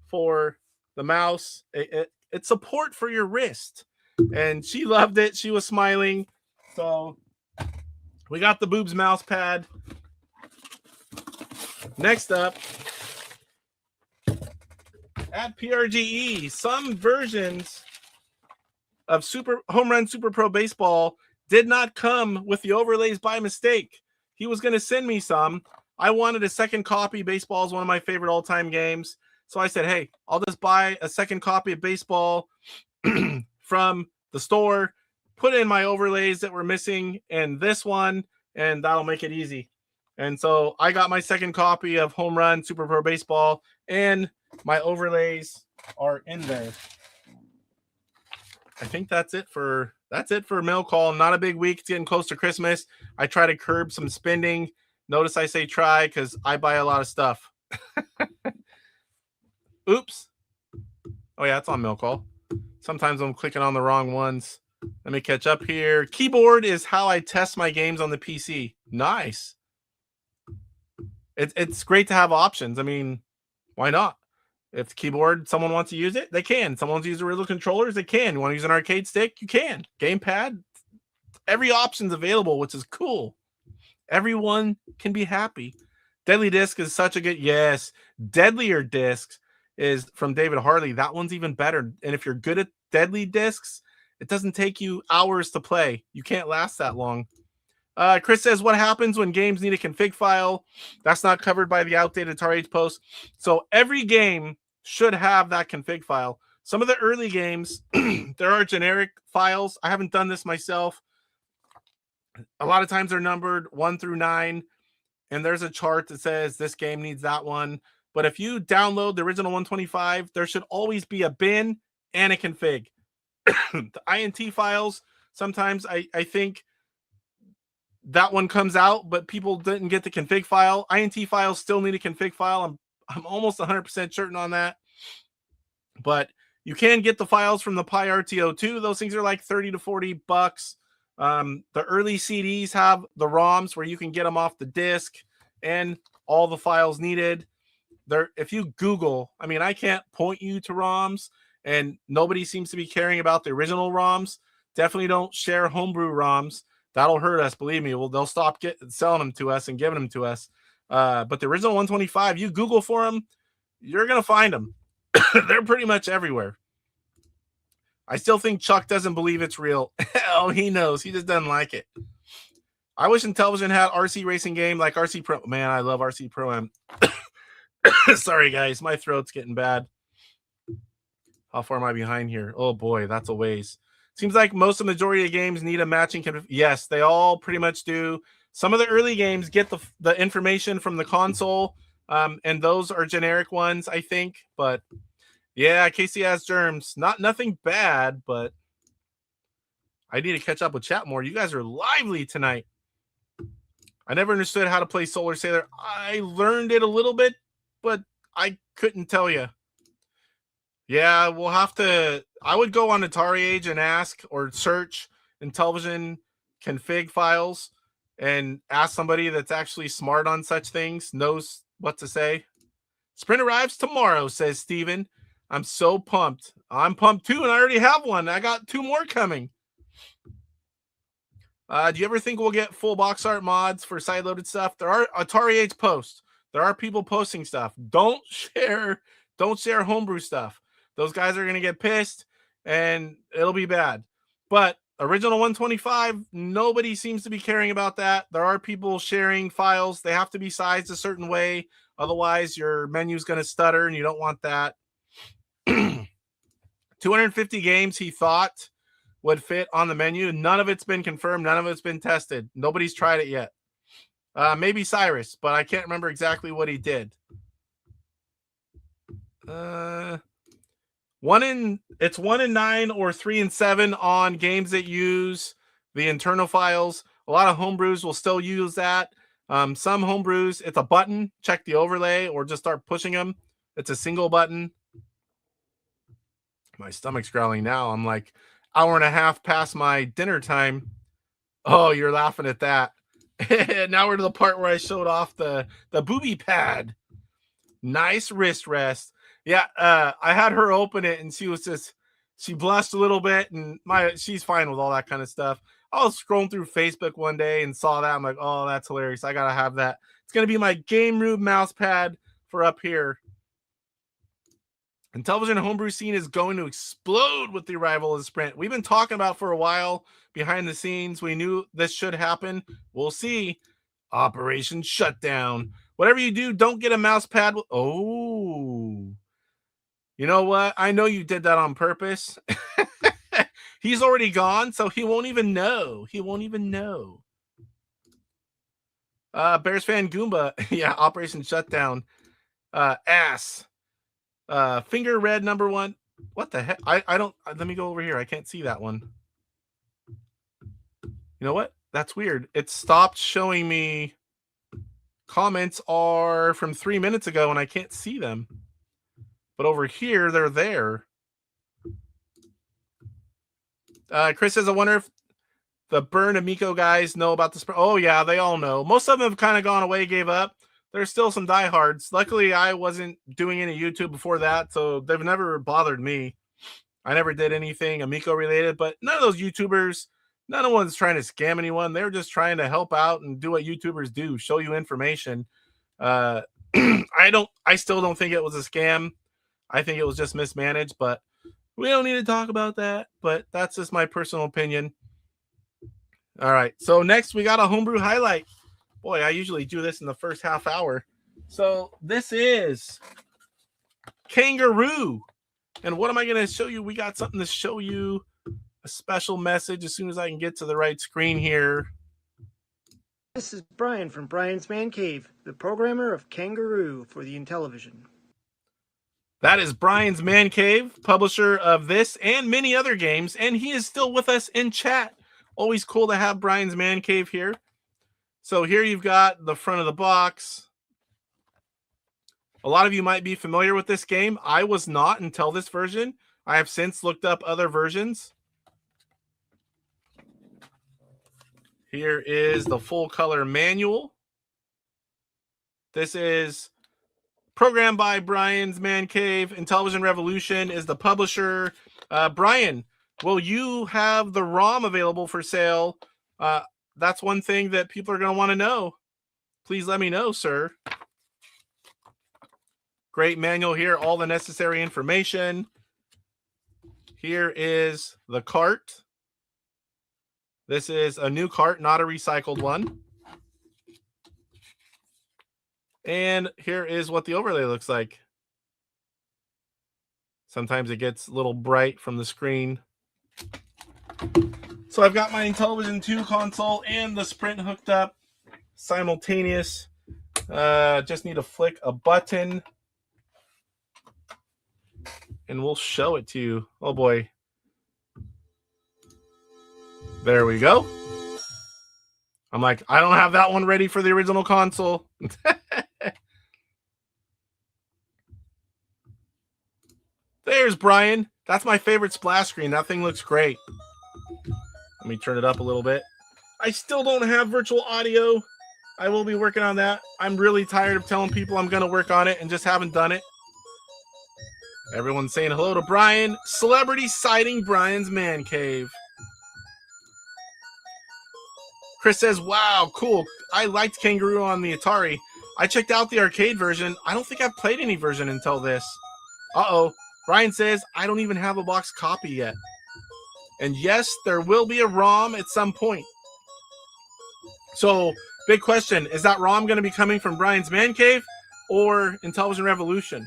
for the mouse. It's support for your wrist, and she loved it. She was smiling. So we got the Boobs mouse pad. Next up, at PRGE, some versions of Home Run Super Pro Baseball did not come with the overlays by mistake. He was going to send me some. I wanted a second copy. Baseball is one of my favorite all-time games. So I said, hey, I'll just buy a second copy of Baseball from the store, put in my overlays that were missing and this one, and that'll make it easy. And so I got my second copy of Home Run Super Pro Baseball, and my overlays are in there. I think that's it for mail call. Not a big week. It's getting close to Christmas. I try to curb some spending. Notice I say try because I buy a lot of stuff. Oops. Oh yeah, it's on mail call. Sometimes I'm clicking on the wrong ones. Let me catch up here. Keyboard is how I test my games on the PC. Nice. It's great to have options. I mean, why not? If the keyboard, someone wants to use it, they can. Someone wants to use the original controllers, they can. You want to use an arcade stick, you can. Gamepad, every option's available, which is cool. Everyone can be happy. Deadly Disc is such a good, yes. Deadlier Discs is from David Harley. That one's even better. And if you're good at deadly discs, it doesn't take you hours to play. You can't last that long. Chris says, what happens when games need a config file? That's not covered by the outdated TARH post. So every game should have that config file. Some of the early games, there are generic files. I haven't done this myself. A lot of times they're numbered 1 through 9, and there's a chart that says this game needs that one. But if you download the original 125, there should always be a bin and a config. The INT files, sometimes I think that one comes out, but people didn't get the config file. INT files still need a config file. I'm almost 100% certain on that. But you can get the files from the PyRTO2. Those things are like 30 to 40 bucks. The early CDs have the ROMs where you can get them off the disc and all the files needed. There, if you Google, I mean, I can't point you to ROMs, and nobody seems to be caring about the original ROMs. Definitely don't share homebrew ROMs. That'll hurt us, believe me. Well, they'll stop selling them to us and giving them to us. But the original 125, you Google for them, you're going to find them. They're pretty much everywhere. I still think Chuck doesn't believe it's real. Oh, he knows. He just doesn't like it. I wish Intellivision had RC racing game like RC Pro. Man, I love RC Pro Am. Sorry, guys. My throat's getting bad. How far am I behind here? Oh, boy, that's a ways. Seems like most of the majority of games need a matching. Yes, they all pretty much do. Some of the early games get the information from the console, and those are generic ones, I think. But yeah, Casey has germs. Nothing bad, but I need to catch up with chat more. You guys are lively tonight. I never understood how to play Solar Sailor. I learned it a little bit, but I couldn't tell you. Yeah, we'll have to. I would go on Atari Age and ask or search Intellivision config files and ask somebody that's actually smart on such things, knows what to say. Sprint arrives tomorrow, says Steven. I'm so pumped. I'm pumped too, and I already have one. I got 2 more coming. Do you ever think we'll get full box art mods for side-loaded stuff? There are Atari Age posts. There are people posting stuff. Don't share homebrew stuff. Those guys are going to get pissed, and it'll be bad. But original 125, nobody seems to be caring about that. There are people sharing files. They have to be sized a certain way. Otherwise, your menu's going to stutter, and you don't want that. 250 games he thought would fit on the menu. None of it's been confirmed. None of it's been tested. Nobody's tried it yet. Maybe Cyrus, but I can't remember exactly what he did. 1 in 9 or 3 and 7 on games that use the internal files. A lot of homebrews will still use that. Some homebrews, it's a button. Check the overlay or just start pushing them. It's a single button. My stomach's growling now. I'm like hour and a half past my dinner time. Oh, you're laughing at that. Now we're to the part where I showed off the booby pad. Nice wrist rest. Yeah, I had her open it, and she blushed a little bit, and she's fine with all that kind of stuff. I was scrolling through Facebook one day and saw that. I'm like, oh, that's hilarious. I got to have that. It's going to be my game room mouse pad for up here. Intellivision homebrew scene is going to explode with the arrival of the Sprint. We've been talking about for a while behind the scenes. We knew this should happen. We'll see. Operation Shutdown. Whatever you do, don't get a mouse pad. Oh. You know what? I know you did that on purpose. He's already gone, so he won't even know. He won't even know. Bears fan Goomba. Yeah, Operation Shutdown. Ass. Finger red number 1. What the heck? I don't. Let me go over here. I can't see that one. You know what? That's weird. It stopped showing me comments are from 3 minutes ago, and I can't see them. But over here, they're there. Chris says, I wonder if the Burn Amico guys know about this. Oh, yeah, they all know. Most of them have kind of gone away, gave up. There's still some diehards. Luckily, I wasn't doing any YouTube before that, so they've never bothered me. I never did anything Amico related, but none of those YouTubers, none of one's trying to scam anyone. They're just trying to help out and do what YouTubers do, show you information. I still don't think it was a scam. I think it was just mismanaged, but we don't need to talk about that. But that's just my personal opinion. All right. So next we got a homebrew highlight. Boy, I usually do this in the first half hour. So this is Kangaroo. And what am I going to show you? We got something to show you. A special message as soon as I can get to the right screen here. This is Brian from Brian's Man Cave, the programmer of Kangaroo for the Intellivision. That is Brian's Man Cave, publisher of this and many other games, and he is still with us in chat. Always cool to have Brian's Man Cave here. So here you've got the front of the box. A lot of you might be familiar with this game. I was not until this version. I have since looked up other versions. Here is the full color manual. This is programmed by Brian's Man Cave. Intellivision Revolution is the publisher. Brian, will you have the ROM available for sale? That's one thing that people are going to want to know. Please let me know, sir. Great manual here, all the necessary information. Here is the cart. This is a new cart, not a recycled one. And here is what the overlay looks like. Sometimes it gets a little bright from the screen. So I've got my Intellivision 2 console and the Sprint hooked up. Simultaneous. Just need to flick a button. And we'll show it to you. Oh boy. There we go. I'm like, I don't have that one ready for the original console. There's Brian. That's my favorite splash screen. That thing looks great. Let me turn it up a little bit. I still don't have virtual audio. I will be working on that. I'm really tired of telling people I'm going to work on it and just haven't done it. Everyone's saying hello to Brian. Celebrity sighting Brian's Man Cave. Chris says, wow, cool. I liked Kangaroo on the Atari. I checked out the arcade version. I don't think I've played any version until this. Uh-oh. Brian says, I don't even have a box copy yet. And yes, there will be a ROM at some point. So, big question. Is that ROM going to be coming from Brian's Man Cave or Intellivision Revolution?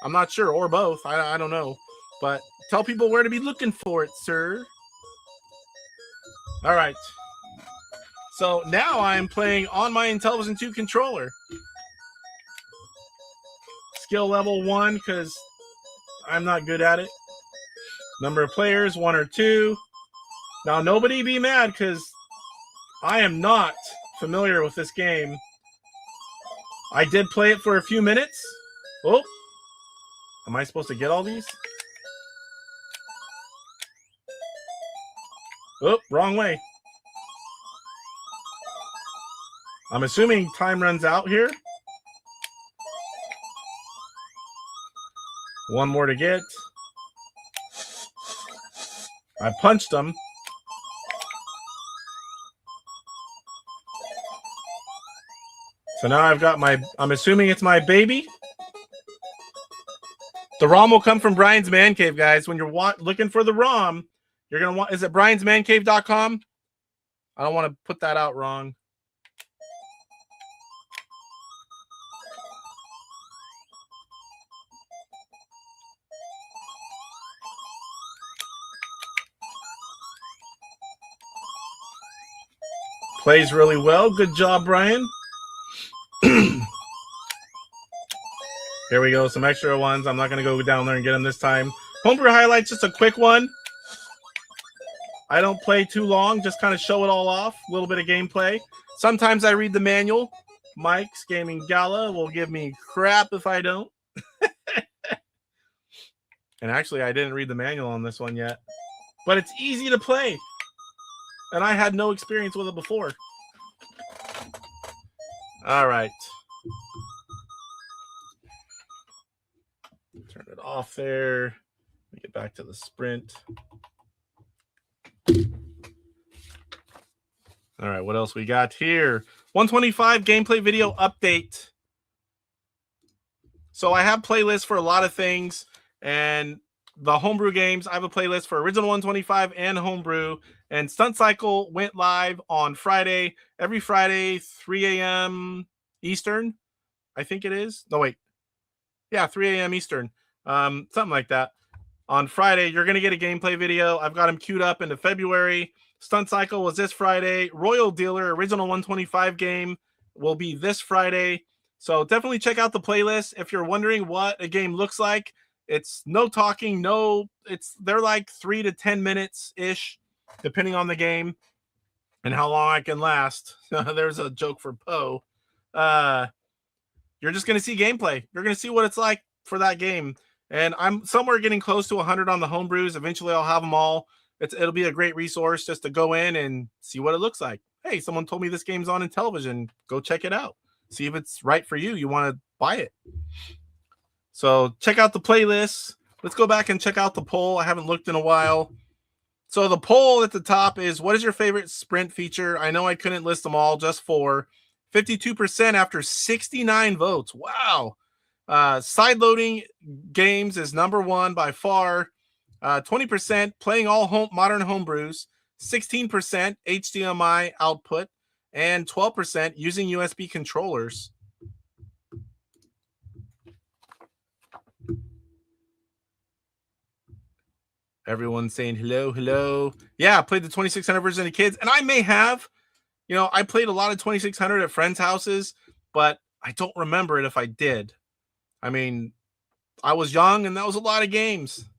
I'm not sure, or both. I don't know. But tell people where to be looking for it, sir. All right. So now I'm playing on my Intellivision 2 controller. Skill level 1 because I'm not good at it. Number of players, 1 or 2. Now nobody be mad because I am not familiar with this game. I did play it for a few minutes. Oh, am I supposed to get all these? Oh, wrong way. I'm assuming time runs out here. One more to get. I punched them. So now I've got my, I'm assuming it's my baby. The ROM will come from Brian's Man Cave, guys. When you're looking for the ROM, you're going to want, is it briansmancave.com? I don't want to put that out wrong. Plays really well. Good job, Brian. Here we go. Some extra ones. I'm not going to go down there and get them this time. Homebrew Highlights, just a quick one. I don't play too long. Just kind of show it all off. A little bit of gameplay. Sometimes I read the manual. Mike's Gaming Gala will give me crap if I don't. And actually, I didn't read the manual on this one yet. But it's easy to play. And I had no experience with it before. All right. Turn it off there. Let me get back to the Sprint. All right, what else we got here? 125 gameplay video update. So I have playlists for a lot of things, and the homebrew games, I have a playlist for Original 125 and homebrew. And Stunt Cycle went live on Friday, every Friday, 3 a.m. Eastern, I think it is. No, wait. Yeah, 3 a.m. Eastern, something like that. On Friday, you're going to get a gameplay video. I've got them queued up into February. Stunt Cycle was this Friday. Royal Dealer, Original 125 game, will be this Friday. So definitely check out the playlist. If you're wondering what a game looks like, it's no talking, they're like 3 to 10 minutes ish, depending on the game and how long I can last. There's a joke for Poe. You're just going to see gameplay. You're going to see what it's like for that game. And I'm somewhere getting close to 100 on the homebrews. Eventually I'll have them all. It'll be a great resource just to go in and see what it looks like. Hey, someone told me this game's on Intellivision. Go check it out. See if it's right for you. You want to buy it. So check out the playlist. Let's go back and check out the poll. I haven't looked in a while. So the poll at the top is, what is your favorite sprint feature? I know I couldn't list them all, just 4. 52% after 69 votes. Wow. Side loading games is number 1 by far. 20% playing all modern homebrews. 16% HDMI output. And 12% using USB controllers. Everyone's saying hello, hello. Yeah, I played the 2600 version of kids, and I may have. I played a lot of 2600 at friends' houses, but I don't remember it if I did. I mean, I was young, and that was a lot of games.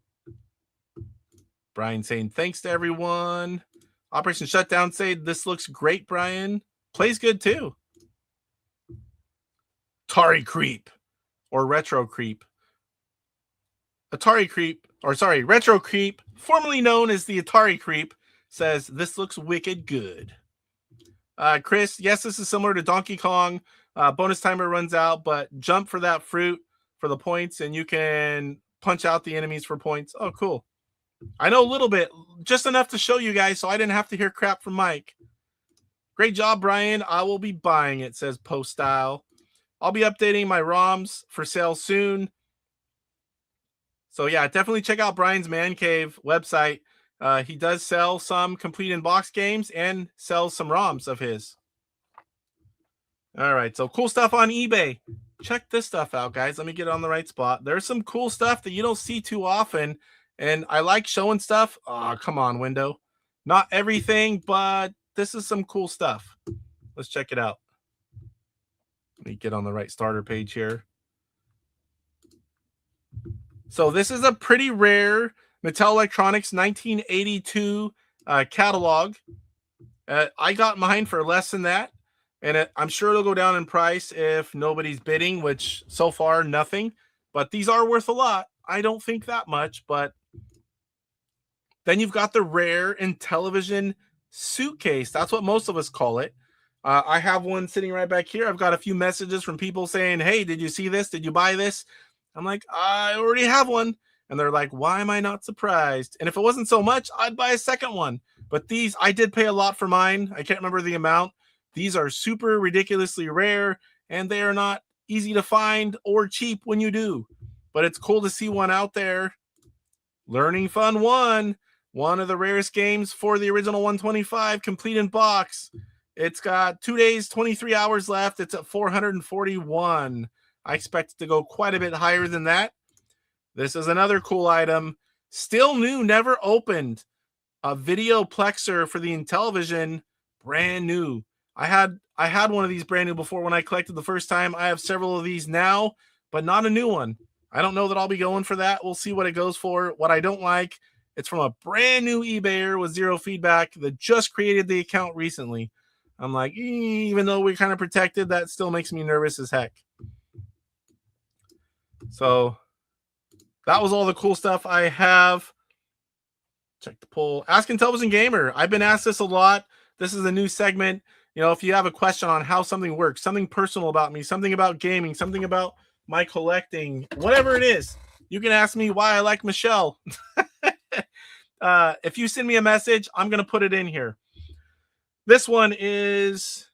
Brian saying, thanks to everyone. Operation Shutdown saying, this looks great, Brian. Plays good, too. Atari Creep, or Retro Creep. Retro Creep, formerly known as the Atari Creep, says, this looks wicked good. Chris, yes, this is similar to Donkey Kong. Bonus timer runs out, but jump for that fruit for the points, and you can punch out the enemies for points. Oh, cool. I know a little bit, just enough to show you guys, so I didn't have to hear crap from Mike. Great job, Brian. I will be buying it, says Poestyle. I'll be updating my ROMs for sale soon. So, yeah, definitely check out Brian's Man Cave website. He does sell some complete in-box games and sells some ROMs of his. All right, so cool stuff on eBay. Check this stuff out, guys. Let me get on the right spot. There's some cool stuff that you don't see too often, and I like showing stuff. Oh, come on, window. Not everything, but this is some cool stuff. Let's check it out. Let me get on the right starter page here. So this is a pretty rare Mattel Electronics 1982 catalog. I got mine for less than that, and I'm sure it'll go down in price if nobody's bidding, which so far nothing. But these are worth a lot. I don't think that much, but then you've got the rare Intellivision suitcase. That's what most of us call it. I have one sitting right back here. I've got a few messages from people saying, hey, did you see this? Did you buy this? I'm like, I already have one. And they're like, why am I not surprised? And if it wasn't so much, I'd buy a second one. But these, I did pay a lot for mine. I can't remember the amount. These are super ridiculously rare, and they are not easy to find or cheap when you do. But it's cool to see one out there. Learning Fun 1, one of the rarest games for the original 125, complete in box. It's got 2 days, 23 hours left. It's at 441. I expect it to go quite a bit higher than that. This is another cool item. Still new, never opened. A video plexer for the Intellivision, brand new. I had one of these brand new before when I collected the first time. I have several of these now, but not a new one. I don't know that I'll be going for that. We'll see what it goes for. What I don't like, it's from a brand new eBayer with zero feedback that just created the account recently. I'm like, even though we're kind of protected, that still makes me nervous as heck. So that was all the cool stuff I have. Check the poll. Ask Intellivision Gamer. I've been asked this a lot. This is a new segment. You know, if you have a question on how something works, something personal about me, something about gaming, something about my collecting, whatever it is, you can ask me why I like Michelle. If you send me a message, I'm going to put it in here. This one is,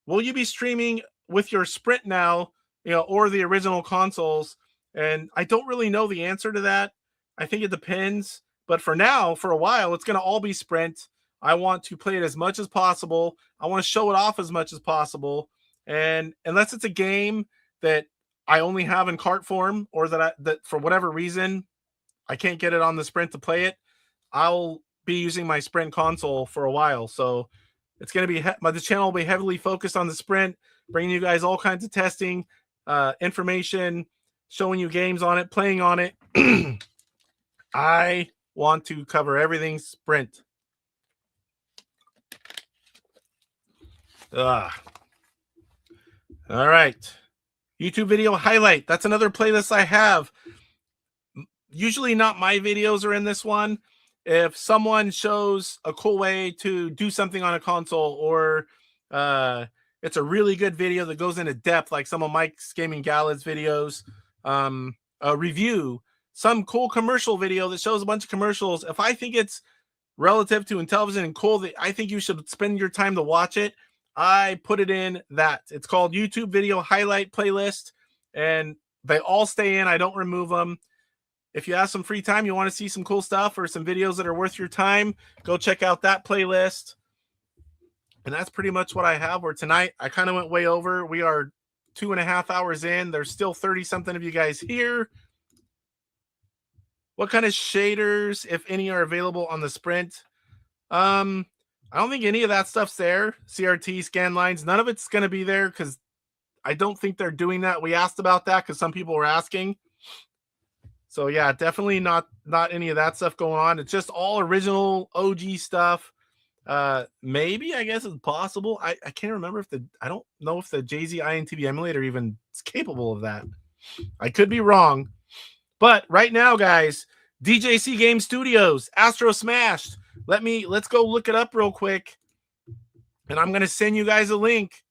will you be streaming with your Sprint now, or the original consoles? And I don't really know the answer to that. I think it depends. But for now, for a while, it's going to all be sprint. I want to play it as much as possible. I want to show it off as much as possible. And unless it's a game that I only have in cart form, or that for whatever reason I can't get it on the sprint to play it, I'll be using my sprint console for a while. So it's going to be the channel will be heavily focused on the sprint, bringing you guys all kinds of testing information, showing you games on it, playing on it. I want to cover everything sprint. All right. YouTube video highlight. That's another playlist I have. Usually not my videos are in this one. If someone shows a cool way to do something on a console, or it's a really good video that goes into depth, like some of Mike's Gaming Gala's videos, a review, some cool commercial video that shows a bunch of commercials. If I think it's relative to Intellivision and cool, that I think you should spend your time to watch it, I put it in that. It's called YouTube Video Highlight Playlist, and they all stay in. I don't remove them. If you have some free time, you want to see some cool stuff or some videos that are worth your time, go check out that playlist. And that's pretty much what I have. Where tonight, I kind of went way over. We are 2.5 hours in. There's still 30-something of you guys here. What kind of shaders, if any, are available on the sprint? I don't think any of that stuff's there. CRT, scan lines, none of it's going to be there because I don't think they're doing that. We asked about that because some people were asking. So yeah, definitely not any of that stuff going on. It's just all original OG stuff. Maybe, I guess it's possible. I can't remember if I don't know if the JZ Intv emulator even is capable of that. I could be wrong. But right now, guys, DJC Game Studios, Astro Smashed. Let's go look it up real quick. And I'm going to send you guys a link.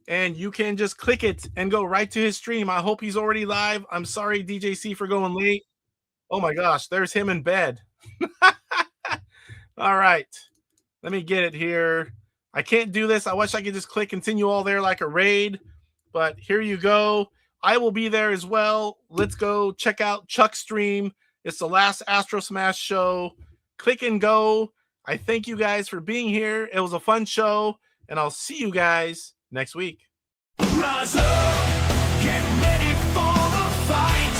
And you can just click it and go right to his stream. I hope he's already live. I'm sorry, DJC, for going late. Oh my gosh, there's him in bed. All right. Let me get it here. I can't do this. I wish I could just click and send you all there like a raid. But here you go. I will be there as well. Let's go check out Chuck's stream. It's the last Astro Smash show. Click and go. I thank you guys for being here. It was a fun show. And I'll see you guys next week. Rise up, get ready for the fight.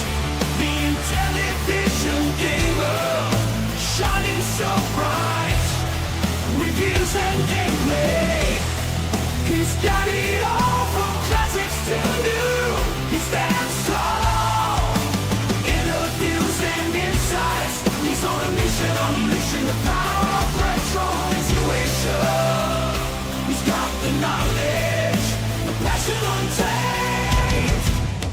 The Intellivision gamer, shining so bright. Reviews and gameplay, he's got it all from classics to new. He stands tall, interviews and insights. He's on a mission, unleashing the power of Bradshaw intuition. He's got the knowledge, the passion untamed.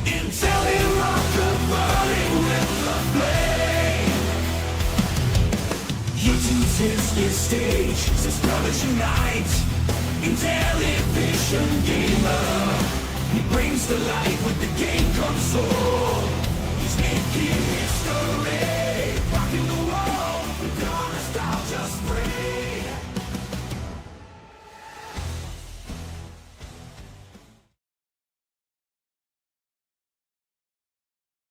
Intellivision burning with the flame. YouTube's his stage, says brothers unite. Intellivision gamer, he brings the light with the game console. He's making history, rocking the world with your nostalgia spring.